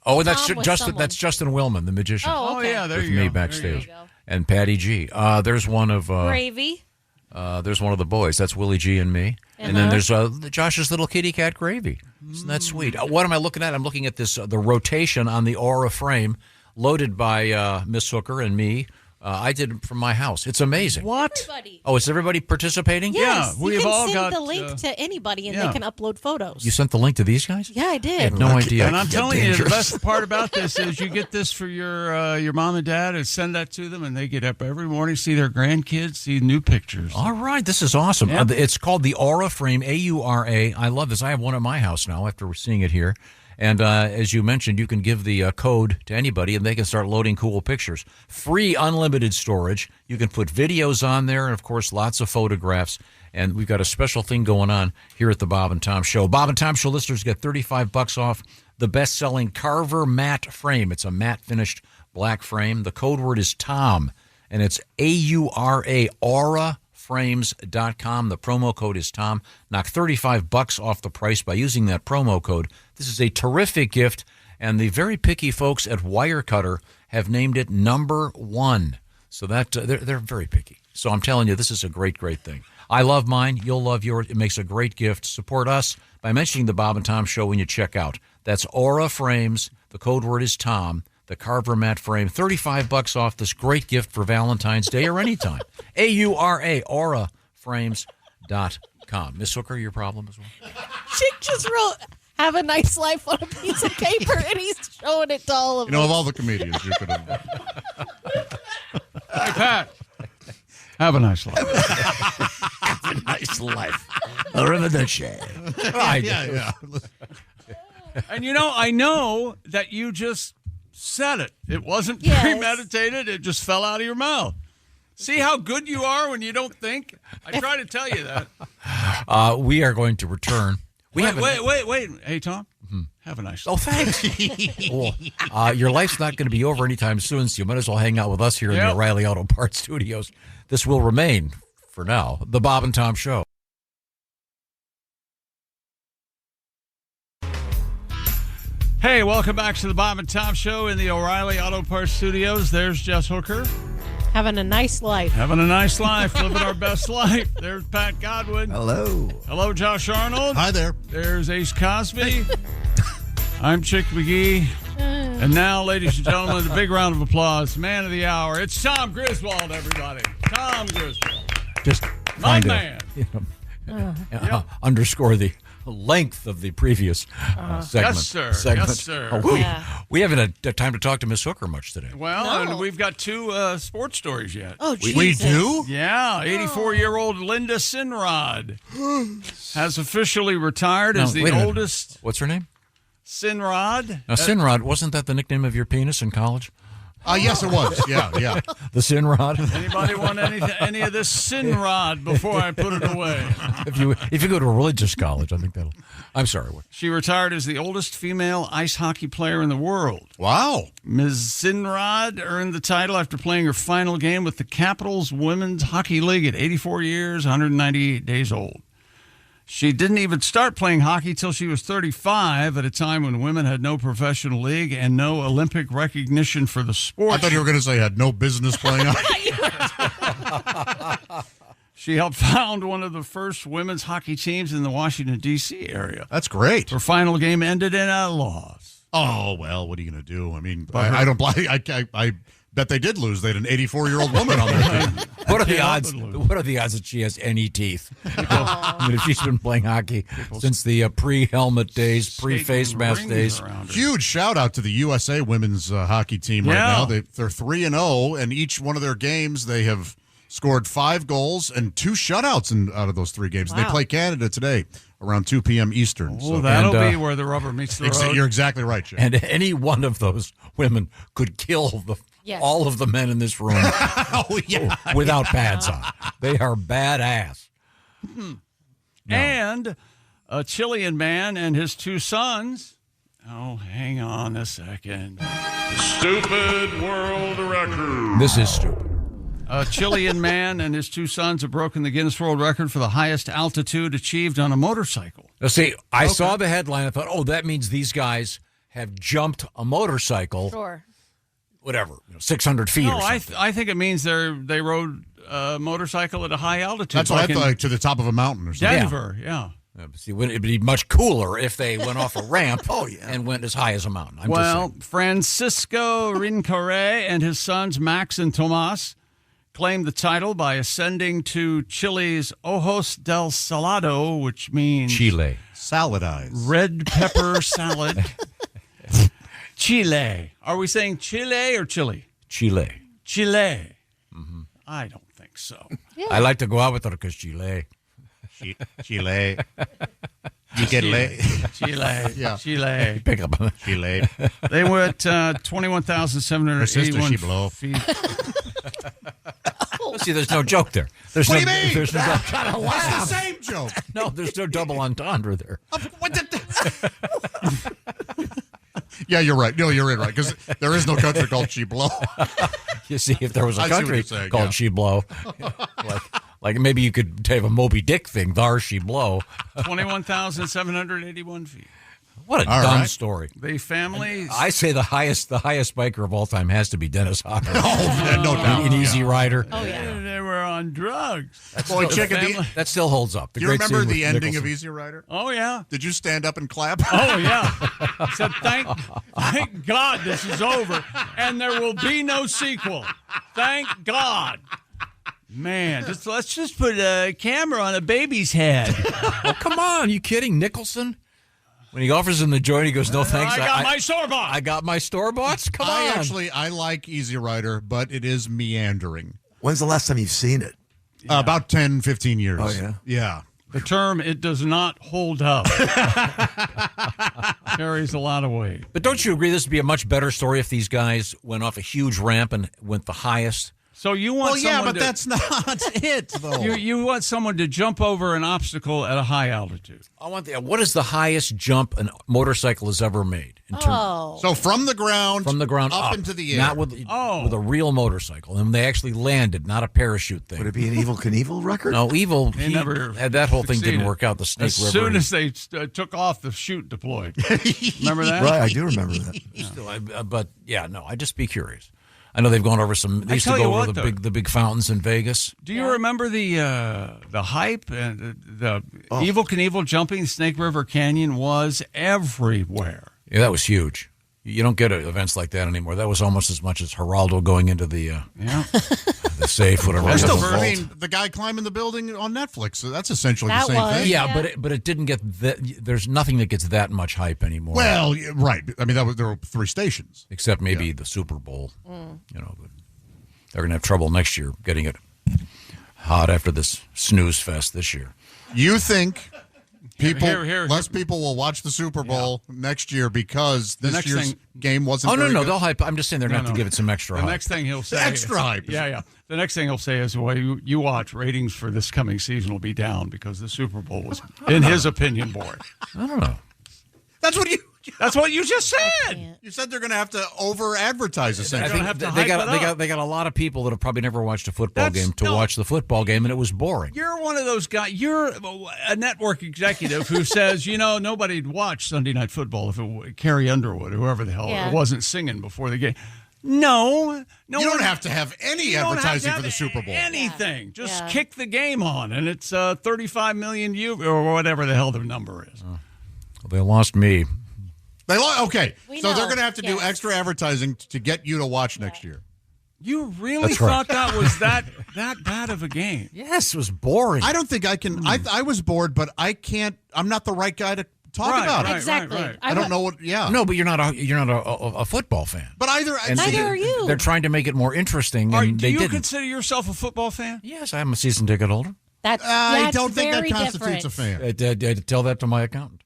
Oh, that's Justin. That's Justin Willman, the magician. Oh, yeah, there with you me go. backstage, and Patty G. There's one of Gravy. There's one of the boys. That's Willie G and me. And then there's Josh's little kitty cat Gravy. Isn't that sweet? What am I looking at? I'm looking at this the rotation on the Aura frame, loaded by Miss Hooker and me. I did it from my house. It's amazing. What? Everybody. Oh, is everybody participating? Yes, we've you can all send got the link to anybody, and they can upload photos. You sent the link to these guys? Yeah, I did. I had no idea. And I'm telling you, the best part about this is you get this for your mom and dad, and send that to them, and they get up every morning, see their grandkids, see new pictures. All right, this is awesome. Yep. It's called the Aura frame, AURA. I love this. I have one at my house now after seeing it here. And as you mentioned, you can give the code to anybody, and they can start loading cool pictures. Free, unlimited storage. You can put videos on there, and, of course, lots of photographs. And we've got a special thing going on here at the Bob and Tom Show. Bob and Tom Show listeners get $35 off the best-selling Carver matte frame. It's a matte-finished black frame. The code word is TOM, and it's AURA, Aura auraframes.com. The promo code is Tom. Knock $35 off the price by using that promo code. This is a terrific gift, and the very picky folks at Wirecutter have named it number 1. So that they're very picky. So I'm telling you, this is a great, great thing. I love mine. You'll love yours. It makes a great gift. Support us by mentioning the Bob and Tom Show when you check out. That's Aura Frames. The code word is Tom. The Carver mat frame. $35 off this great gift for Valentine's Day or anytime. AURA, auraframes.com. Miss Hooker, your problem as well? Chick just wrote, have a nice life on a piece of paper, and he's showing it to all of us. Of all the comedians you could have. Hey, Pat. Have a nice life. Have a nice life. Arrivederci. Yeah. And I know that you just said it. It wasn't Yes. premeditated. It just fell out of your mouth. See how good you are when you don't think? I try to tell you that. We are going to return. Wait. Hey, Tom. Have a nice life. Oh, thanks. Your life's not going to be over anytime soon, so you might as well hang out with us here in the O'Reilly Auto Parts Studios. This will remain, for now, the Bob and Tom Show. Hey, welcome back to the Bob and Tom Show in the O'Reilly Auto Parts Studios. There's Jess Hooker. Having a nice life. Having a nice life, living our best life. There's Pat Godwin. Hello. Hello, Josh Arnold. Hi there. There's Ace Cosby. I'm Chick McGee. And now, ladies and gentlemen, a big round of applause. Man of the hour. It's Tom Griswold, everybody. Tom Griswold. Just My kind man. Underscore the length of the previous segment. Yes, sir. Yes, sir. We haven't had time to talk to Miss Hooker much today. Well, and we've got 2 sports stories yet. Oh, Jesus. We do? Yeah, 84-year-old Linda Sinrod has officially retired as the oldest. What's her name? Sinrod. Now, Sinrod, wasn't that the nickname of your penis in college? Yes, it was. Yeah. The Sinrod. Anybody want any of this Sinrod before I put it away? If you go to a religious college, I think that'll. I'm sorry. What? She retired as the oldest female ice hockey player in the world. Wow. Ms. Sinrod earned the title after playing her final game with the Capitals Women's Hockey League at 84 years, 198 days old. She didn't even start playing hockey till she was 35, at a time when women had no professional league and no Olympic recognition for the sport. I thought you were going to say had no business playing hockey. She helped found one of the first women's hockey teams in the Washington, D.C. area. That's great. Her final game ended in a loss. Oh, well, what are you going to do? I mean, I don't I bet they did lose. They had an 84-year-old woman on their team. What are the odds? What are the odds that she has any teeth? I mean, if she's been playing hockey since the pre-helmet days, pre-face mask days. Huge shout out to the USA women's hockey team right now. They're 3-0, and each one of their games they have scored 5 goals and 2 shutouts out of those 3 games. Wow. They play Canada today around 2 p.m. Eastern. Oh, that'll be where the rubber meets the road. You're exactly right, Jim. And any one of those women could kill all of the men in this room without pads on. They are badass. No. And a Chilean man and his 2 sons. Oh, hang on a second. Stupid world record. This is stupid. A Chilean man and his 2 sons have broken the Guinness World Record for the highest altitude achieved on a motorcycle. Now, see, I saw the headline. I thought, that means these guys have jumped a motorcycle. Sure. Whatever, 600 feet or something. I think it means they rode a motorcycle at a high altitude. That's what I thought, to the top of a mountain or something. Denver, yeah. See, it'd be much cooler if they went off a ramp and went as high as a mountain. Francisco Rincoré and his sons Max and Tomas claimed the title by ascending to Chile's Ojos del Salado, which means Chile. Salad eyes. Red pepper salad. Chile. Are we saying Chile or Chile? Chile. Chile. Mm-hmm. I don't think so. Yeah. I like to go out with her because Chile. Chile. You get late. Chile. Yeah. Chile. Pick up. Chile. They went 21,781 feet. See, there's no joke there. What do you mean? There's no That's the same joke. No, there's no double entendre there. Yeah, you're right. No, you're right. Because there is no country called Chiblo. You see, if there was a country called Chiblo, like Like maybe you could have a Moby Dick thing, thar she blow. 21,781 feet. What a dumb story. The family. I say the highest biker of all time has to be Dennis Hopper. No doubt. An Easy Rider. Oh, yeah. They were on drugs. Boy, Chicken, that still holds up. Do you remember the ending of Easy Rider? Oh, yeah. Did you stand up and clap? Oh, yeah. I said, thank God this is over, and there will be no sequel. Thank God. Man, let's just put a camera on a baby's head. Oh, come on. You kidding? Nicholson? When he offers him the joint, he goes, no, thanks. I got my store-bought. I got my store-boughts? Come on. I like Easy Rider, but it is meandering. When's the last time you've seen it? About 10, 15 years. Oh, yeah? Yeah. The term, it does not hold up, carries a lot of weight. But don't you agree this would be a much better story if these guys went off a huge ramp and went the highest? So you want someone to, that's not it, though. You want someone to jump over an obstacle at a high altitude. I want what is the highest jump a motorcycle has ever made? So from the ground up into the air. Not with a real motorcycle. And they actually landed, not a parachute thing. Would it be an Evil Knievel record? No, Evil. They never that whole thing didn't work out. The Snake as River. As soon as they took off, the chute deployed. Remember that? Right, I do remember that. Yeah. I'd just be curious. I know they've gone over some. They used to go over the big fountains in Vegas. Do you remember the hype and the Evil Knievel jumping Snake River Canyon was everywhere? Yeah, that was huge. You don't get events like that anymore. That was almost as much as Geraldo going into the the safe, whatever. The guy climbing the building on Netflix. So that's essentially the same thing. Yeah, but it didn't get that. There's nothing that gets that much hype anymore. Well, right. I mean, there were 3 stations, except maybe the Super Bowl. You know, but they're gonna have trouble next year getting it hot after this snooze fest this year. You think? Less people will watch the Super Bowl next year because this year's game wasn't. Oh no, good? They'll hype. I'm just saying they're going to have to give it some extra hype. The next thing he'll say, extra hype. Yeah. The next thing he'll say is, "Well, you watch. Ratings for this coming season will be down because the Super Bowl was, in his opinion, boring." I don't know. That's what you just said. You said they're going to have to over-advertise. Essentially, they got a lot of people that have probably never watched a football game to watch the football game, and it was boring. You're one of those guys. You're a network executive who says, nobody'd watch Sunday Night Football if Carrie Underwood, whoever the hell, it wasn't singing before the game. No, you don't have to have any advertising for the Super Bowl. Anything, just kick the game on, and it's 35 million or whatever the hell the number is. They lost me. Okay, so they're going to have to do extra advertising to get you to watch next year. You really thought that was that bad of a game? Yes, it was boring. I don't think I can. I was bored, but I can't. I'm not the right guy to talk about it. Exactly. Right. I don't know what. Yeah. No, but you're not a football fan. But neither are you. They're trying to make it more interesting, and do they you didn't. consider yourself a football fan? Yes, I'm a season ticket holder. I don't think that constitutes a fan. Tell that to my accountant.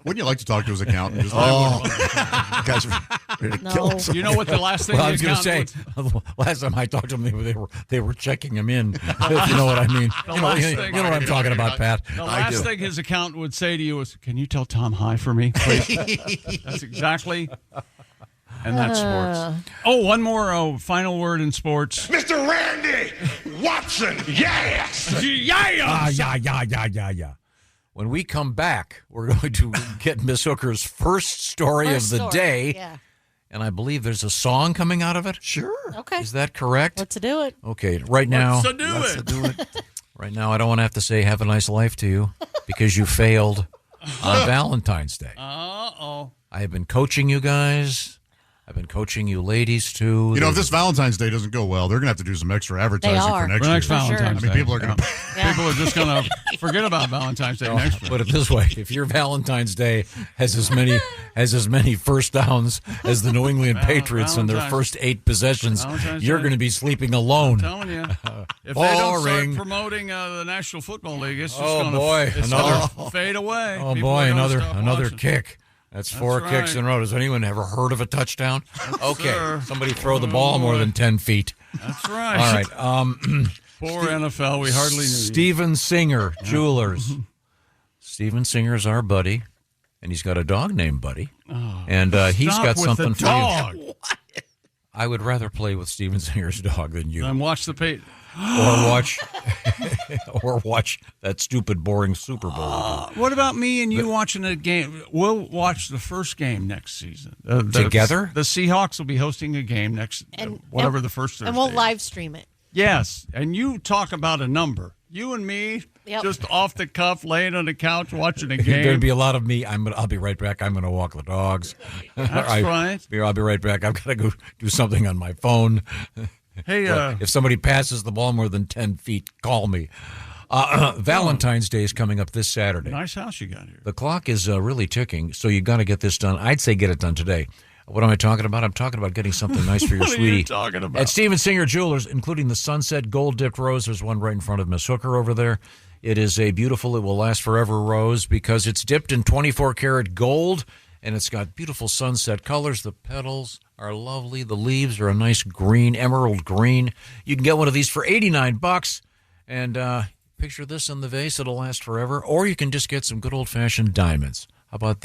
Wouldn't you like to talk to his accountant? Just guys are ready to kill him. You know what the last thing I was going to say? Last time I talked to them, they were checking him in. If you know what I mean. You know what I'm talking about, Pat. The last thing his accountant would say to you is, "Can you tell Tom hi for me, please?" That's exactly. And that's sports. Oh, one more final word in sports. Mr. Randy Watson, yes! Yeah. When we come back, we're going to get Miss Hooker's first story of the day. Yeah. And I believe there's a song coming out of it. Sure. Okay. Is that correct? Let's do it. Okay, right now. Let's do it. Right now, I don't want to have to say have a nice life to you because you failed on Valentine's Day. Uh-oh. I have been coaching you guys. I've been coaching you ladies, too. If this Valentine's Day doesn't go well, they're going to have to do some extra advertising for next year. Valentine's Day. People are going to... People are just going to forget about Valentine's Day next year. Put it this way. If your Valentine's Day has as many first downs as the New England Patriots in their first 8 possessions, you're going to be sleeping alone. I'm telling you. If they don't start promoting the National Football League, it's just going to fade away. Oh, boy, another kick. That's 4 kicks in a row. Has anyone ever heard of a touchdown? Okay, somebody throw the ball more than 10 feet. That's right. All right. Poor NFL, we hardly knew you. Steven Singer, Jewelers. Steven Singer's our buddy, and he's got a dog named Buddy. And he's got something for you. I would rather play with Steven Singer's dog than you. And watch the page. or watch that stupid, boring Super Bowl. What about me and you watching a game? We'll watch the first game next season. Together? The Seahawks will be hosting a game next, whatever the first Thursday. And we'll live stream it. Yes, and you talk about a number. You and me, just off the cuff, laying on the couch watching a game. There'd be a lot of me. I'll be right back. I'm going to walk the dogs. That's right. I'll be right back. I've got to go do something on my phone. Hey, if somebody passes the ball more than 10 feet, call me. Valentine's Day is coming up this Saturday. Nice house you got here. The clock is really ticking, so you got to get this done. I'd say get it done today. What am I talking about? I'm talking about getting something nice for your What are sweetie. you talking about? At Steven Singer Jewelers, including the Sunset Gold Dipped Rose. There's one right in front of Miss Hooker over there. It is a beautiful, it will last forever rose because it's dipped in 24-karat gold, and it's got beautiful sunset colors. The petals are lovely. The leaves are a nice green, emerald green. You can get one of these for $89, and picture this in the vase. It'll last forever. Or you can just get some good old-fashioned diamonds. How about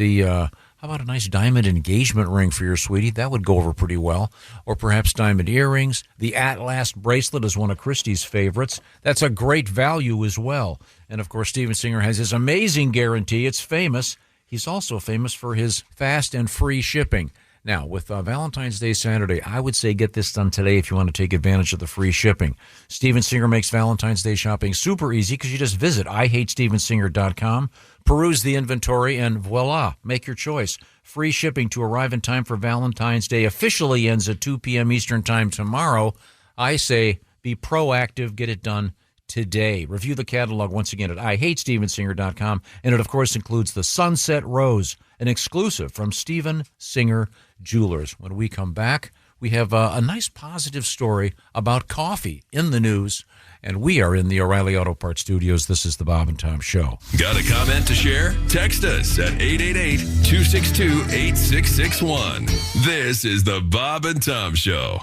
a nice diamond engagement ring for your sweetie? That would go over pretty well. Or perhaps diamond earrings. The At-Last bracelet is one of Christy's favorites. That's a great value as well. And, of course, Steven Singer has his amazing guarantee. It's famous. He's also famous for his fast and free shipping. Now, with Valentine's Day Saturday, I would say get this done today if you want to take advantage of the free shipping. Steven Singer makes Valentine's Day shopping super easy because you just visit IHateStevenSinger.com, peruse the inventory, and voila, make your choice. Free shipping to arrive in time for Valentine's Day officially ends at 2 p.m. Eastern Time tomorrow. I say be proactive, get it done today. Review the catalog once again at IHateStevenSinger.com, and it, of course, includes the Sunset Rose, an exclusive from Steven Singer Jewelers. When we come back, we have a nice positive story about coffee in the news, and we are in the O'Reilly Auto Parts studios. This is the Bob and Tom Show. Got a comment to share? Text us at 888-262-8661. This is the Bob and Tom Show.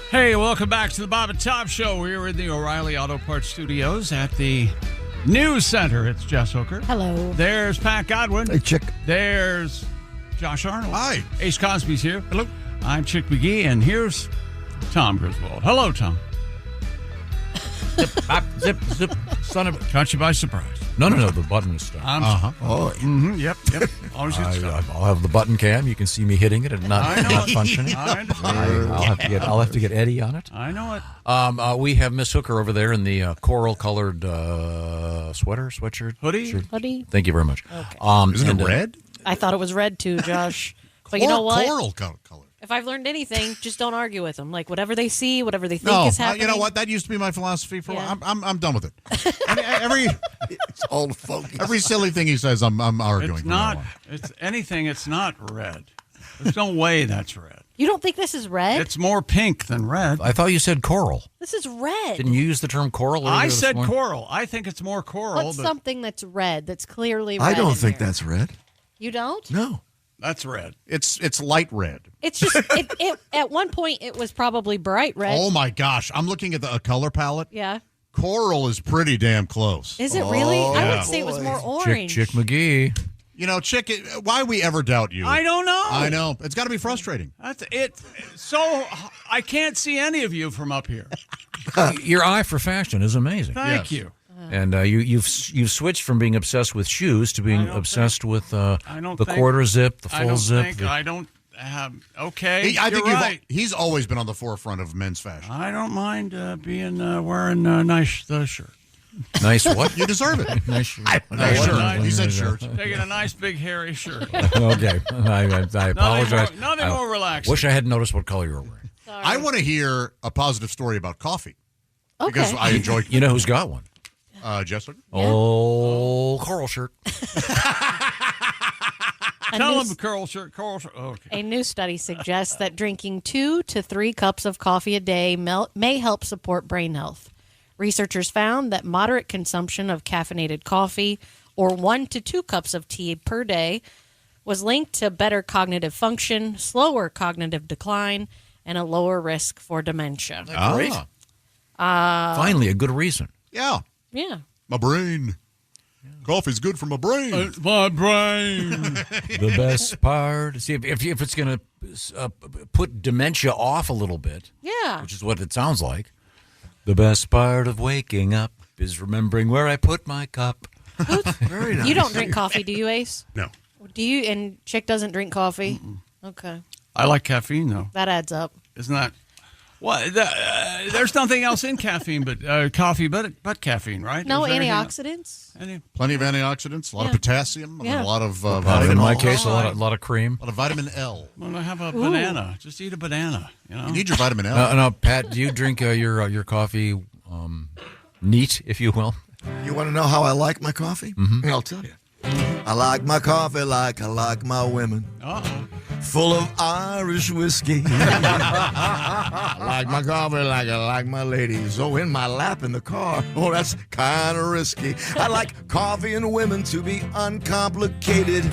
Hey, welcome back to the Bob and Tom Show. We're in the O'Reilly Auto Parts studios at the News Center. It's Jess Hooker. Hello. There's Pat Godwin. Hey, Chick. There's Josh Arnold. Hi. Ace Cosby's here. Hello. I'm Chick McGee, and here's Tom Griswold. Hello, Tom. Zip, son of a... Caught you by surprise. No, the button is stuck. Yep. Always good stuff. I'll have the button cam. You can see me hitting it and not functioning. I understand. I'll have to get Eddie on it. I know it. We have Miss Hooker over there in the coral-colored sweatshirt, hoodie. Hoodie. Thank you very much. Okay. Isn't it red? I thought it was red too, Josh. But you know what? Coral color. If I've learned anything, just don't argue with them. Like whatever they see, whatever they think is happening. You know what? That used to be my philosophy for. Yeah. I'm done with it. It's old fogey. Every silly thing he says, I'm arguing. It's not. It's anything. It's not red. There's no way that's red. You don't think this is red? It's more pink than red. I thought you said coral. This is red. Didn't you use the term coral? I said coral. I think it's more coral. What's something that's red that's clearly red? I don't in think here? that's red. You don't? No. That's red. It's light red. It's just it at one point it was probably bright red. Oh my gosh! I'm looking at a color palette. Yeah. Coral is pretty damn close. Is it really? I yeah. would say it was more orange. Chick McGee. You know, Chick, why we ever doubt you? I don't know. I know. It's got to be frustrating. That's it. So I can't see any of you from up here. Your eye for fashion is amazing. Thank you. And you've switched from being obsessed with shoes to being obsessed with the quarter zip, the full zip. I don't have. Okay, I think you're right. he's always been on the forefront of men's fashion. I don't mind being wearing a nice shirt. Nice what? You deserve it. Nice shirt. Nice shirt. He said shirt. Taking a nice big hairy shirt. Okay, I apologize. Nothing more relaxing. Wish I hadn't noticed what color you were wearing. Sorry. I want to hear a positive story about coffee. Okay. Because I enjoy. You know who's got one? Jessica? Oh, coral shirt. Tell him coral shirt. Okay. A new study suggests that drinking 2 to 3 cups of coffee a day may help support brain health. Researchers found that moderate consumption of caffeinated coffee or 1 to 2 cups of tea per day was linked to better cognitive function, slower cognitive decline, and a lower risk for dementia. Great. Finally, a good reason. Yeah. Yeah. My brain. Coffee's good for my brain. It's my brain. The best part. See, if it's going to put dementia off a little bit, Yeah. which is what it sounds like. The best part of waking up is remembering where I put my cup. Very nice. You don't drink coffee, do you, Ace? No. Do you? And Chick doesn't drink coffee? Okay. I like caffeine, though. That adds up. Isn't that? Well, there's nothing else in caffeine but coffee, but caffeine, right? No Is there anything antioxidants? Plenty of antioxidants, a lot of Yeah. potassium, and Yeah. a lot of In vitamin my A. case, a lot of cream. A lot of vitamin L. Well, I have a banana. Just eat a banana. You know. You need your vitamin L. Now, Pat, do you drink your coffee neat, if you will? You want to know how I like my coffee? Mhm. I'll tell you. I like my coffee like I like my women. Uh-oh. Full of Irish whiskey. I like my coffee like I like my ladies. Oh, in my lap in the car. Oh, that's kind of risky. I like coffee and women to be uncomplicated.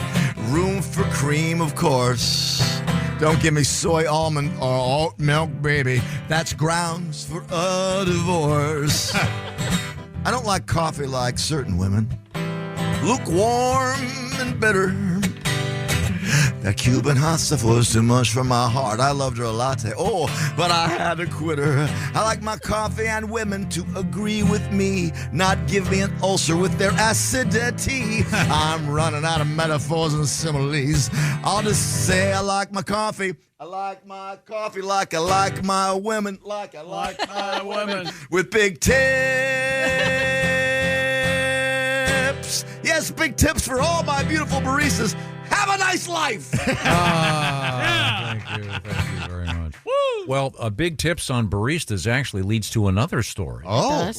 Room for cream, of course. Don't give me soy, almond, or oat milk, baby. That's grounds for a divorce. I don't like coffee like certain women. Lukewarm and bitter. That Cuban hot stuff was too much for my heart. I loved her a latte. Oh, but I had to quit her. I like my coffee and women to agree with me, not give me an ulcer with their acidity. I'm running out of metaphors and similes. I'll just say I like my coffee. I like my coffee like I like my women, like I like my women with big tips. Yes, big tips for all my beautiful baristas. Have a nice life. Thank you very much. Woo! Well, big tips on baristas actually leads to another story. Oh.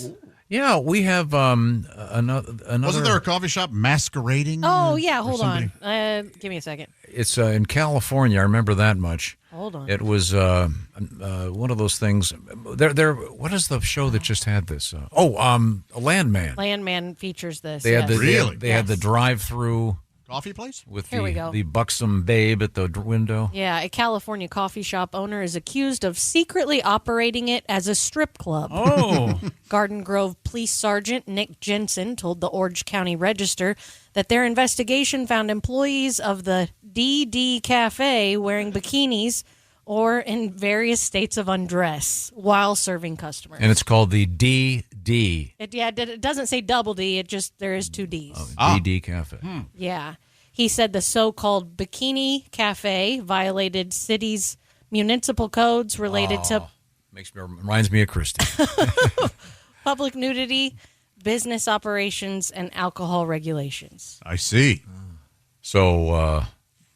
Yeah, we have another. Wasn't there a coffee shop masquerading? Oh, yeah. or Hold somebody? on. Give me a second. It's in California. I remember that much. Hold on. It was one of those things. What is the show that just had this? Landman. Landman features this. They had yes. they had the drive-through coffee place with Here we go. the buxom babe at the window. Yeah, a California coffee shop owner is accused of secretly operating it as a strip club. Oh. Garden Grove Police Sergeant Nick Jensen told the Orange County Register that their investigation found employees of the DD Cafe wearing bikinis or in various states of undress while serving customers. And it's called the DD. It doesn't say double D. It just, there is two Ds. DD Cafe. Yeah. He said the so-called Bikini Cafe violated city's municipal codes related to Reminds me of Christy. public nudity, business operations, and alcohol regulations. I see. So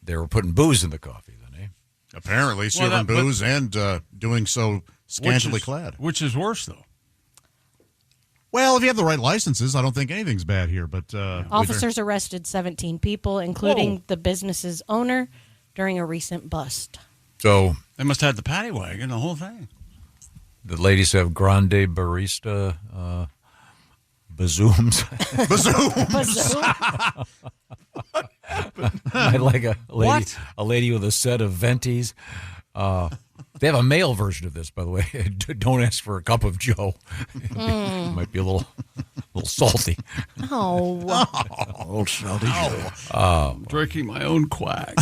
they were putting booze in the coffee then, eh? Apparently, serving booze and doing so scantily clad. Which is worse, though? Well, if you have the right licenses, I don't think anything's bad here. But Officers arrested 17 people, including the business's owner, during a recent bust. So they must have had the paddy wagon, the whole thing. The ladies have grande barista bazooms. I like a lady with a set of ventis. They have a male version of this, by the way. Don't ask for a cup of Joe. It might be a little salty. Oh, old salty Joe. I'm drinking my own quack.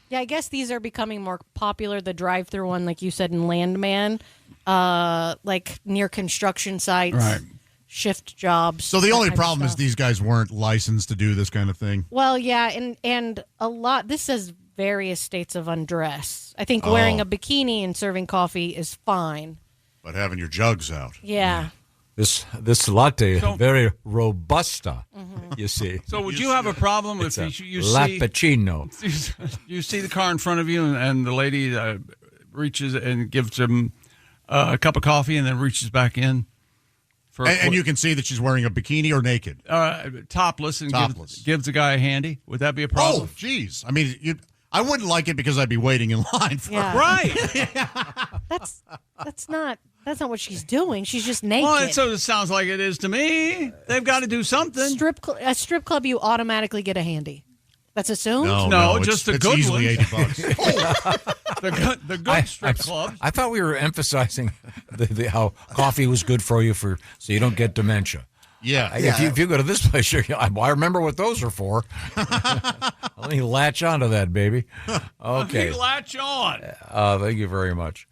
Yeah, I guess these are becoming more popular. The drive-through one, like you said, in Landman, like near construction sites, Right. shift jobs. So the that only kind of problem is stuff. these guys weren't licensed to do this kind of thing. Well, yeah, and a lot. This says various states of undress. I think wearing a bikini and serving coffee is fine. But having your jugs out. Yeah. This latte is very robusta, you see. So would you have a problem if It's a you Lappuccino. you see the car in front of you and the lady reaches and gives him a cup of coffee and then reaches back in? And you can see that she's wearing a bikini or naked. Topless and Topless. Gives the guy a handy. Would that be a problem? Oh, geez. I mean, I wouldn't like it because I'd be waiting in line for Yeah. Right. That's not what she's doing. She's just naked. Well, so it sounds like it is to me. They've got to do something. A strip club, you automatically get a handy. That's assumed? No, just the it's good easily ones. $80. The good strip clubs. I thought we were emphasizing how coffee was good for you so you don't get dementia. Yeah. If you go to this place, I remember what those are for. Let me latch onto that, baby. Okay. Let me latch on. Thank you very much.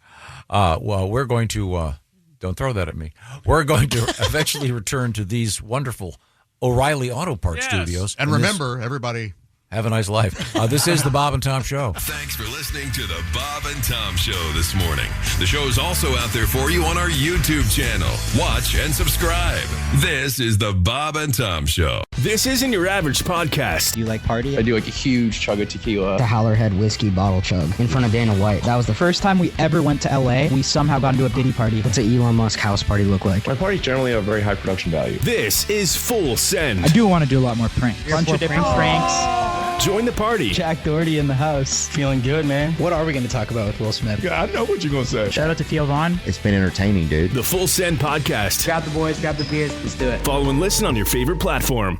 Well, we're going to, don't throw that at me. We're going to eventually return to these wonderful O'Reilly Auto Parts studios. And remember, everybody, have a nice life. This is the Bob and Tom Show. Thanks for listening to the Bob and Tom Show this morning. The show is also out there for you on our YouTube channel. Watch and subscribe. This is the Bob and Tom Show. This isn't your average podcast. Do you like party? I do like a huge chug of tequila. The Howlerhead whiskey bottle chug in front of Dana White. That was the first time we ever went to LA. We somehow got into a Diddy party. What's an Elon Musk house party look like? My parties generally have very high production value. This is Full Send. I do want to do a lot more pranks. Bunch of different pranks. Join the party. Jack Doherty in the house. Feeling good, man. What are we going to talk about with Will Smith? Yeah, I know what you're going to say. Shout out to Theo Vaughn. It's been entertaining, dude. The Full Send Podcast. Grab the boys, grab the beers. Let's do it. Follow and listen on your favorite platform.